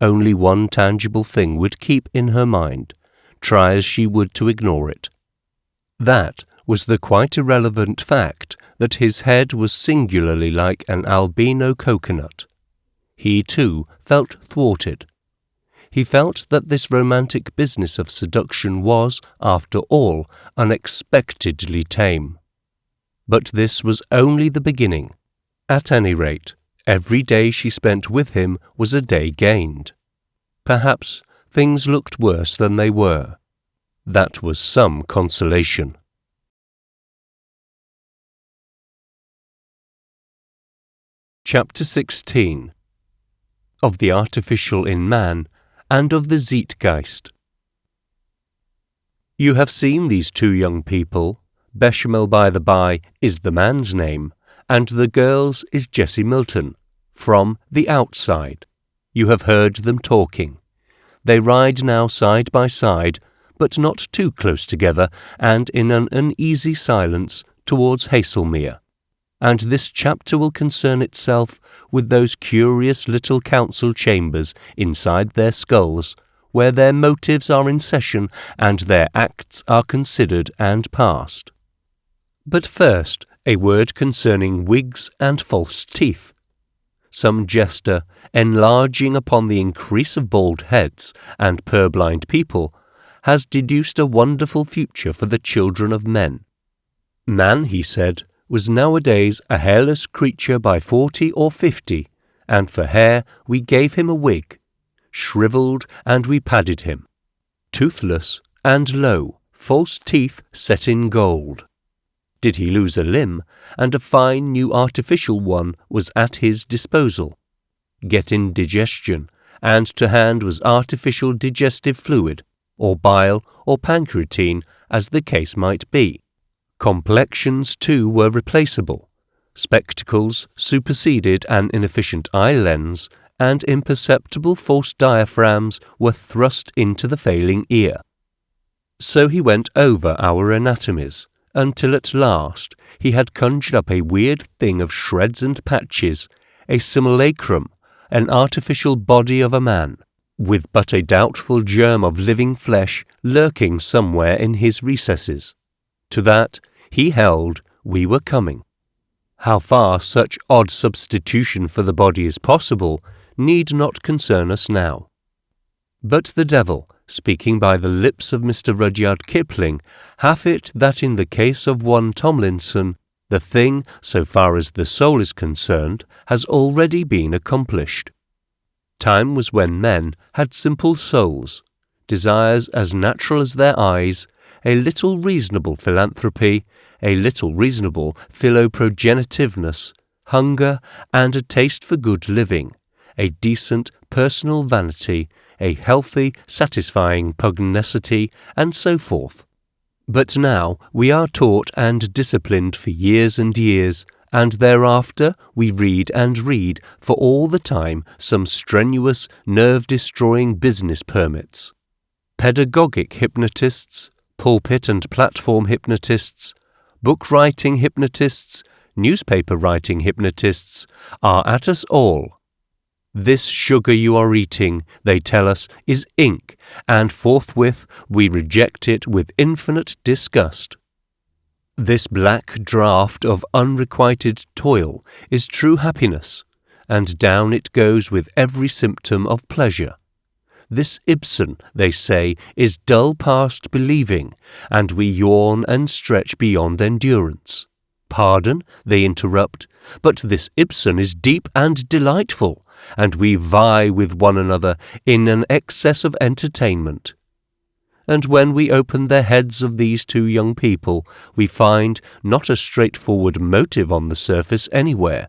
Only one tangible thing would keep in her mind, try as she would to ignore it. That was the quite irrelevant fact that his head was singularly like an albino coconut. He, too, felt thwarted. He felt that this romantic business of seduction was, after all, unexpectedly tame. But this was only the beginning. At any rate, every day she spent with him was a day gained. Perhaps things looked worse than they were. That was some consolation. Chapter 16. Of the artificial in man, and of the Zeitgeist. You have seen these two young people. Bechamel, by the by, is the man's name, and the girl's is Jessie Milton, from The Outside. You have heard them talking. They ride now side by side, but not too close together, and in an uneasy silence towards Hasselmia. And this chapter will concern itself with those curious little council chambers inside their skulls, where their motives are in session and their acts are considered and passed. But first, a word concerning wigs and false teeth. Some jester, enlarging upon the increase of bald heads and purblind people, has deduced a wonderful future for the children of men. Man, he said, was nowadays a hairless creature by 40 or 50, and for hair we gave him a wig. Shrivelled, and we padded him. Toothless, and lo, false teeth set in gold. Did he lose a limb, and a fine new artificial one was at his disposal. Get indigestion, and to hand was artificial digestive fluid, or bile, or pancreatine, as the case might be. Complexions, too, were replaceable. Spectacles superseded an inefficient eye lens, and imperceptible false diaphragms were thrust into the failing ear. So he went over our anatomies, until at last he had conjured up a weird thing of shreds and patches, a simulacrum, an artificial body of a man, with but a doubtful germ of living flesh lurking somewhere in his recesses. To that, he held, we were coming. How far such odd substitution for the body is possible need not concern us now. But the devil, speaking by the lips of Mr. Rudyard Kipling, hath it that in the case of one Tomlinson, the thing, so far as the soul is concerned, has already been accomplished. Time was when men had simple souls, desires as natural as their eyes, a little reasonable philanthropy, a little reasonable philoprogenitiveness, hunger, and a taste for good living, a decent personal vanity, a healthy, satisfying pugnacity, and so forth. But now we are taught and disciplined for years and years, and thereafter we read and read for all the time some strenuous, nerve-destroying business permits. Pedagogic hypnotists, pulpit and platform hypnotists, book-writing hypnotists, newspaper-writing hypnotists are at us all. This sugar you are eating, they tell us, is ink, and forthwith we reject it with infinite disgust. This black draught of unrequited toil is true happiness, and down it goes with every symptom of pleasure. This Ibsen, they say, is dull past believing, and we yawn and stretch beyond endurance. Pardon, they interrupt, but this Ibsen is deep and delightful, and we vie with one another in an excess of entertainment. And when we open the heads of these two young people, we find not a straightforward motive on the surface anywhere.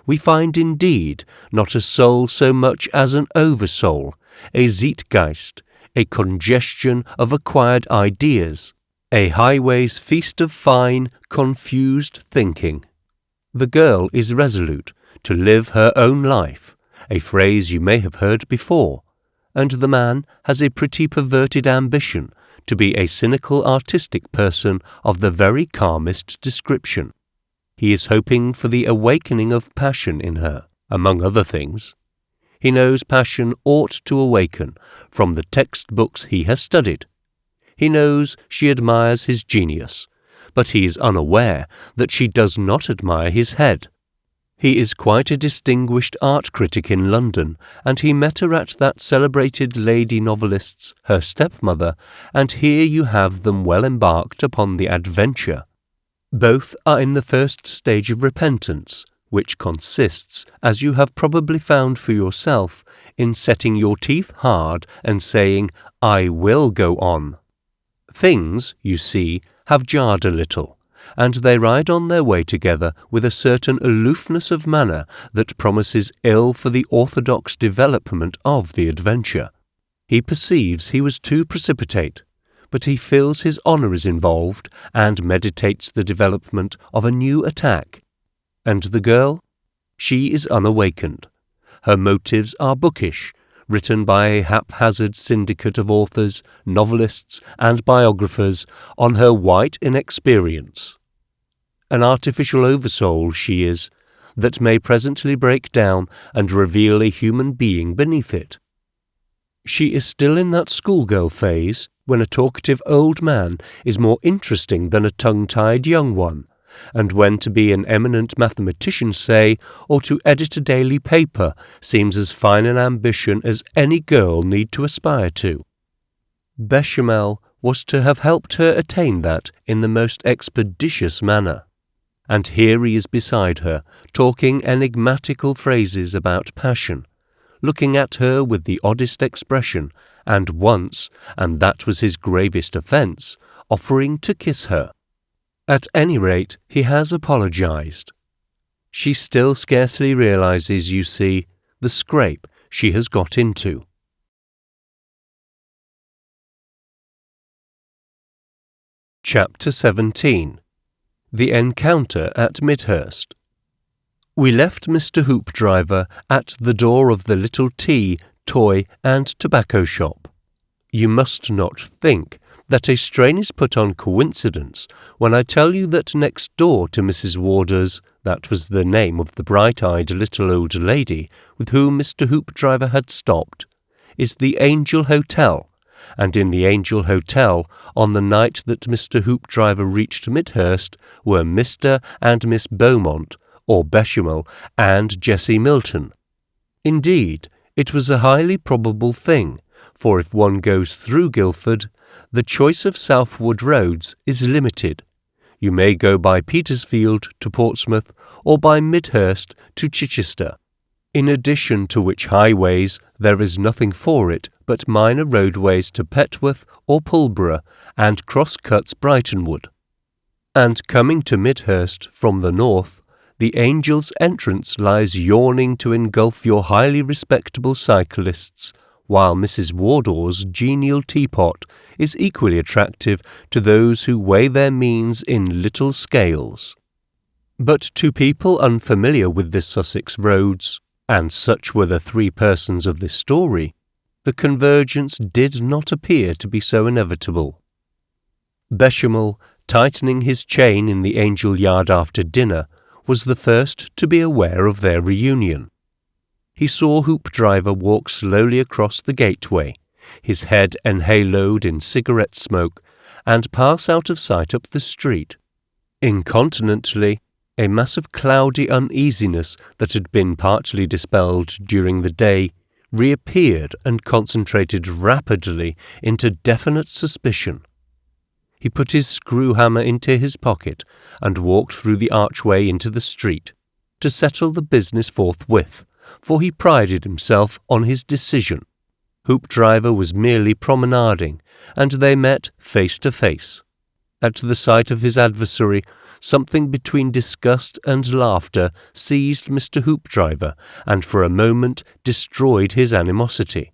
we find indeed not a soul so much as an oversoul, a Zeitgeist, a congestion of acquired ideas, a highway's feast of fine, confused thinking. The girl is resolute to live her own life, a phrase you may have heard before, and the man has a pretty perverted ambition to be a cynical artistic person of the very calmest description. He is hoping for the awakening of passion in her, among other things. He knows passion ought to awaken from the textbooks he has studied. He knows she admires his genius, but he is unaware that she does not admire his head. He is quite a distinguished art critic in London, and he met her at that celebrated lady novelist's, her stepmother, and here you have them well embarked upon the adventure. Both are in the first stage of repentance, which consists, as you have probably found for yourself, in setting your teeth hard and saying, "I will go on." Things, you see, have jarred a little, and they ride on their way together with a certain aloofness of manner that promises ill for the orthodox development of the adventure. He perceives he was too precipitate, but he feels his honour is involved and meditates the development of a new attack. And the girl? She is unawakened. Her motives are bookish, written by a haphazard syndicate of authors, novelists, and biographers on her white inexperience. An artificial oversoul she is, that may presently break down and reveal a human being beneath it. She is still in that schoolgirl phase when a talkative old man is more interesting than a tongue-tied young one, and when to be an eminent mathematician, say, or to edit a daily paper seems as fine an ambition as any girl need to aspire to. Bechamel was to have helped her attain that in the most expeditious manner. And here he is beside her, talking enigmatical phrases about passion, looking at her with the oddest expression, and once, and that was his gravest offence, offering to kiss her. At any rate, he has apologized. She still scarcely realizes, you see, the scrape she has got into. Chapter 17. The Encounter at Midhearst. We left Mr. Hoopdriver at the door of the little tea, toy, and tobacco shop. You must not think that a strain is put on coincidence when I tell you that next door to Mrs. Warder's, that was the name of the bright-eyed little old lady with whom Mr. Hoopdriver had stopped, is the Angel Hotel, and in the Angel Hotel, on the night that Mr. Hoopdriver reached Midhearst, were Mr. and Miss Beaumont, or Bechamel, and Jessie Milton. Indeed, it was a highly probable thing, for if one goes through Guildford, the choice of southward roads is limited. You may go by Petersfield to Portsmouth, or by Midhearst to Chichester, in addition to which highways there is nothing for it but minor roadways to Petworth or Pulborough, and cross-cuts Brightonwood. And coming to Midhearst from the north, the Angel's entrance lies yawning to engulf your highly respectable cyclists, while Mrs. Wardour's genial teapot is equally attractive to those who weigh their means in little scales. But to people unfamiliar with the Sussex roads, and such were the three persons of this story, the convergence did not appear to be so inevitable. Bechamel, tightening his chain in the Angel Yard after dinner, was the first to be aware of their reunion. He saw Hoopdriver walk slowly across the gateway, his head enhaloed in cigarette smoke, and pass out of sight up the street. Incontinently, a mass of cloudy uneasiness that had been partly dispelled during the day reappeared and concentrated rapidly into definite suspicion. He put his screw-hammer into his pocket and walked through the archway into the street, to settle the business forthwith, for he prided himself on his decision. Hoopdriver was merely promenading, and they met face to face. At the sight of his adversary, something between disgust and laughter seized Mr. Hoopdriver and for a moment destroyed his animosity.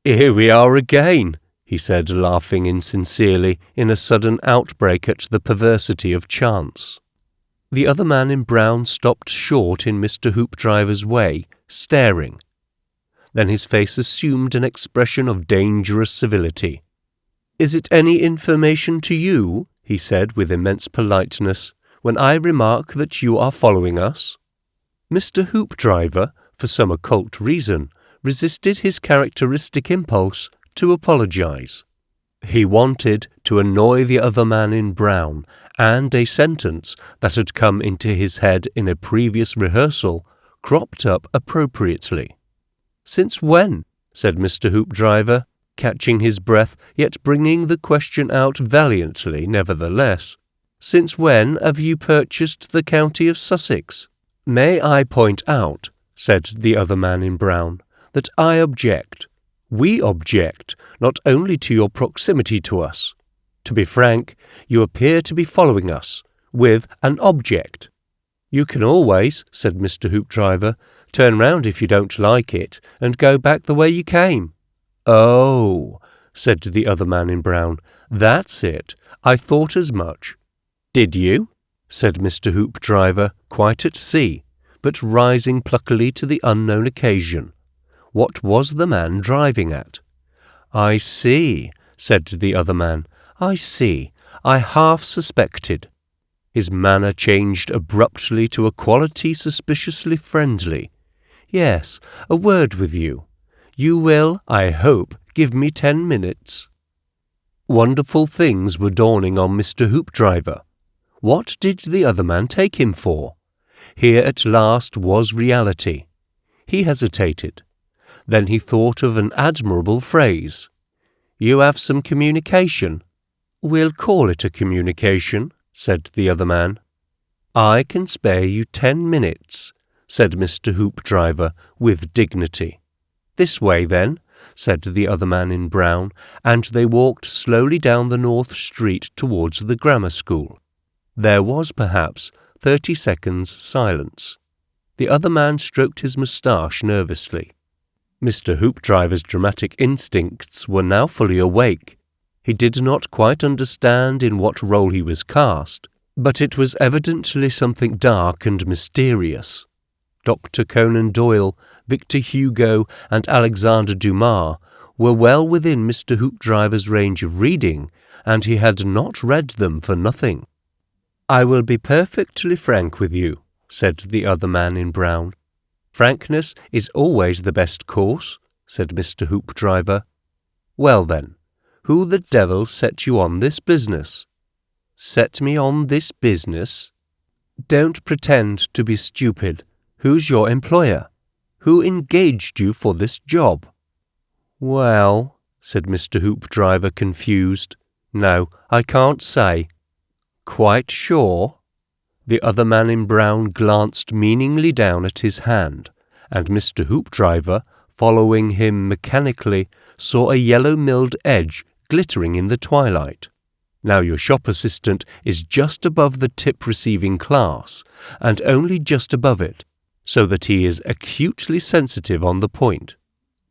"Here we are again," he said, laughing insincerely in a sudden outbreak at the perversity of chance. The other man in brown stopped short in Mr. Hoopdriver's way, staring. Then his face assumed an expression of dangerous civility. "Is it any information to you," he said with immense politeness, "when I remark that you are following us?" Mr. Hoopdriver, for some occult reason, resisted his characteristic impulse to apologize. He wanted to annoy the other man in brown, and a sentence that had come into his head in a previous rehearsal cropped up appropriately. "Since when?" said Mr. Hoopdriver, catching his breath, yet bringing the question out valiantly nevertheless. "Since when have you purchased the county of Sussex?" "May I point out," said the other man in brown, "that I object. We object not only to your proximity to us. To be frank, you appear to be following us, with an object." "You can always," said Mr. Hoopdriver, "turn round if you don't like it, and go back the way you came." "Oh," said the other man in brown, "that's it. I thought as much." "Did you?" said Mr. Hoopdriver, quite at sea, but rising pluckily to the unknown occasion. What was the man driving at? "I see," said the other man. "I see. I half suspected." His manner changed abruptly to a quality suspiciously friendly. "Yes, a word with you. You will, I hope, give me 10 minutes." Wonderful things were dawning on Mr. Hoopdriver. What did the other man take him for? Here at last was reality. He hesitated. Then he thought of an admirable phrase. "You have some communication?" "We'll call it a communication," said the other man. "I can spare you 10 minutes," said Mr. Hoopdriver with dignity. "This way, then," said the other man in brown, and they walked slowly down the North Street towards the grammar school. There was perhaps 30 seconds' silence. The other man stroked his moustache nervously. Mr. Hoopdriver's dramatic instincts were now fully awake. He did not quite understand in what role he was cast, but it was evidently something dark and mysterious. Dr. Conan Doyle, Victor Hugo, and Alexander Dumas were well within Mr. Hoopdriver's range of reading, and he had not read them for nothing. "I will be perfectly frank with you," said the other man in brown. "Frankness is always the best course," said Mr. Hoopdriver. "Well then, who the devil set you on this business?" "Set me on this business?" "Don't pretend to be stupid. Who's your employer? Who engaged you for this job?" "Well," said Mr. Hoopdriver, confused. "No, I can't say." "Quite sure?" The other man in brown glanced meaningly down at his hand, and Mr. Hoopdriver, following him mechanically, saw a yellow-milled edge glittering in the twilight. Now your shop assistant is just above the tip-receiving class, and only just above it, so that he is acutely sensitive on the point.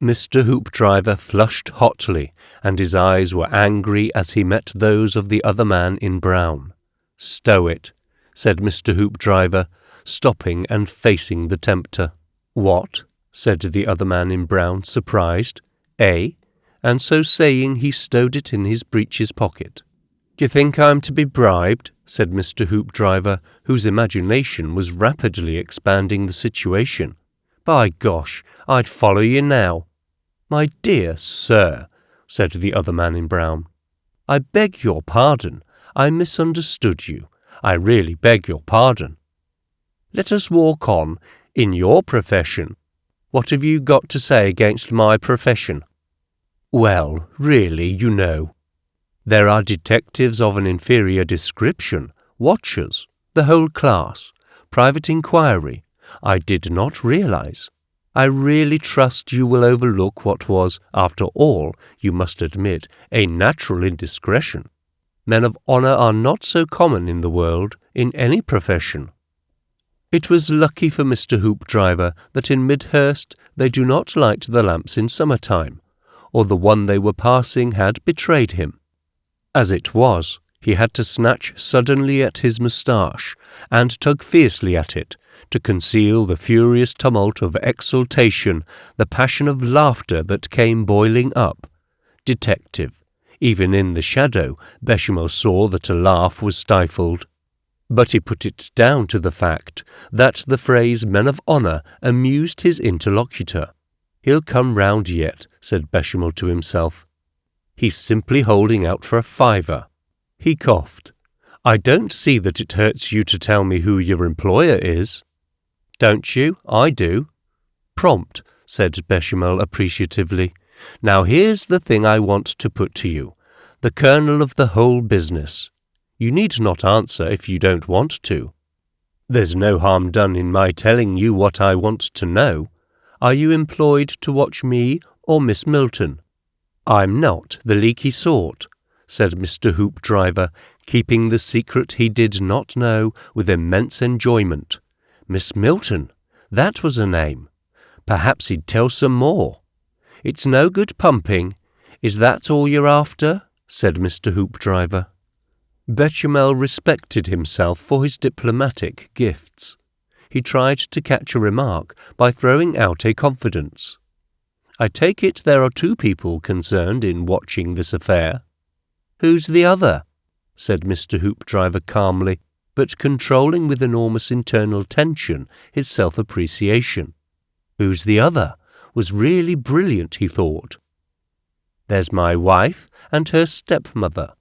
Mr. Hoopdriver flushed hotly, and his eyes were angry as he met those of the other man in brown. "Stow it," said Mr. Hoopdriver, stopping and facing the tempter. "What?" said the other man in brown, surprised. "Eh?" And so saying, he stowed it in his breeches pocket. "D'you think I'm to be bribed?" said Mr. Hoopdriver, whose imagination was rapidly expanding the situation. "By gosh, I'd follow you now." "My dear sir," said the other man in brown, "I beg your pardon. I misunderstood you. I really beg your pardon. Let us walk on. In your profession. What have you got to say against my profession?" "Well, really, you know. There are detectives of an inferior description, watchers, the whole class, private inquiry. I did not realize. I really trust you will overlook what was, after all, you must admit, a natural indiscretion." Men of honour are not so common in the world, in any profession. It was lucky for Mr. Hoopdriver that in Midhearst they do not light the lamps in summer-time, or the one they were passing had betrayed him. As it was, he had to snatch suddenly at his moustache and tug fiercely at it, to conceal the furious tumult of exultation, the passion of laughter that came boiling up. Detective. Even in the shadow, Bechamel saw that a laugh was stifled. But he put it down to the fact that the phrase men of honour amused his interlocutor. He'll come round yet, said Bechamel to himself. He's simply holding out for a fiver. He coughed. I don't see that it hurts you to tell me who your employer is. Don't you? I do. Prompt, said Bechamel appreciatively. Now here's the thing I want to put to you, the kernel of the whole business. You need not answer if you don't want to. There's no harm done in my telling you what I want to know. Are you employed to watch me or Miss Milton? I'm not the leaky sort, said Mr. Hoopdriver, keeping the secret he did not know with immense enjoyment. Miss Milton, that was a name. Perhaps he'd tell some more. It's no good pumping. Is that all you're after? Said Mr. Hoopdriver. Bechamel respected himself for his diplomatic gifts. He tried to catch a remark by throwing out a confidence. I take it there are two people concerned in watching this affair. Who's the other? Said Mr. Hoopdriver calmly, but controlling with enormous internal tension his self-appreciation. Who's the other? Was really brilliant, he thought. There's my wife and her stepmother.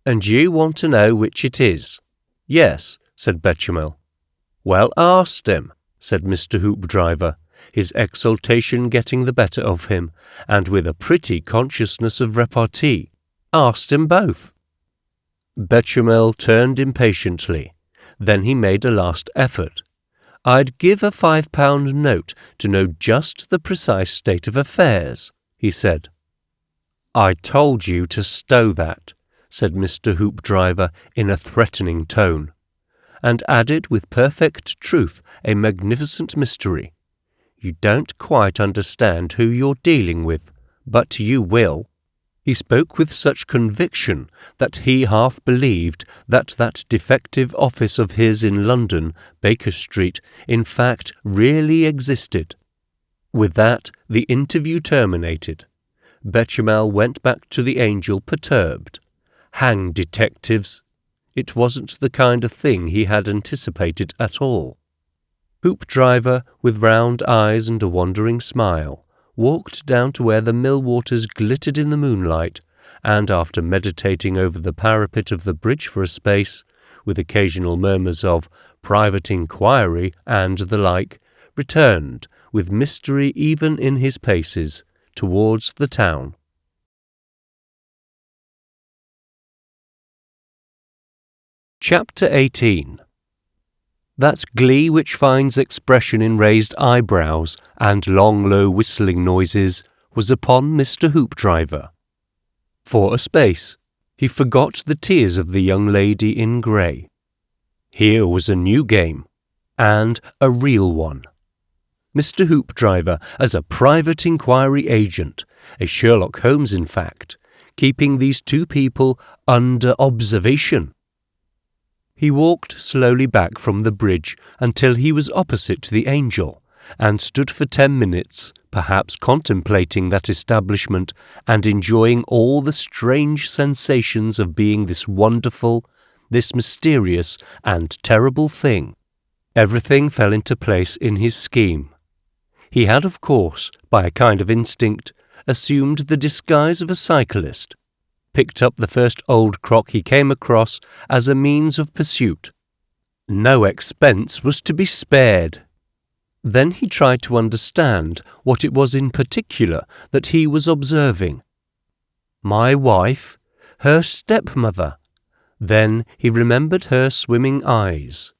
And you want to know which it is? Yes, said Bechamel. Well, ask them, said Mr. Hoopdriver, his exultation getting the better of him, and with a pretty consciousness of repartee. Asked them both. Bechamel turned impatiently. Then he made a last effort. I'd give a £5 note to know just the precise state of affairs, he said. I told you to stow that, said Mr. Hoopdriver in a threatening tone, and added with perfect truth a magnificent mystery. You don't quite understand who you're dealing with, but you will. He spoke with such conviction that he half believed that defective office of his in London, Baker Street, in fact really existed. With that, the interview terminated. Bechamel went back to the Angel perturbed. Hang detectives! It wasn't the kind of thing he had anticipated at all. Hoopdriver, with round eyes and a wandering smile, walked down to where the mill waters glittered in the moonlight, and after meditating over the parapet of the bridge for a space, with occasional murmurs of private inquiry and the like, returned, with mystery even in his paces, towards the town. Chapter 18. That glee which finds expression in raised eyebrows and long low whistling noises was upon Mr. Hoopdriver. For a space, he forgot the tears of the young lady in grey. Here was a new game, and a real one. Mr. Hoopdriver as a private inquiry agent, a Sherlock Holmes in fact, keeping these two people under observation. He walked slowly back from the bridge until he was opposite the Angel, and stood for 10 minutes, perhaps contemplating that establishment and enjoying all the strange sensations of being this wonderful, this mysterious and terrible thing. Everything fell into place in his scheme. He had, of course, by a kind of instinct, assumed the disguise of a cyclist, picked up the first old crock he came across as a means of pursuit. No expense was to be spared. Then he tried to understand what it was in particular that he was observing. My wife, her stepmother. Then he remembered her swimming eyes.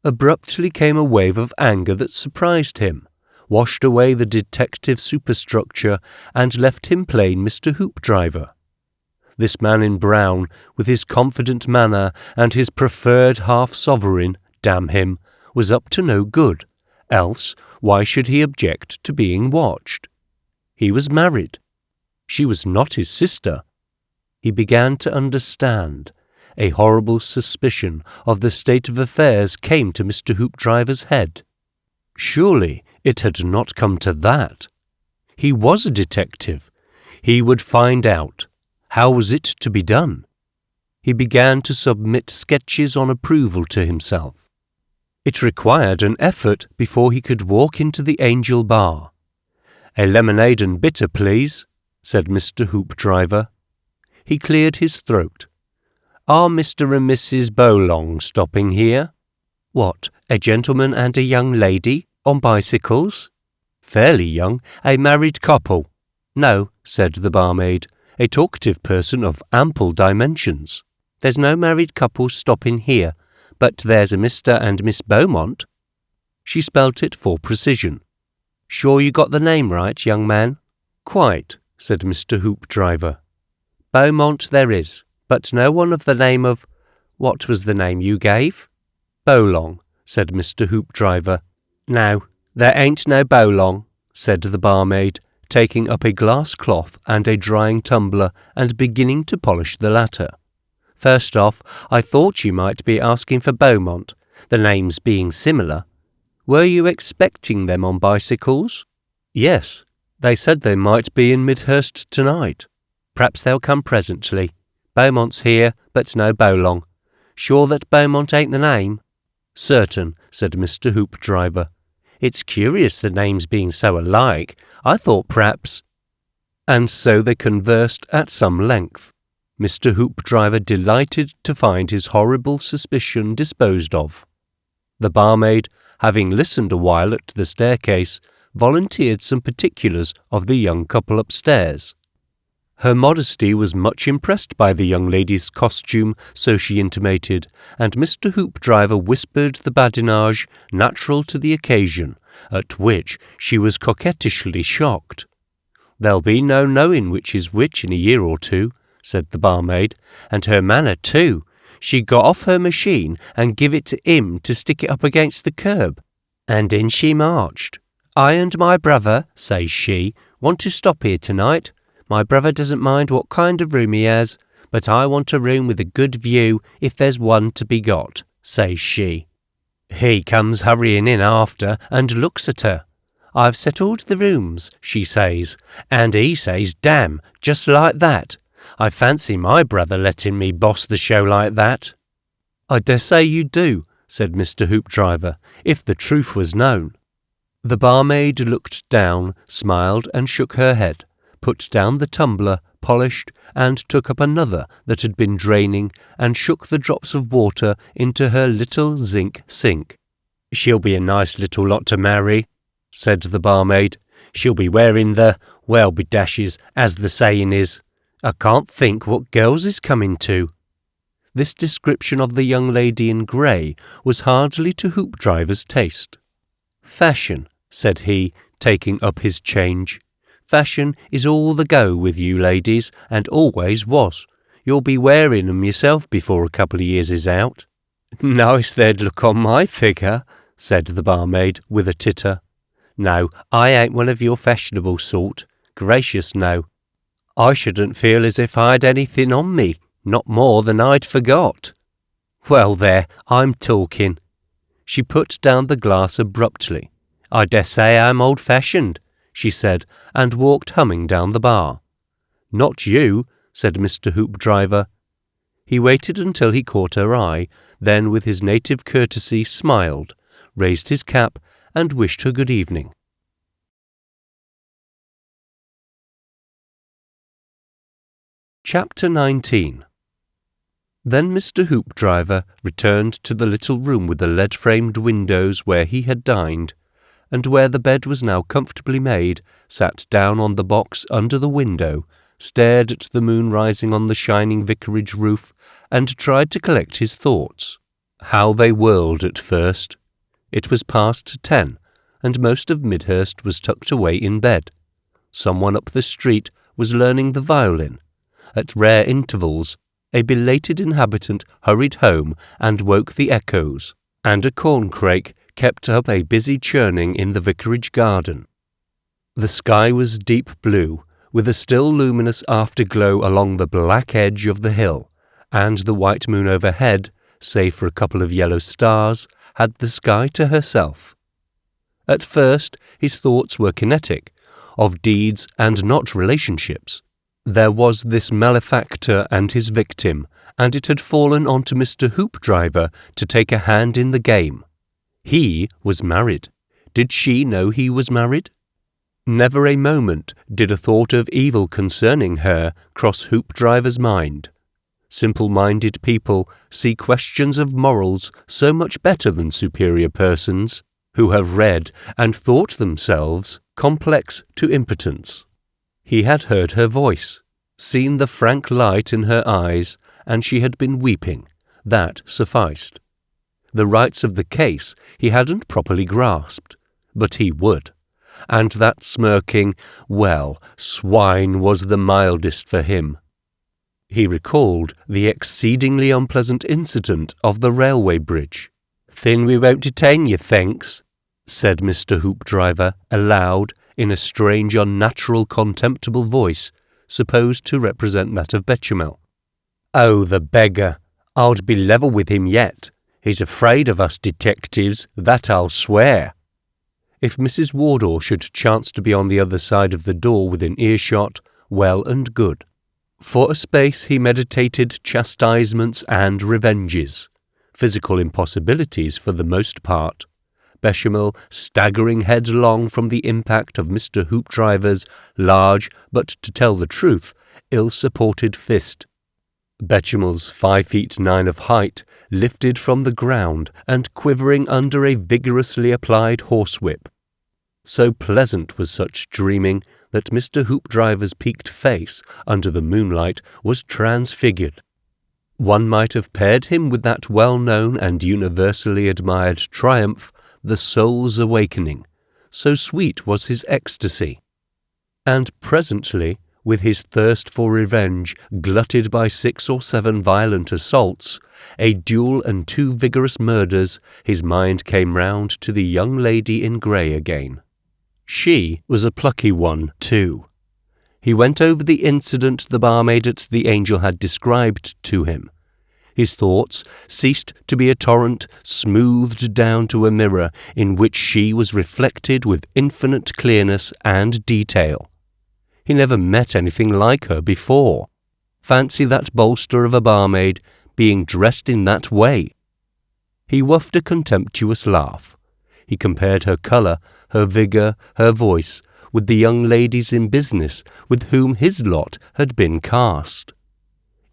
Abruptly came a wave of anger that surprised him, washed away the detective superstructure, and left him plain Mr. Hoopdriver. This man in brown, with his confident manner and his preferred half-sovereign, damn him, was up to no good, else why should he object to being watched? He was married. She was not his sister. He began to understand. A horrible suspicion of the state of affairs came to Mr. Hoopdriver's head. Surely it had not come to that. He was a detective. He would find out. How was it to be done? He began to submit sketches on approval to himself. It required an effort before he could walk into the Angel Bar. "A lemonade and bitter, please," said Mr. Hoopdriver. He cleared his throat. "Are Mr. and Mrs. Bowlong stopping here?" "What, a gentleman and a young lady, on bicycles?" "Fairly young, a married couple." "No," said the barmaid, a talkative person of ample dimensions. "There's no married couple stopping here, but there's a Mr. and Miss Beaumont." She spelt it for precision. "Sure you got the name right, young man?" "Quite," said Mr. Hoopdriver. "Beaumont there is, but no one of the name of—" "What was the name you gave?" "Bowlong," said Mr. Hoopdriver. "No, there ain't no Bowlong," said the barmaid, taking up a glass cloth and a drying tumbler and beginning to polish the latter. "First off, I thought you might be asking for Beaumont, the names being similar. Were you expecting them on bicycles?" "Yes, they said they might be in Midhearst tonight." "Perhaps they'll come presently. Beaumont's here, but no Bowlong. Sure that Beaumont ain't the name?" "Certain," said Mr. Hoopdriver. "It's curious the names being so alike. I thought perhaps—" And so they conversed at some length. Mr. Hoopdriver delighted to find his horrible suspicion disposed of. The barmaid, having listened a while at the staircase, volunteered some particulars of the young couple upstairs. Her modesty was much impressed by the young lady's costume, so she intimated, and Mr. Hoopdriver whispered the badinage natural to the occasion, at which she was coquettishly shocked. "There'll be no knowing which is which in a year or two," said the barmaid, "and her manner too. She got off her machine and give it to him to stick it up against the curb, and in she marched. 'I and my brother,' says she, 'want to stop here tonight. My brother doesn't mind what kind of room he has, but I want a room with a good view if there's one to be got,' says she. He comes hurrying in after and looks at her. 'I've settled the rooms,' she says, and he says, 'Damn,' just like that. I fancy my brother letting me boss the show like that." "I dessay you do," said Mr. Hoopdriver, "if the truth was known." The barmaid looked down, smiled and shook her head, put down the tumbler, polished, and took up another that had been draining, and shook the drops of water into her little zinc sink. "She'll be a nice little lot to marry," said the barmaid. "She'll be wearing the, well be dashes, as the saying is. I can't think what girls is coming to." This description of the young lady in grey was hardly to Hoopdriver's taste. "Fashion," said he, taking up his change. "Fashion is all the go with you ladies, and always was. You'll be wearing 'em yourself before a couple of years is out." "Nice they'd look on my figure," said the barmaid, with a titter. "No, I ain't one of your fashionable sort. Gracious, no. I shouldn't feel as if I'd anything on me, not more than I'd forgot." "Well there, I'm talking." She put down the glass abruptly. "I dessay I'm old-fashioned," she said, and walked humming down the bar. "Not you," said Mr. Hoopdriver. He waited until he caught her eye, then with his native courtesy smiled, raised his cap, and wished her good evening. Chapter 19. Then Mr. Hoopdriver returned to the little room with the lead-framed windows where he had dined, and where the bed was now comfortably made, sat down on the box under the window, stared at the moon rising on the shining vicarage roof, and tried to collect his thoughts. How they whirled at first. It was past 10, and most of Midhearst was tucked away in bed. Someone up the street was learning the violin. At rare intervals, a belated inhabitant hurried home and woke the echoes, and a corncrake kept up a busy churning in the vicarage garden. The sky was deep blue, with a still luminous afterglow along the black edge of the hill, and the white moon overhead, save for a couple of yellow stars, had the sky to herself. At first, his thoughts were kinetic, of deeds and not relationships. There was this malefactor and his victim, and it had fallen onto Mr. Hoopdriver to take a hand in the game. He was married. Did she know he was married? Never a moment did a thought of evil concerning her cross Hoopdriver's mind. Simple-minded people see questions of morals so much better than superior persons, who have read and thought themselves complex to impotence. He had heard her voice, seen the frank light in her eyes, and she had been weeping. That sufficed. The rights of the case he hadn't properly grasped, but he would. And that smirking, well, swine was the mildest for him. He recalled the exceedingly unpleasant incident of the railway bridge. "Then we won't detain you, thanks," said Mr. Hoopdriver aloud in a strange, unnatural, contemptible voice, supposed to represent that of Bechamel. "Oh, the beggar! I'd be level with him yet. He's afraid of us detectives, that I'll swear." If Mrs. Wardour should chance to be on the other side of the door within earshot, well and good. For a space he meditated chastisements and revenges, physical impossibilities for the most part, Bechamel staggering headlong from the impact of Mr. Hoopdriver's large, but to tell the truth, ill-supported fist. Bechamel's 5'9" of height, lifted from the ground and quivering under a vigorously applied horsewhip. So pleasant was such dreaming that Mr. Hoopdriver's peaked face under the moonlight was transfigured. One might have paired him with that well-known and universally admired triumph, the soul's awakening, so sweet was his ecstasy. And presently, with his thirst for revenge glutted by 6 or 7 violent assaults, a duel and 2 vigorous murders, his mind came round to the young lady in grey again. She was a plucky one, too. He went over the incident the barmaid at the Angel had described to him. His thoughts ceased to be a torrent smoothed down to a mirror in which she was reflected with infinite clearness and detail. He never met anything like her before. Fancy that bolster of a barmaid being dressed in that way. He whuffed a contemptuous laugh. He compared her colour, her vigour, her voice, with the young ladies in business with whom his lot had been cast.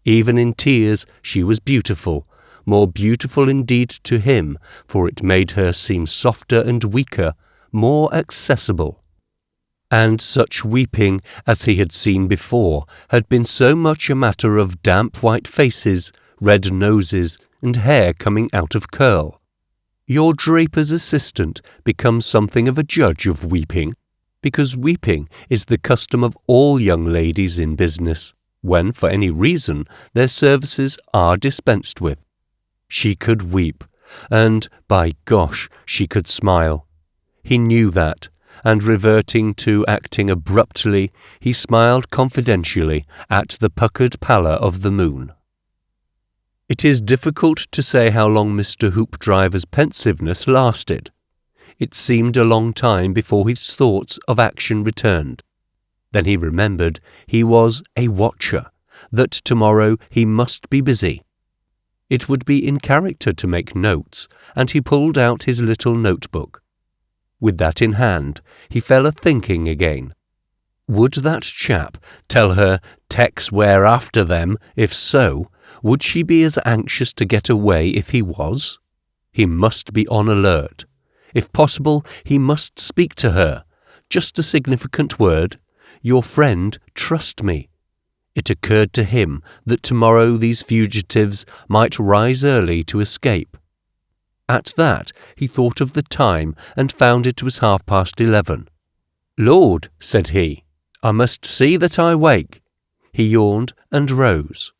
Even in tears she was beautiful, more beautiful indeed to him, for it made her seem softer and weaker, more accessible. And such weeping as he had seen before had been so much a matter of damp white faces, red noses, and hair coming out of curl. Your draper's assistant becomes something of a judge of weeping, because weeping is the custom of all young ladies in business, when, for any reason, their services are dispensed with. She could weep, and, by gosh, she could smile. He knew that, and reverting to acting abruptly, he smiled confidentially at the puckered pallor of the moon. It is difficult to say how long Mr. Hoopdriver's pensiveness lasted. It seemed a long time before his thoughts of action returned. Then he remembered he was a watcher, that tomorrow he must be busy. It would be in character to make notes, and he pulled out his little notebook. With that in hand, he fell a-thinking again. Would that chap tell her "Tex were after them"? If so, would she be as anxious to get away if he was? He must be on alert. If possible, he must speak to her. Just a significant word. "Your friend, trust me." It occurred to him that tomorrow these fugitives might rise early to escape. At that he thought of the time and found it was 11:30. "Lord," said he, "I must see that I wake." He yawned and rose.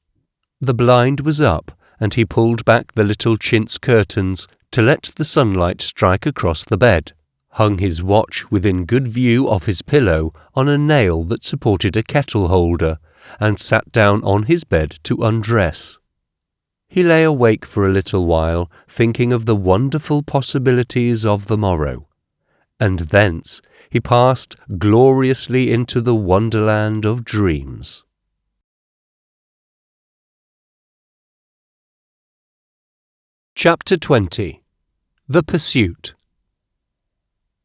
The blind was up, and he pulled back the little chintz curtains to let the sunlight strike across the bed, hung his watch within good view of his pillow on a nail that supported a kettle holder, and sat down on his bed to undress. He lay awake for a little while, thinking of the wonderful possibilities of the morrow, and thence he passed gloriously into the wonderland of dreams. Chapter 20. The Pursuit.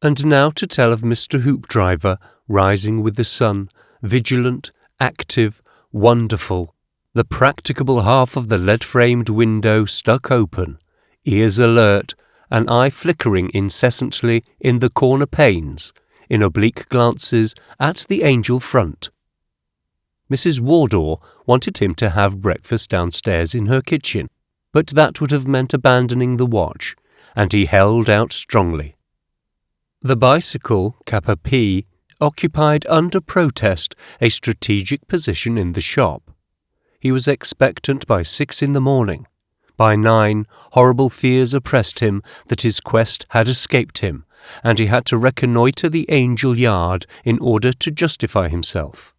And now to tell of Mr. Hoopdriver rising with the sun, vigilant, active, wonderful, the practicable half of the lead-framed window stuck open, ears alert, an eye flickering incessantly in the corner panes, in oblique glances at the angel front. Mrs. Wardour wanted him to have breakfast downstairs in her kitchen, but that would have meant abandoning the watch, and he held out strongly. The bicycle, Kappa P, occupied under protest a strategic position in the shop. He was expectant by 6 in the morning. By 9, horrible fears oppressed him that his quest had escaped him, and he had to reconnoitre the Angel Yard in order to justify himself.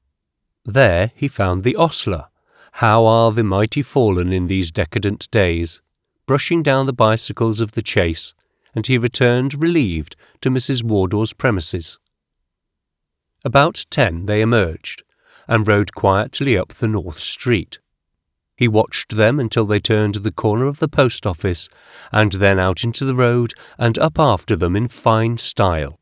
There he found the ostler. How are the mighty fallen in these decadent days, brushing down the bicycles of the chase, and he returned relieved to Mrs. Wardour's premises. About 10 they emerged, and rode quietly up the North Street. He watched them until they turned the corner of the post office, and then out into the road and up after them in fine style.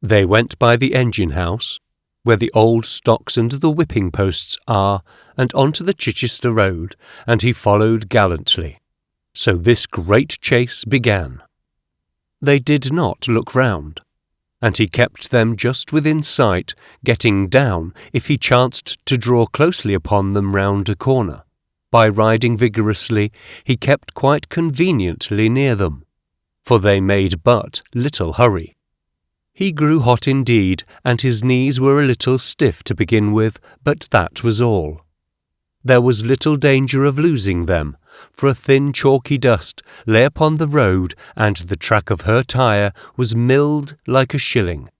They went by the engine house, where the old stocks and the whipping posts are, and onto the Chichester Road, and he followed gallantly. So this great chase began. They did not look round, and he kept them just within sight, getting down if he chanced to draw closely upon them round a corner. By riding vigorously, he kept quite conveniently near them, for they made but little hurry. He grew hot indeed, and his knees were a little stiff to begin with, but that was all. There was little danger of losing them, for a thin chalky dust lay upon the road, and the track of her tire was milled like a shilling,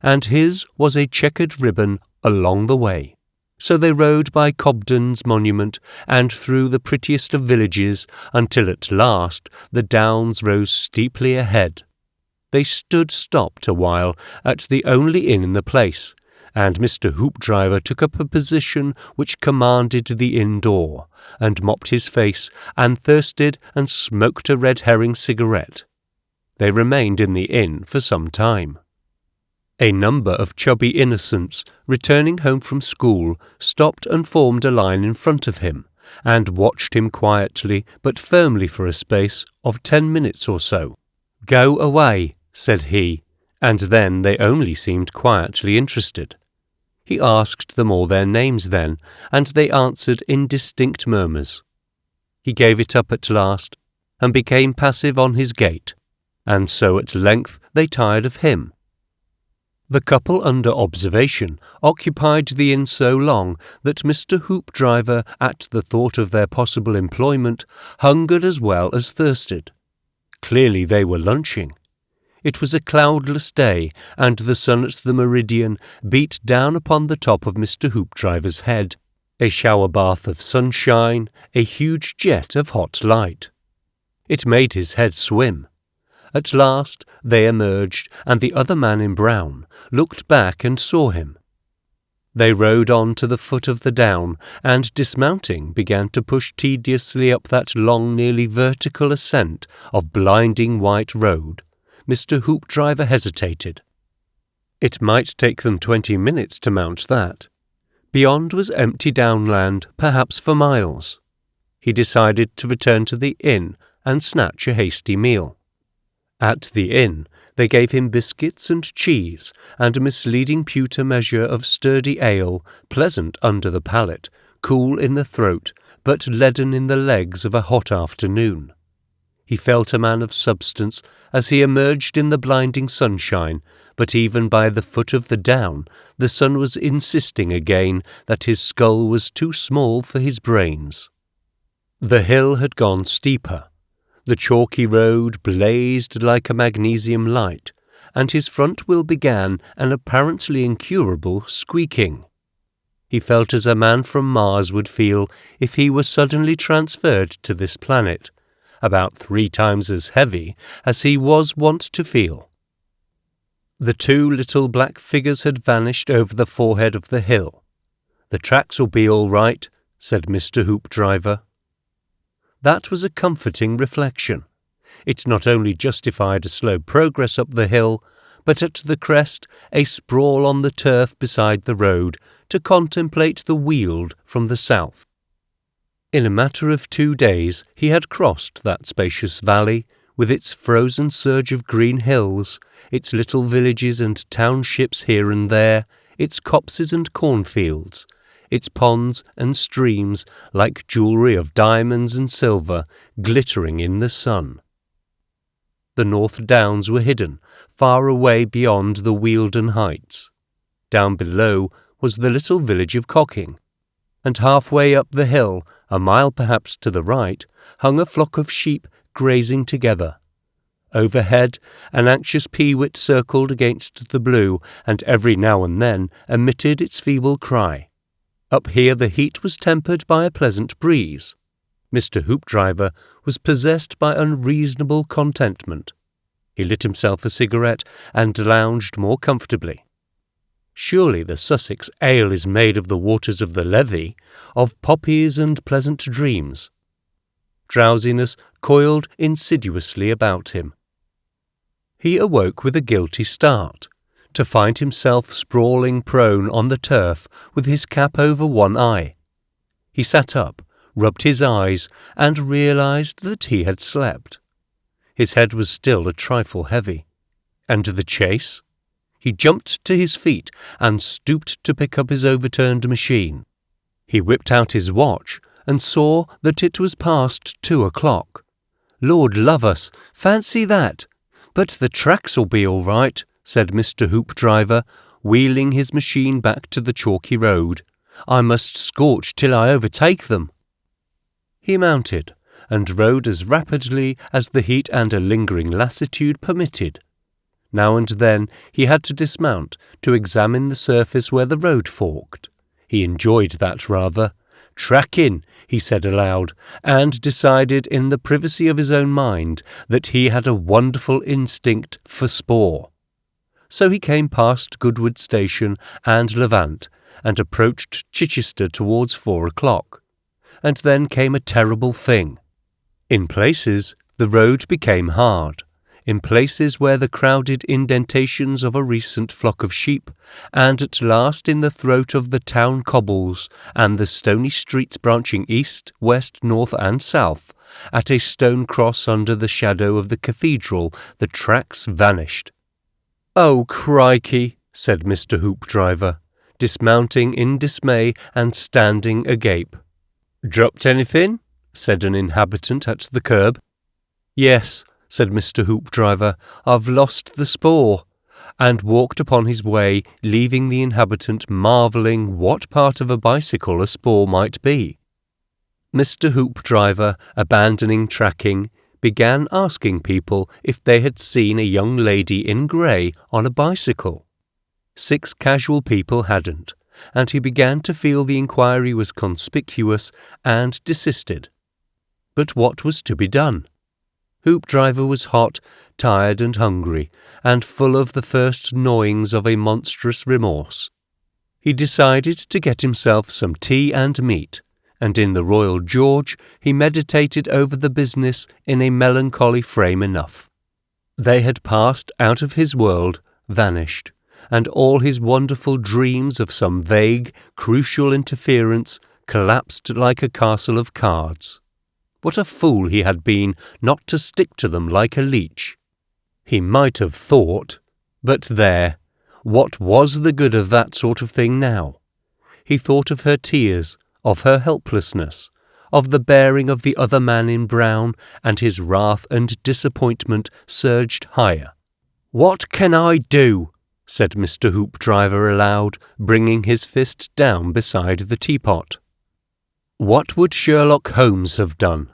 and his was a checkered ribbon along the way. So they rode by Cobden's monument and through the prettiest of villages, until at last the downs rose steeply ahead. They stood stopped a while at the only inn in the place, and Mr. Hoopdriver took up a position which commanded the inn door, and mopped his face, and thirsted, and smoked a red herring cigarette. They remained in the inn for some time. A number of chubby innocents, returning home from school, stopped and formed a line in front of him, and watched him quietly but firmly for a space of 10 minutes or so. "Go away," said he, and then they only seemed quietly interested. He asked them all their names then, and they answered in distinct murmurs. He gave it up at last, and became passive on his gait, and so at length they tired of him. The couple under observation occupied the inn so long that Mr. Hoopdriver, at the thought of their possible employment, hungered as well as thirsted. Clearly they were lunching. It was a cloudless day, and the sun at the meridian beat down upon the top of Mr. Hoopdriver's head, a shower bath of sunshine, a huge jet of hot light. It made his head swim. At last they emerged, and the other man in brown looked back and saw him. They rode on to the foot of the down, and dismounting began to push tediously up that long, nearly vertical ascent of blinding white road. Mr. Hoopdriver hesitated. It might take them 20 minutes to mount that. Beyond was empty downland, perhaps for miles. He decided to return to the inn and snatch a hasty meal. At the inn they gave him biscuits and cheese, and a misleading pewter measure of sturdy ale, pleasant under the palate, cool in the throat, but leaden in the legs of a hot afternoon. He felt a man of substance as he emerged in the blinding sunshine, but even by the foot of the down, the sun was insisting again that his skull was too small for his brains. The hill had gone steeper. The chalky road blazed like a magnesium light, and his front wheel began an apparently incurable squeaking. He felt as a man from Mars would feel if he were suddenly transferred to this planet, about 3 times as heavy as he was wont to feel. The 2 little black figures had vanished over the forehead of the hill. "The tracks'll be all right," said Mr. Hoopdriver. That was a comforting reflection. It not only justified a slow progress up the hill, but at the crest a sprawl on the turf beside the road to contemplate the Weald from the south. In a matter of 2 days he had crossed that spacious valley, with its frozen surge of green hills, its little villages and townships here and there, its copses and cornfields, its ponds and streams like jewellery of diamonds and silver glittering in the sun. The North Downs were hidden, far away beyond the Wealden heights. Down below was the little village of Cocking, and halfway up the hill, a mile perhaps to the right, hung a flock of sheep grazing together. Overhead, an anxious peewit circled against the blue, and every now and then emitted its feeble cry. Up here the heat was tempered by a pleasant breeze. Mr. Hoopdriver was possessed by unreasonable contentment. He lit himself a cigarette and lounged more comfortably. Surely the Sussex ale is made of the waters of the Levy, of poppies and pleasant dreams. Drowsiness coiled insidiously about him. He awoke with a guilty start, to find himself sprawling prone on the turf with his cap over one eye. He sat up, rubbed his eyes, and realized that he had slept. His head was still a trifle heavy. And the chase? He jumped to his feet and stooped to pick up his overturned machine. He whipped out his watch and saw that it was past 2 o'clock. Lord love us, fancy that! "But the tracks'll be all right," said Mr. Hoopdriver, wheeling his machine back to the chalky road. "I must scorch till I overtake them." He mounted, and rode as rapidly as the heat and a lingering lassitude permitted. Now and then he had to dismount to examine the surface where the road forked. He enjoyed that rather. "Trackin'," he said aloud, and decided in the privacy of his own mind that he had a wonderful instinct for spoor. So he came past Goodwood Station and Levant, and approached Chichester towards 4 o'clock. And then came a terrible thing. In places the road became hard. In places where the crowded indentations of a recent flock of sheep, and at last in the throat of the town cobbles, and the stony streets branching east, west, north, and south, at a stone cross under the shadow of the cathedral, the tracks vanished. "Oh, crikey," said Mr. Hoopdriver, dismounting in dismay and standing agape. "Dropped anything?" said an inhabitant at the curb. "Yes," said Mr. Hoopdriver, "I've lost the spoor," and walked upon his way, leaving the inhabitant marvelling what part of a bicycle a spoor might be. Mr. Hoopdriver, abandoning tracking, began asking people if they had seen a young lady in grey on a bicycle. 6 casual people hadn't, and he began to feel the inquiry was conspicuous and desisted. But what was to be done? Hoopdriver was hot, tired and hungry, and full of the first gnawings of a monstrous remorse. He decided to get himself some tea and meat, and in the Royal George he meditated over the business in a melancholy frame enough. They had passed out of his world, vanished, and all his wonderful dreams of some vague, crucial interference collapsed like a castle of cards. What a fool he had been not to stick to them like a leech. He might have thought, but there, what was the good of that sort of thing now? He thought of her tears, of her helplessness, of the bearing of the other man in brown, and his wrath and disappointment surged higher. "What can I do?" said Mr. Hoopdriver aloud, bringing his fist down beside the teapot. What would Sherlock Holmes have done?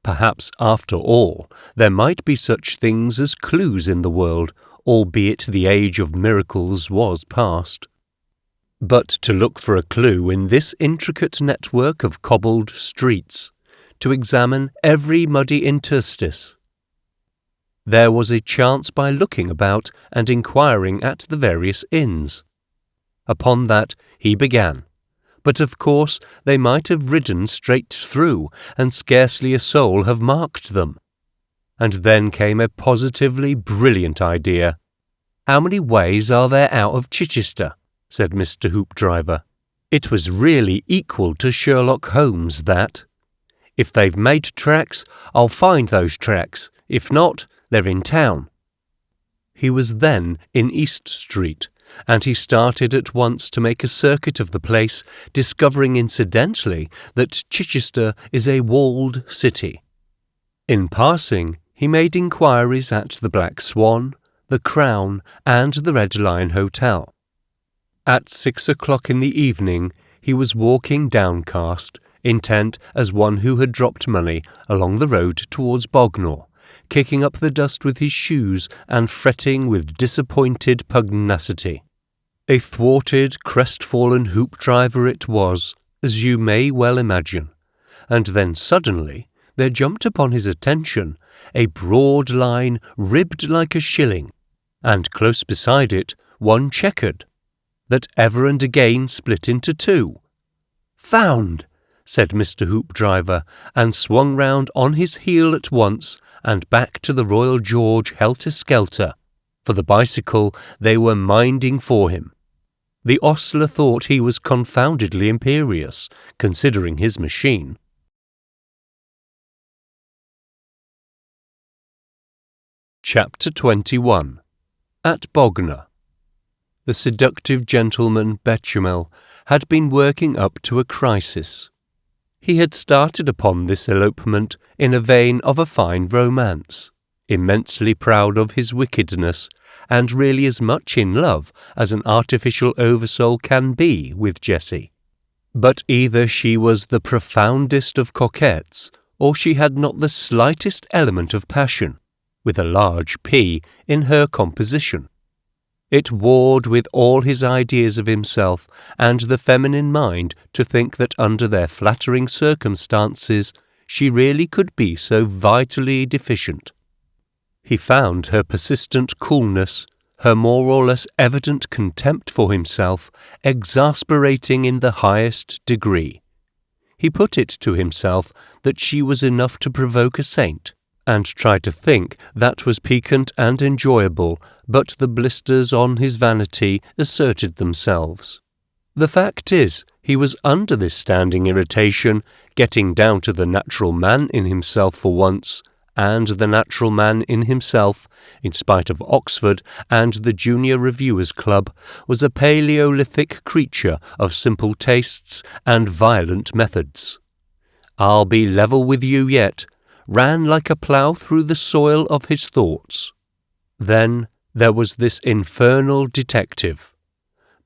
Perhaps, after all, there might be such things as clues in the world, albeit the age of miracles was past. But to look for a clue in this intricate network of cobbled streets, to examine every muddy interstice. There was a chance by looking about and inquiring at the various inns. Upon that he began, but of course they might have ridden straight through, and scarcely a soul have marked them. And then came a positively brilliant idea. "How many ways are there out of Chichester?" said Mr. Hoopdriver. It was really equal to Sherlock Holmes, that. "If they've made tracks, I'll find those tracks. If not, they're in town." He was then in East Street, and he started at once to make a circuit of the place, discovering incidentally that Chichester is a walled city. In passing, he made inquiries at the Black Swan, the Crown, and the Red Lion Hotel. At 6 o'clock in the evening, he was walking downcast, intent as one who had dropped money, along the road towards Bognor, kicking up the dust with his shoes and fretting with disappointed pugnacity. A thwarted, crestfallen Hoopdriver it was, as you may well imagine, and then suddenly there jumped upon his attention a broad line ribbed like a shilling, and close beside it one checkered, that ever and again split into two. "Found!" said Mr. Hoopdriver, and swung round on his heel at once, and back to the Royal George helter-skelter, for the bicycle they were minding for him. The ostler thought he was confoundedly imperious, considering his machine. Chapter 21. At Bognor. The seductive gentleman Bechamel had been working up to a crisis. He had started upon this elopement in a vein of a fine romance, immensely proud of his wickedness, and really as much in love as an artificial oversoul can be with Jessie. But either she was the profoundest of coquettes, or she had not the slightest element of passion, with a large P, in her composition. It warred with all his ideas of himself and the feminine mind to think that under their flattering circumstances she really could be so vitally deficient. He found her persistent coolness, her more or less evident contempt for himself, exasperating in the highest degree. He put it to himself that she was enough to provoke a saint, and tried to think that was piquant and enjoyable, but the blisters on his vanity asserted themselves. The fact is, he was under this standing irritation, getting down to the natural man in himself for once, and the natural man in himself, in spite of Oxford and the Junior Reviewers Club, was a Paleolithic creature of simple tastes and violent methods. "I'll be level with you yet," ran like a plough through the soil of his thoughts. Then there was this infernal detective.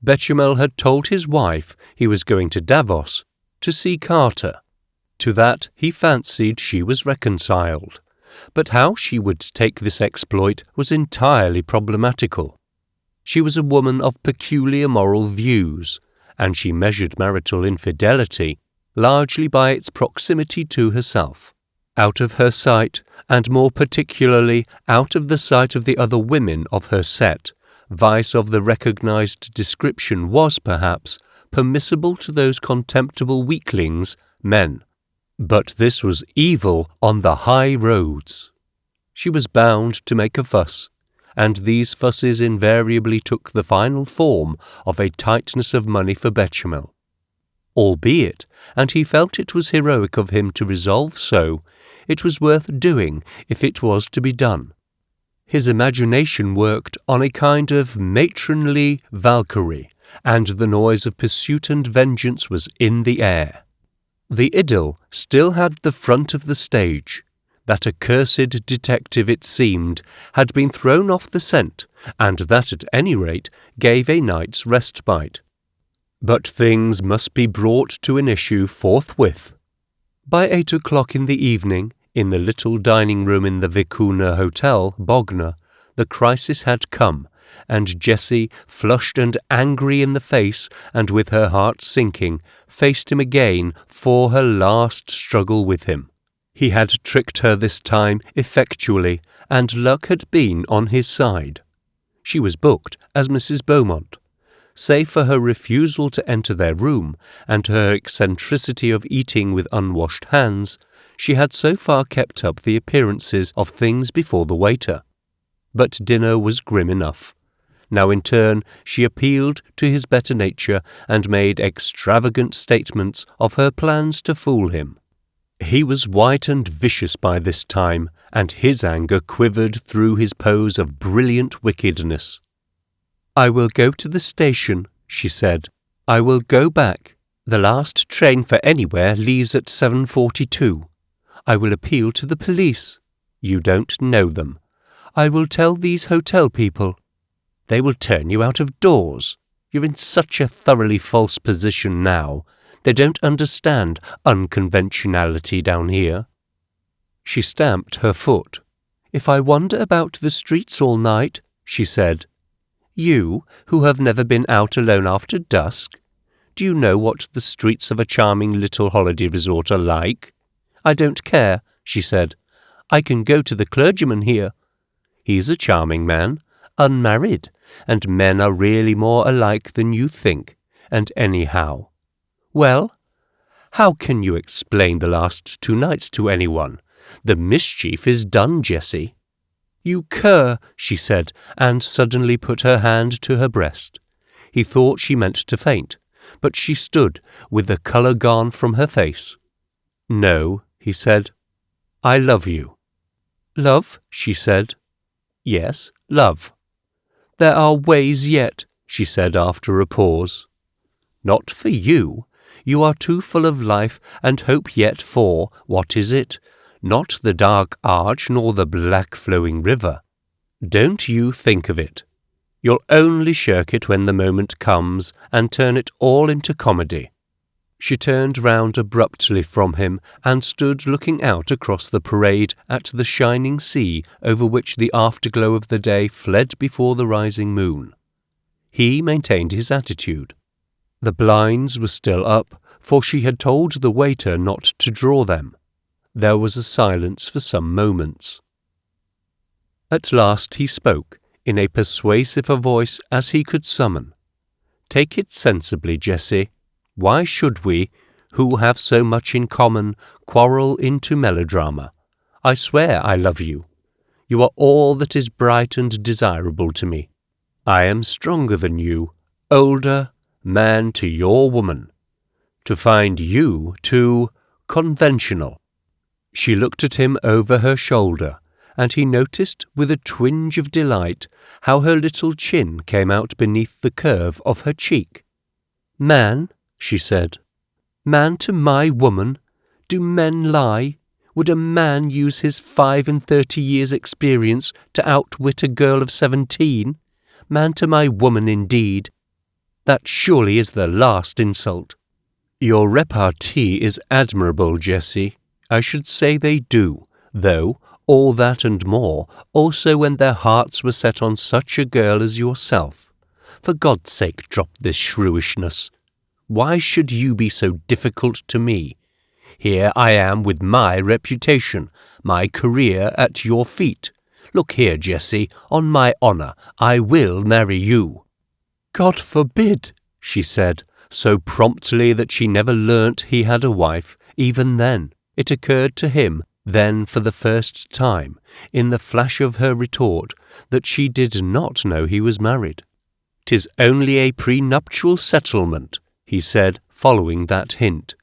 Bechamel had told his wife he was going to Davos, to see Carter. To that he fancied she was reconciled, but how she would take this exploit was entirely problematical. She was a woman of peculiar moral views, and she measured marital infidelity largely by its proximity to herself. Out of her sight, and more particularly out of the sight of the other women of her set, vice of the recognized description was, perhaps, permissible to those contemptible weaklings, men. But this was evil on the high roads. She was bound to make a fuss, and these fusses invariably took the final form of a tightness of money for Bechamel. Albeit, and he felt it was heroic of him to resolve so, it was worth doing if it was to be done. His imagination worked on a kind of matronly Valkyrie, and the noise of pursuit and vengeance was in the air. The idyll still had the front of the stage. That accursed detective, it seemed, had been thrown off the scent, and that at any rate gave a night's respite. But things must be brought to an issue forthwith. By 8 o'clock in the evening, in the little dining room in the Vicuna Hotel, Bognor, the crisis had come, and Jessie, flushed and angry in the face, and with her heart sinking, faced him again for her last struggle with him. He had tricked her this time effectually, and luck had been on his side. She was booked as Mrs. Beaumont. Save for her refusal to enter their room, and her eccentricity of eating with unwashed hands, she had so far kept up the appearances of things before the waiter. But dinner was grim enough. Now in turn she appealed to his better nature and made extravagant statements of her plans to fool him. He was white and vicious by this time, and his anger quivered through his pose of brilliant wickedness. "I will go to the station," she said. "I will go back. The last train for anywhere leaves at 7:42. I will appeal to the police." "You don't know them." "I will tell these hotel people." "They will turn you out of doors. You're in such a thoroughly false position now. They don't understand unconventionality down here." She stamped her foot. "If I wander about the streets all night," she said. "You, who have never been out alone after dusk? Do you know what the streets of a charming little holiday resort are like?" "I don't care," she said. "I can go to the clergyman here. He's a charming man, unmarried, and men are really more alike than you think, and anyhow. Well, how can you explain the last 2 nights to anyone? The mischief is done, Jessie." "You cur," she said, and suddenly put her hand to her breast. He thought she meant to faint, but she stood with the colour gone from her face. "No," he said. "I love you." "Love?" she said. "Yes, love." "There are ways yet," she said after a pause. "Not for you. You are too full of life and hope yet for, what is it? Not the dark arch nor the black flowing river. Don't you think of it. You'll only shirk it when the moment comes and turn it all into comedy." She turned round abruptly from him and stood looking out across the parade at the shining sea over which the afterglow of the day fled before the rising moon. He maintained his attitude. The blinds were still up, for she had told the waiter not to draw them. There was a silence for some moments. At last he spoke, in a persuasive a voice as he could summon. "Take it sensibly, Jessie. Why should we, who have so much in common, quarrel into melodrama? I swear I love you. You are all that is bright and desirable to me. I am stronger than you, older, man to your woman. To find you too conventional." She looked at him over her shoulder, and he noticed with a twinge of delight how her little chin came out beneath the curve of her cheek. "Man," she said. "Man to my woman? Do men lie? Would a man use his 35 years' experience to outwit a girl of 17? Man to my woman, indeed. That surely is the last insult." "Your repartee is admirable, Jessie. I should say they do, though, all that and more, also when their hearts were set on such a girl as yourself. For God's sake, drop this shrewishness. Why should you be so difficult to me? Here I am with my reputation, my career at your feet. Look here, Jessie, on my honour, I will marry you." "God forbid," she said, so promptly that she never learnt he had a wife. Even then, it occurred to him, then for the first time, in the flash of her retort, that she did not know he was married. "'Tis only a prenuptial settlement," he said, following that hint.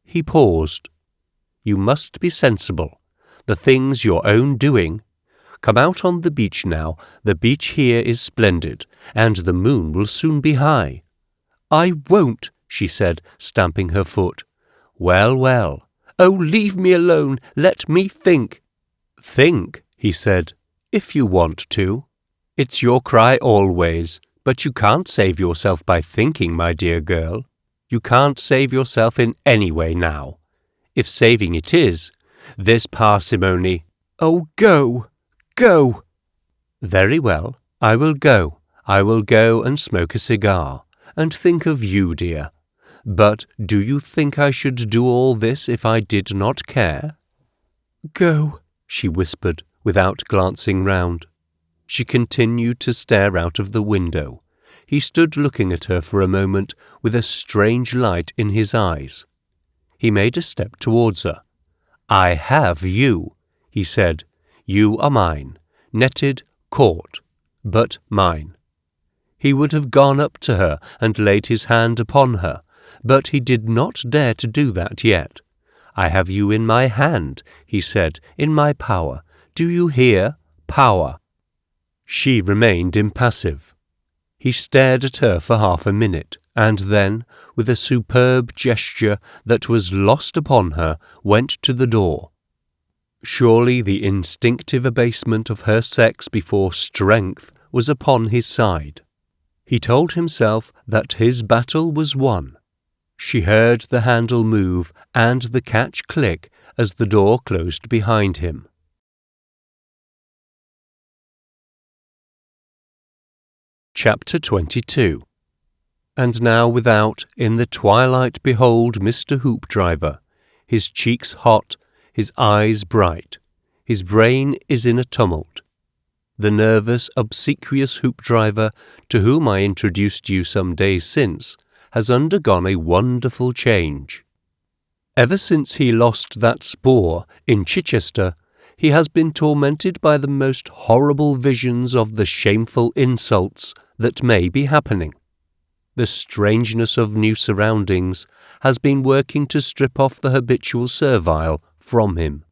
He paused. "You must be sensible. The thing's your own doing. Come out on the beach now. The beach here is splendid, and the moon will soon be high." "I won't," she said, stamping her foot. Well, well. Oh, leave me alone. Let me think. Think, he said, if you want to. It's your cry always, but you can't save yourself by thinking, my dear girl. You can't save yourself in any way now. If saving it is, there's parsimony. Oh, go, go. Very well, I will go. I will go and smoke a cigar, and think of you, dear. But do you think I should do all this if I did not care? Go, she whispered, without glancing round. She continued to stare out of the window. He stood looking at her for a moment with a strange light in his eyes. He made a step towards her. I have you, he said. You are mine, netted, caught, but mine. He would have gone up to her and laid his hand upon her, but he did not dare to do that yet. I have you in my hand, he said, in my power. Do you hear? Power. She remained impassive. He stared at her for half a minute, and then, with a superb gesture that was lost upon her, went to the door. Surely the instinctive abasement of her sex before strength was upon his side. He told himself that his battle was won. She heard the handle move and the catch click as the door closed behind him. Chapter 22. And now without, in the twilight, behold Mr. Hoopdriver, his cheeks hot, his eyes bright. His brain is in a tumult. The nervous, obsequious Hoopdriver, to whom I introduced you some days since, has undergone a wonderful change. Ever since he lost that spoor in Chichester, he has been tormented by the most horrible visions of the shameful insults that may be happening. The strangeness of new surroundings has been working to strip off the habitual servile from him.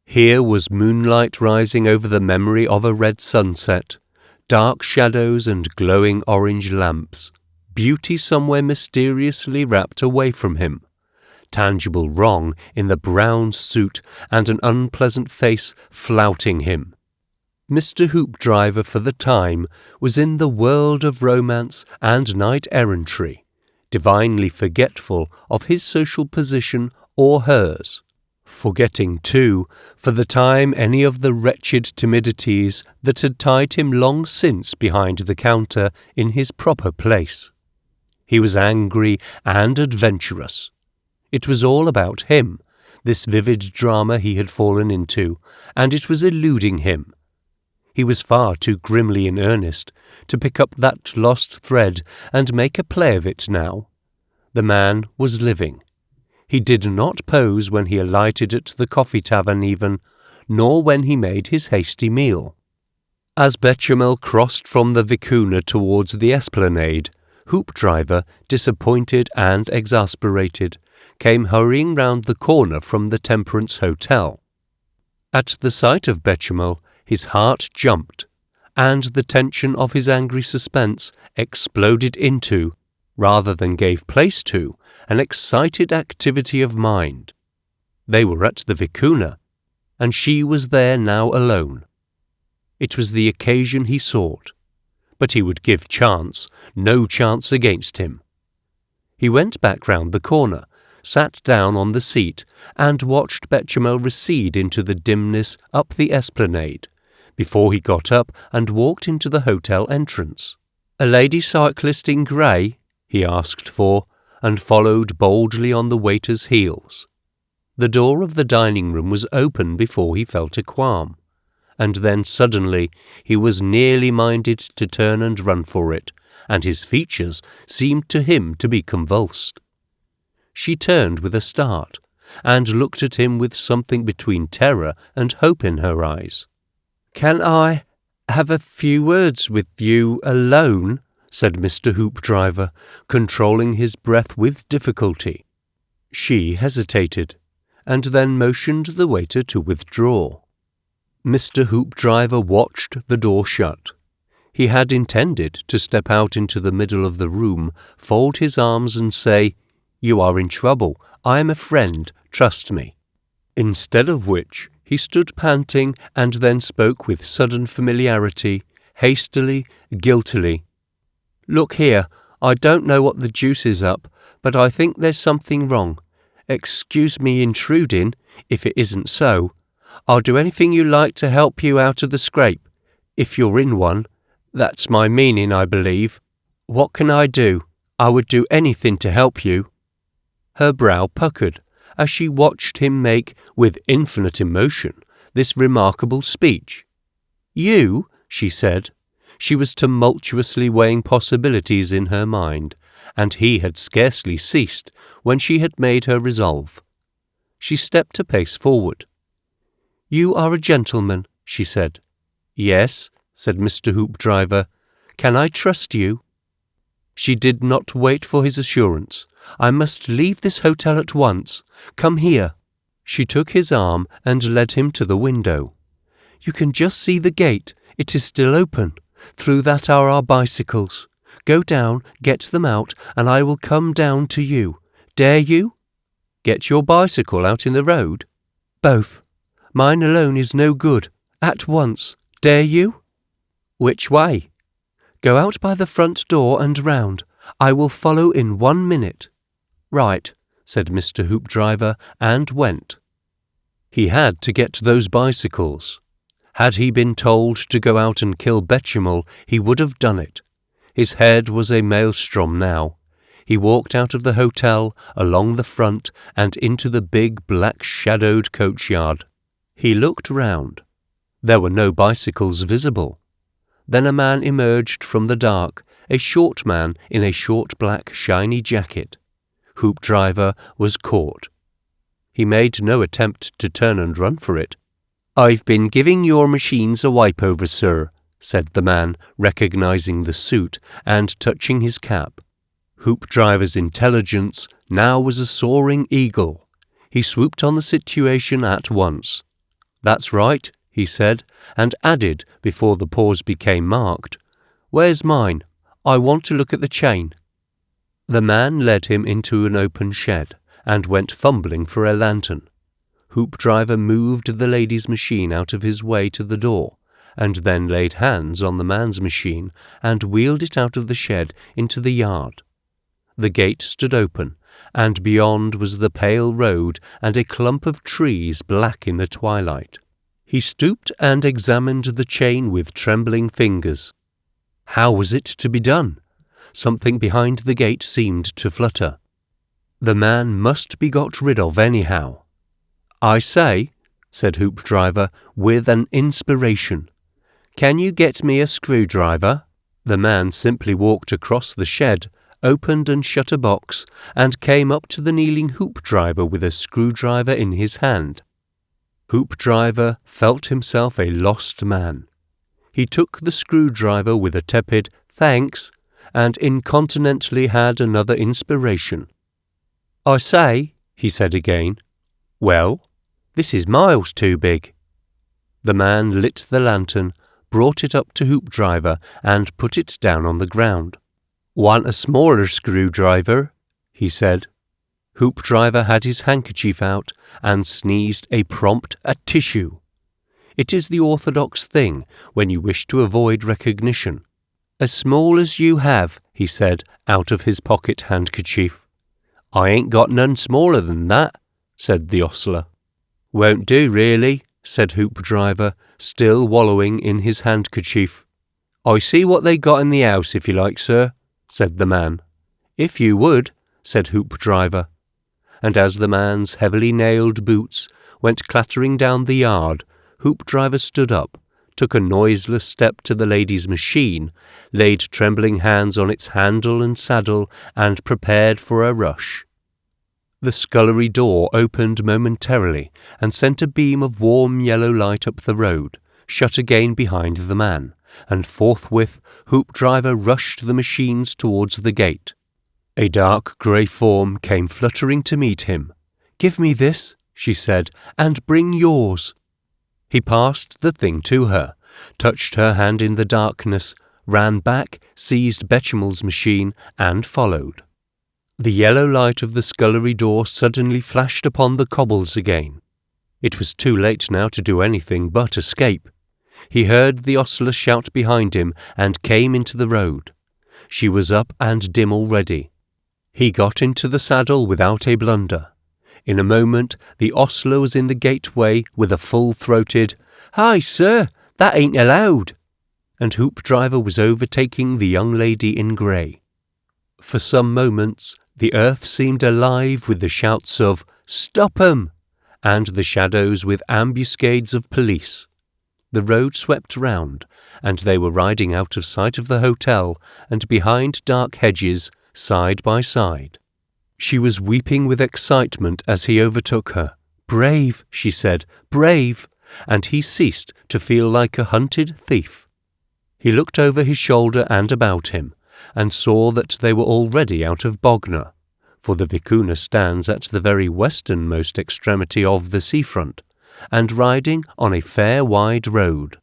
Here was moonlight rising over the memory of a red sunset, dark shadows and glowing orange lamps, beauty somewhere mysteriously wrapped away from him, tangible wrong in the brown suit and an unpleasant face flouting him. Mr. Hoopdriver for the time was in the world of romance and knight-errantry, divinely forgetful of his social position or hers, forgetting, too, for the time any of the wretched timidities that had tied him long since behind the counter in his proper place. He was angry and adventurous. It was all about him, this vivid drama he had fallen into, and it was eluding him. He was far too grimly in earnest to pick up that lost thread and make a play of it now. The man was living. He did not pose when he alighted at the coffee tavern even, nor when he made his hasty meal. As Bechamel crossed from the Vicuna towards the esplanade, Hoopdriver, disappointed and exasperated, came hurrying round the corner from the Temperance Hotel. At the sight of Bechamel, his heart jumped, and the tension of his angry suspense exploded into, rather than gave place to, an excited activity of mind. They were at the Vicuna, and she was there now alone. It was the occasion he sought, but he would give chance, no chance against him. He went back round the corner, sat down on the seat, and watched Bechamel recede into the dimness up the esplanade, before he got up and walked into the hotel entrance. "A lady cyclist in grey?" he asked for, and followed boldly on the waiter's heels. The door of the dining room was open before he felt a qualm, and then suddenly he was nearly minded to turn and run for it, and his features seemed to him to be convulsed. She turned with a start, and looked at him with something between terror and hope in her eyes. "Can I have a few words with you alone?" said Mr. Hoopdriver, controlling his breath with difficulty. She hesitated, and then motioned the waiter to withdraw. Mr. Hoopdriver watched the door shut. He had intended to step out into the middle of the room, fold his arms and say, "You are in trouble. I am a friend, trust me." Instead of which, he stood panting and then spoke with sudden familiarity, hastily, guiltily. "Look here, I don't know what the deuce is up, but I think there's something wrong. Excuse me intruding, if it isn't so. I'll do anything you like to help you out of the scrape, if you're in one. That's my meaning, I believe. What can I do? I would do anything to help you." Her brow puckered as she watched him make, with infinite emotion, this remarkable speech. "You?" she said. She was tumultuously weighing possibilities in her mind, and he had scarcely ceased when she had made her resolve. She stepped a pace forward. "You are a gentleman," she said. "Yes," said Mr. Hoopdriver. "Can I trust you?" She did not wait for his assurance. "I must leave this hotel at once. Come here." She took his arm and led him to the window. "You can just see the gate. It is still open. Through that are our bicycles. Go down, get them out, and I will come down to you. Dare you?" "Get your bicycle out in the road?" "Both. Mine alone is no good. At once. Dare you?" "Which way?" "Go out by the front door and round. I will follow in 1 minute." "Right," said Mr. Hoopdriver, and went. He had to get those bicycles. Had he been told to go out and kill Betjemal, he would have done it. His head was a maelstrom now. He walked out of the hotel, along the front, and into the big black-shadowed coachyard. He looked round. There were no bicycles visible. Then a man emerged from the dark, a short man in a short black shiny jacket. Hoopdriver was caught. He made no attempt to turn and run for it. "I've been giving your machines a wipe-over, sir," said the man, recognizing the suit and touching his cap. Hoopdriver's intelligence now was a soaring eagle. He swooped on the situation at once. "That's right," he said, and added, before the pause became marked, "Where's mine? I want to look at the chain." The man led him into an open shed, and went fumbling for a lantern. Hoopdriver moved the lady's machine out of his way to the door, and then laid hands on the man's machine and wheeled it out of the shed into the yard. The gate stood open, and beyond was the pale road and a clump of trees black in the twilight. He stooped and examined the chain with trembling fingers. How was it to be done? Something behind the gate seemed to flutter. The man must be got rid of anyhow. "I say," said Hoopdriver, with an inspiration, "can you get me a screwdriver?" The man simply walked across the shed, opened and shut a box, and came up to the kneeling Hoopdriver with a screwdriver in his hand. Hoopdriver felt himself a lost man. He took the screwdriver with a tepid "thanks," and incontinently had another inspiration. "I say," he said again. "Well, this is miles too big." The man lit the lantern, brought it up to Hoopdriver, and put it down on the ground. "Want a smaller screwdriver?" he said. Hoopdriver had his handkerchief out, and sneezed a prompt tissue. It is the orthodox thing when you wish to avoid recognition. "As small as you have," he said, out of his pocket handkerchief. "I ain't got none smaller than that," said the ostler. "Won't do, really," said Hoopdriver, still wallowing in his handkerchief. "I see what they got in the house, if you like, sir," said the man. "If you would," said Hoopdriver. And as the man's heavily nailed boots went clattering down the yard, Hoopdriver stood up, took a noiseless step to the lady's machine, laid trembling hands on its handle and saddle, and prepared for a rush. The scullery door opened momentarily and sent a beam of warm yellow light up the road, shut again behind the man, and forthwith Hoopdriver rushed the machines towards the gate. A dark grey form came fluttering to meet him. "Give me this," she said, "and bring yours." He passed the thing to her, touched her hand in the darkness, ran back, seized Betjemal's machine, and followed. The yellow light of the scullery door suddenly flashed upon the cobbles again. It was too late now to do anything but escape. He heard the ostler shout behind him and came into the road. She was up and dim already. He got into the saddle without a blunder. In a moment the ostler was in the gateway with a full-throated, "Hi, sir, that ain't allowed," and Hoopdriver was overtaking the young lady in grey. For some moments the earth seemed alive with the shouts of "Stop 'em!" and the shadows with ambuscades of police. The road swept round, and they were riding out of sight of the hotel and behind dark hedges, side by side. She was weeping with excitement as he overtook her. "Brave," she said, "brave," and he ceased to feel like a hunted thief. He looked over his shoulder and about him, and saw that they were already out of Bognor, for the Vicuna stands at the very westernmost extremity of the seafront, and riding on a fair wide road.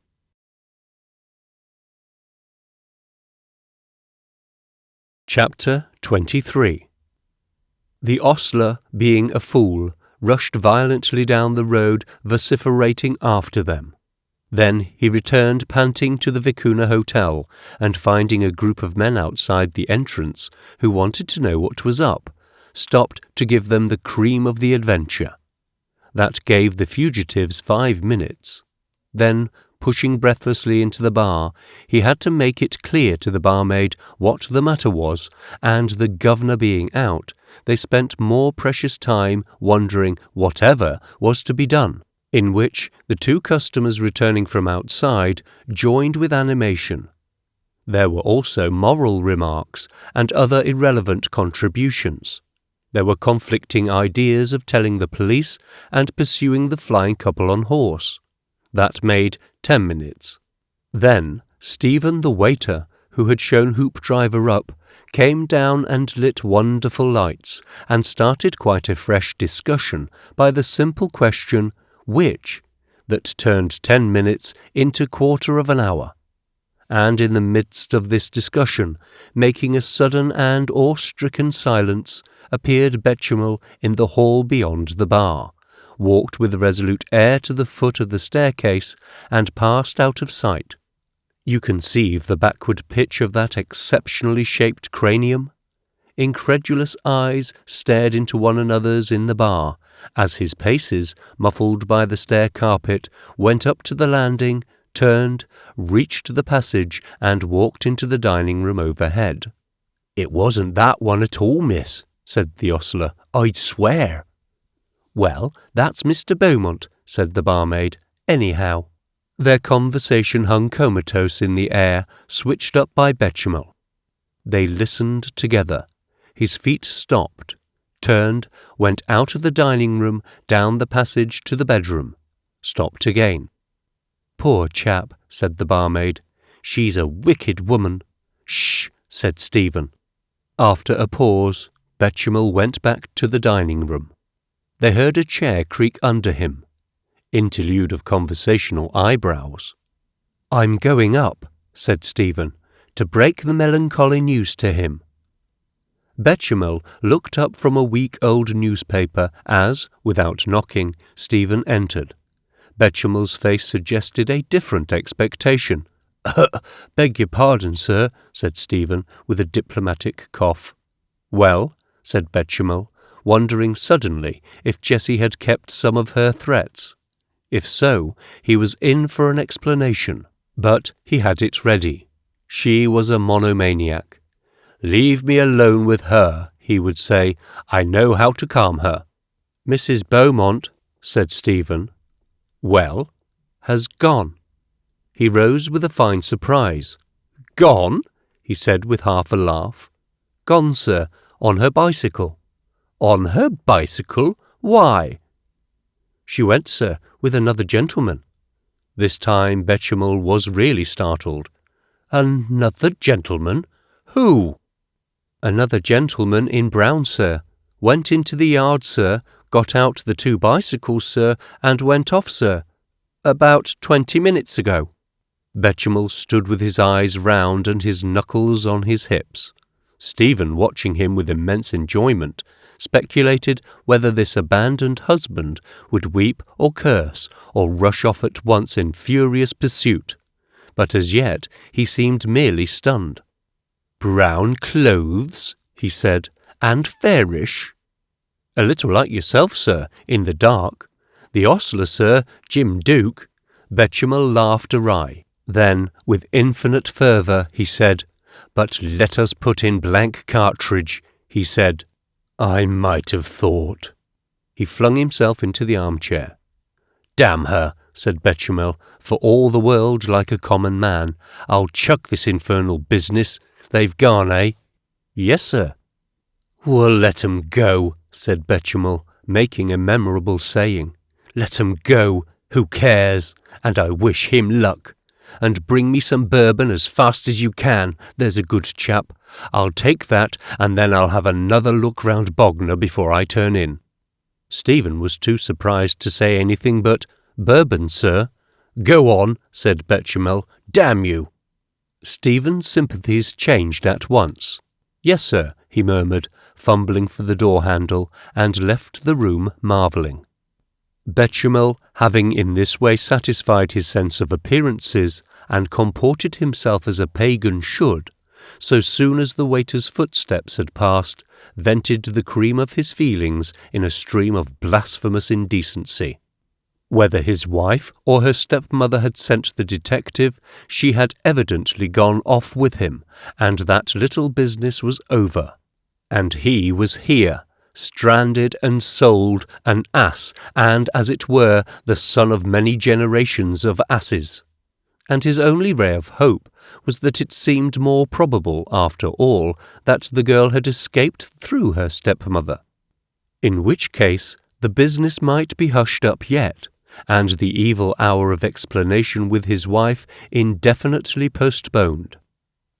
Chapter 23. The ostler, being a fool, rushed violently down the road, vociferating after them. Then he returned panting to the Vicuna Hotel, and finding a group of men outside the entrance who wanted to know what was up, stopped to give them the cream of the adventure. That gave the fugitives 5 minutes. Then, pushing breathlessly into the bar, he had to make it clear to the barmaid what the matter was, and the governor being out, they spent more precious time wondering whatever was to be done, in which the 2 customers returning from outside joined with animation. There were also moral remarks and other irrelevant contributions. There were conflicting ideas of telling the police and pursuing the flying couple on horse. That made 10 minutes. Then Stephen the waiter, who had shown Hoopdriver up, came down and lit wonderful lights, and started quite a fresh discussion by the simple question, which, that turned 10 minutes into 1/4 of an hour. And in the midst of this discussion, making a sudden and awe-stricken silence, appeared Bechamel in the hall beyond the bar, walked with a resolute air to the foot of the staircase, and passed out of sight. You conceive the backward pitch of that exceptionally shaped cranium? Incredulous eyes stared into one another's in the bar, as his paces, muffled by the stair carpet, went up to the landing, turned, reached the passage, and walked into the dining-room overhead. "It wasn't that one at all, miss," said the ostler, "I'd swear." "Well, that's Mr. Beaumont," said the barmaid, "anyhow." Their conversation hung comatose in the air, switched up by Bechamel. They listened together. His feet stopped, turned, went out of the dining-room, down the passage to the bedroom, stopped again. "Poor chap," said the barmaid. "She's a wicked woman." "Shh," said Stephen. After a pause, Bechamel went back to the dining-room. They heard a chair creak under him. Interlude of conversational eyebrows. "I'm going up," said Stephen, "to break the melancholy news to him." Bechamel looked up from a week-old newspaper as, without knocking, Stephen entered. Bechamel's face suggested a different expectation. "Beg your pardon, sir," said Stephen, with a diplomatic cough. "Well," said Bechamel, wondering suddenly if Jessie had kept some of her threats. If so, he was in for an explanation, but he had it ready. She was a monomaniac. "Leave me alone with her," he would say. "I know how to calm her." "Mrs. Beaumont," said Stephen, "well, has gone." He rose with a fine surprise. "Gone?" he said with half a laugh. "Gone, sir, on her bicycle." "On her bicycle? Why?" "She went, sir, with another gentleman." This time Bechamel was really startled. "Another gentleman? Who?" "Another gentleman in brown, sir. Went into the yard, sir, got out the 2 bicycles, sir, and went off, sir. About 20 minutes ago." Bechamel stood with his eyes round and his knuckles on his hips. Stephen, watching him with immense enjoyment, speculated whether this abandoned husband would weep or curse or rush off at once in furious pursuit, but as yet he seemed merely stunned. "Brown clothes," he said, "and fairish." "A little like yourself, sir, in the dark. The ostler, sir, Jim Duke." Betchamel laughed awry. Then, with infinite fervour, he said, "But let us put in blank cartridge," he said. "I might have thought." He flung himself into the armchair. "Damn her," said Betchamel, for all the world like a common man. "I'll chuck this infernal business. They've gone, eh?" "Yes, sir." "Well, let 'em go," said Betchamel, making a memorable saying. "Let 'em go. Who cares? And I wish him luck. And bring me some bourbon as fast as you can, there's a good chap. I'll take that, and then I'll have another look round Bognor before I turn in." Stephen was too surprised to say anything but, "Bourbon, sir." "Go on," said Betchamel. "Damn you!" Stephen's sympathies changed at once. "Yes, sir," he murmured, fumbling for the door-handle, and left the room marvelling. Betchamel, having in this way satisfied his sense of appearances, and comported himself as a pagan should, so soon as the waiter's footsteps had passed, vented the cream of his feelings in a stream of blasphemous indecency. Whether his wife or her stepmother had sent the detective, she had evidently gone off with him, and that little business was over. And he was here, stranded and sold, an ass, and, as it were, the son of many generations of asses. And his only ray of hope was that it seemed more probable, after all, that the girl had escaped through her stepmother. In which case, the business might be hushed up yet, and the evil hour of explanation with his wife indefinitely postponed.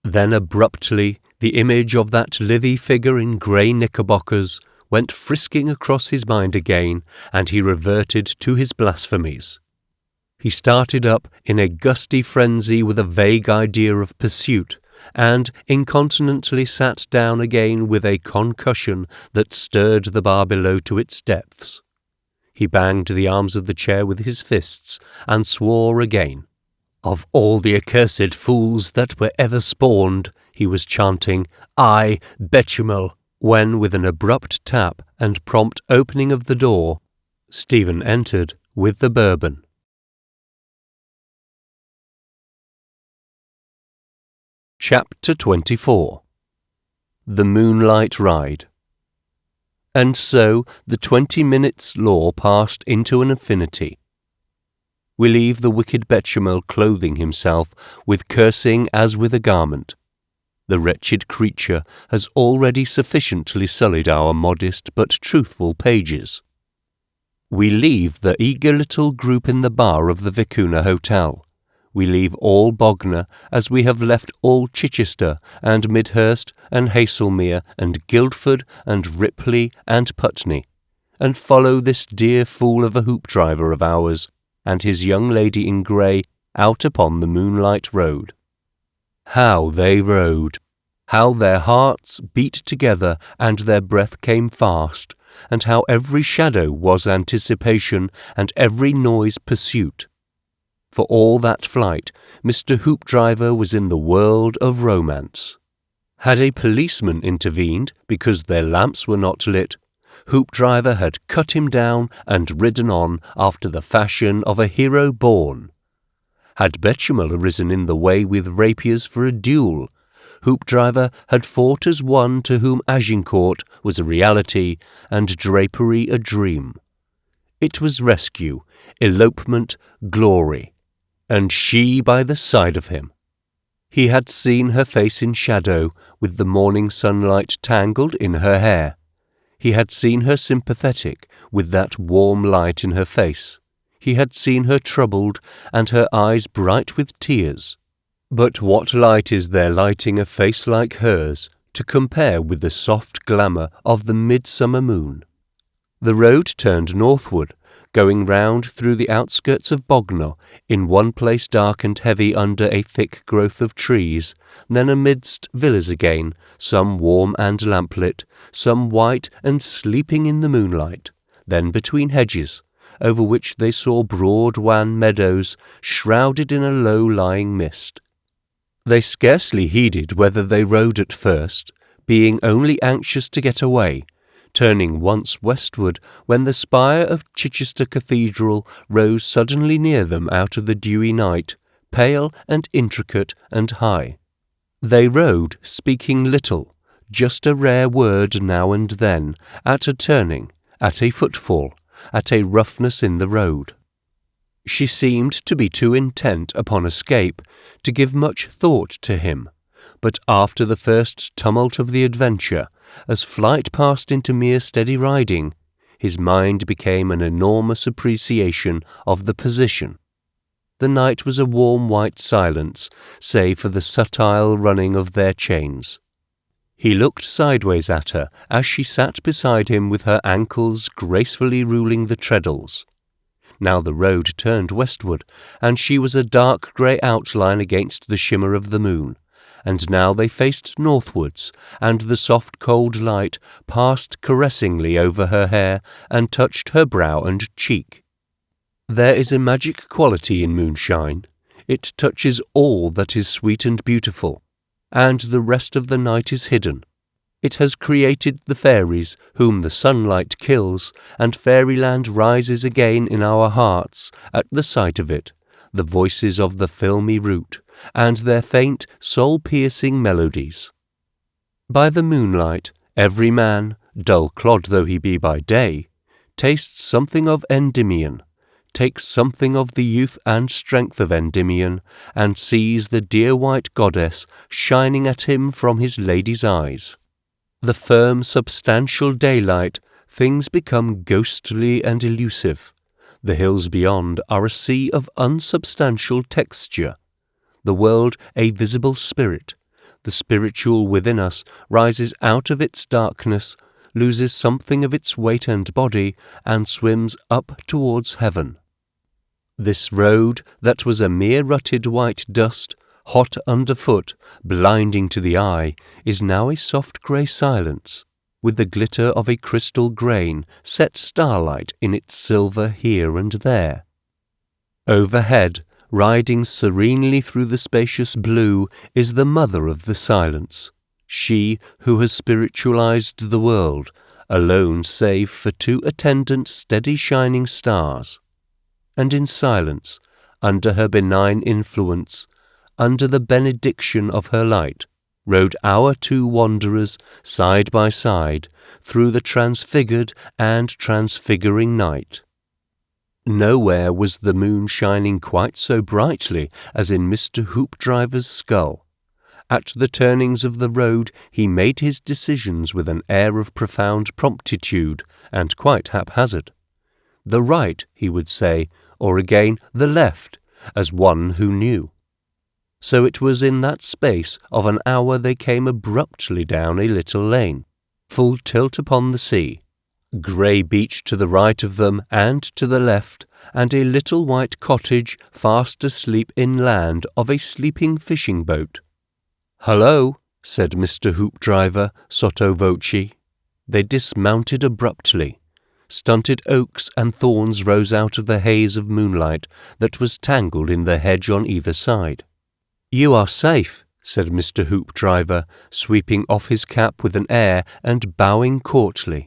Then abruptly, the image of that lithy figure in grey knickerbockers went frisking across his mind again, and he reverted to his blasphemies. He started up in a gusty frenzy with a vague idea of pursuit, and incontinently sat down again with a concussion that stirred the bar below to its depths. He banged the arms of the chair with his fists, and swore again. "Of all the accursed fools that were ever spawned," he was chanting, "I, Betchamel," when, with an abrupt tap and prompt opening of the door, Stephen entered with the bourbon. Chapter 24. The Moonlight Ride. And so the 20 minutes' law passed into an infinity. We leave the wicked Betchamel clothing himself with cursing as with a garment. The wretched creature has already sufficiently sullied our modest but truthful pages. We leave the eager little group in the bar of the Vicuna Hotel. We leave all Bognor as we have left all Chichester and Midhearst and Hasselmia and Guildford and Ripley and Putney, and follow this dear fool of a Hoopdriver of ours and his young lady in grey out upon the moonlight road. How they rode! How their hearts beat together and their breath came fast, and how every shadow was anticipation and every noise pursuit. For all that flight, Mr. Hoopdriver was in the world of romance. Had a policeman intervened because their lamps were not lit, Hoopdriver had cut him down and ridden on after the fashion of a hero born. Had Betchamel arisen in the way with rapiers for a duel, Hoopdriver had fought as one to whom Agincourt was a reality and drapery a dream. It was rescue, elopement, glory, and she by the side of him. He had seen her face in shadow, with the morning sunlight tangled in her hair. He had seen her sympathetic, with that warm light in her face. He had seen her troubled, and her eyes bright with tears. But what light is there lighting a face like hers, to compare with the soft glamour of the midsummer moon? The road turned northward, going round through the outskirts of Bognor, in one place dark and heavy under a thick growth of trees, then amidst villas again, some warm and lamplit, some white and sleeping in the moonlight, then between hedges, over which they saw broad wan meadows shrouded in a low-lying mist. They scarcely heeded whether they rode at first, being only anxious to get away, turning once westward when the spire of Chichester Cathedral rose suddenly near them out of the dewy night, pale and intricate and high. They rode, speaking little, just a rare word now and then, at a turning, at a footfall, at a roughness in the road. She seemed to be too intent upon escape to give much thought to him, but after the first tumult of the adventure, as flight passed into mere steady riding, his mind became an enormous appreciation of the position. The night was a warm white silence, save for the subtle running of their chains. He looked sideways at her as she sat beside him with her ankles gracefully ruling the treadles. Now the road turned westward, and she was a dark grey outline against the shimmer of the moon, and now they faced northwards, and the soft cold light passed caressingly over her hair and touched her brow and cheek. There is a magic quality in moonshine. It touches all that is sweet and beautiful, and the rest of the night is hidden. It has created the fairies whom the sunlight kills, and fairyland rises again in our hearts at the sight of it, the voices of the filmy root, and their faint, soul-piercing melodies. By the moonlight, every man, dull clod though he be by day, tastes something of Endymion, takes something of the youth and strength of Endymion, and sees the dear white goddess shining at him from his lady's eyes. The firm, substantial daylight, things become ghostly and elusive. The hills beyond are a sea of unsubstantial texture. The world a visible spirit. The spiritual within us rises out of its darkness, loses something of its weight and body, and swims up towards heaven. This road, that was a mere rutted white dust, hot underfoot, blinding to the eye, is now a soft grey silence, with the glitter of a crystal grain set starlight in its silver here and there. Overhead, riding serenely through the spacious blue, is the mother of the silence, she who has spiritualized the world, alone save for two attendant steady shining stars. And in silence, under her benign influence, under the benediction of her light, rode our two wanderers side by side through the transfigured and transfiguring night. Nowhere was the moon shining quite so brightly as in Mr. Hoopdriver's skull. At the turnings of the road he made his decisions with an air of profound promptitude and quite haphazard. The right, he would say, or again the left, as one who knew. So it was in that space of an hour they came abruptly down a little lane, full tilt upon the sea, grey beach to the right of them and to the left, and a little white cottage fast asleep inland of a sleeping fishing boat. "Hullo," said Mr. Hoopdriver, sotto voce. They dismounted abruptly. Stunted oaks and thorns rose out of the haze of moonlight that was tangled in the hedge on either side. "You are safe," said Mr. Hoopdriver, sweeping off his cap with an air and bowing courtly.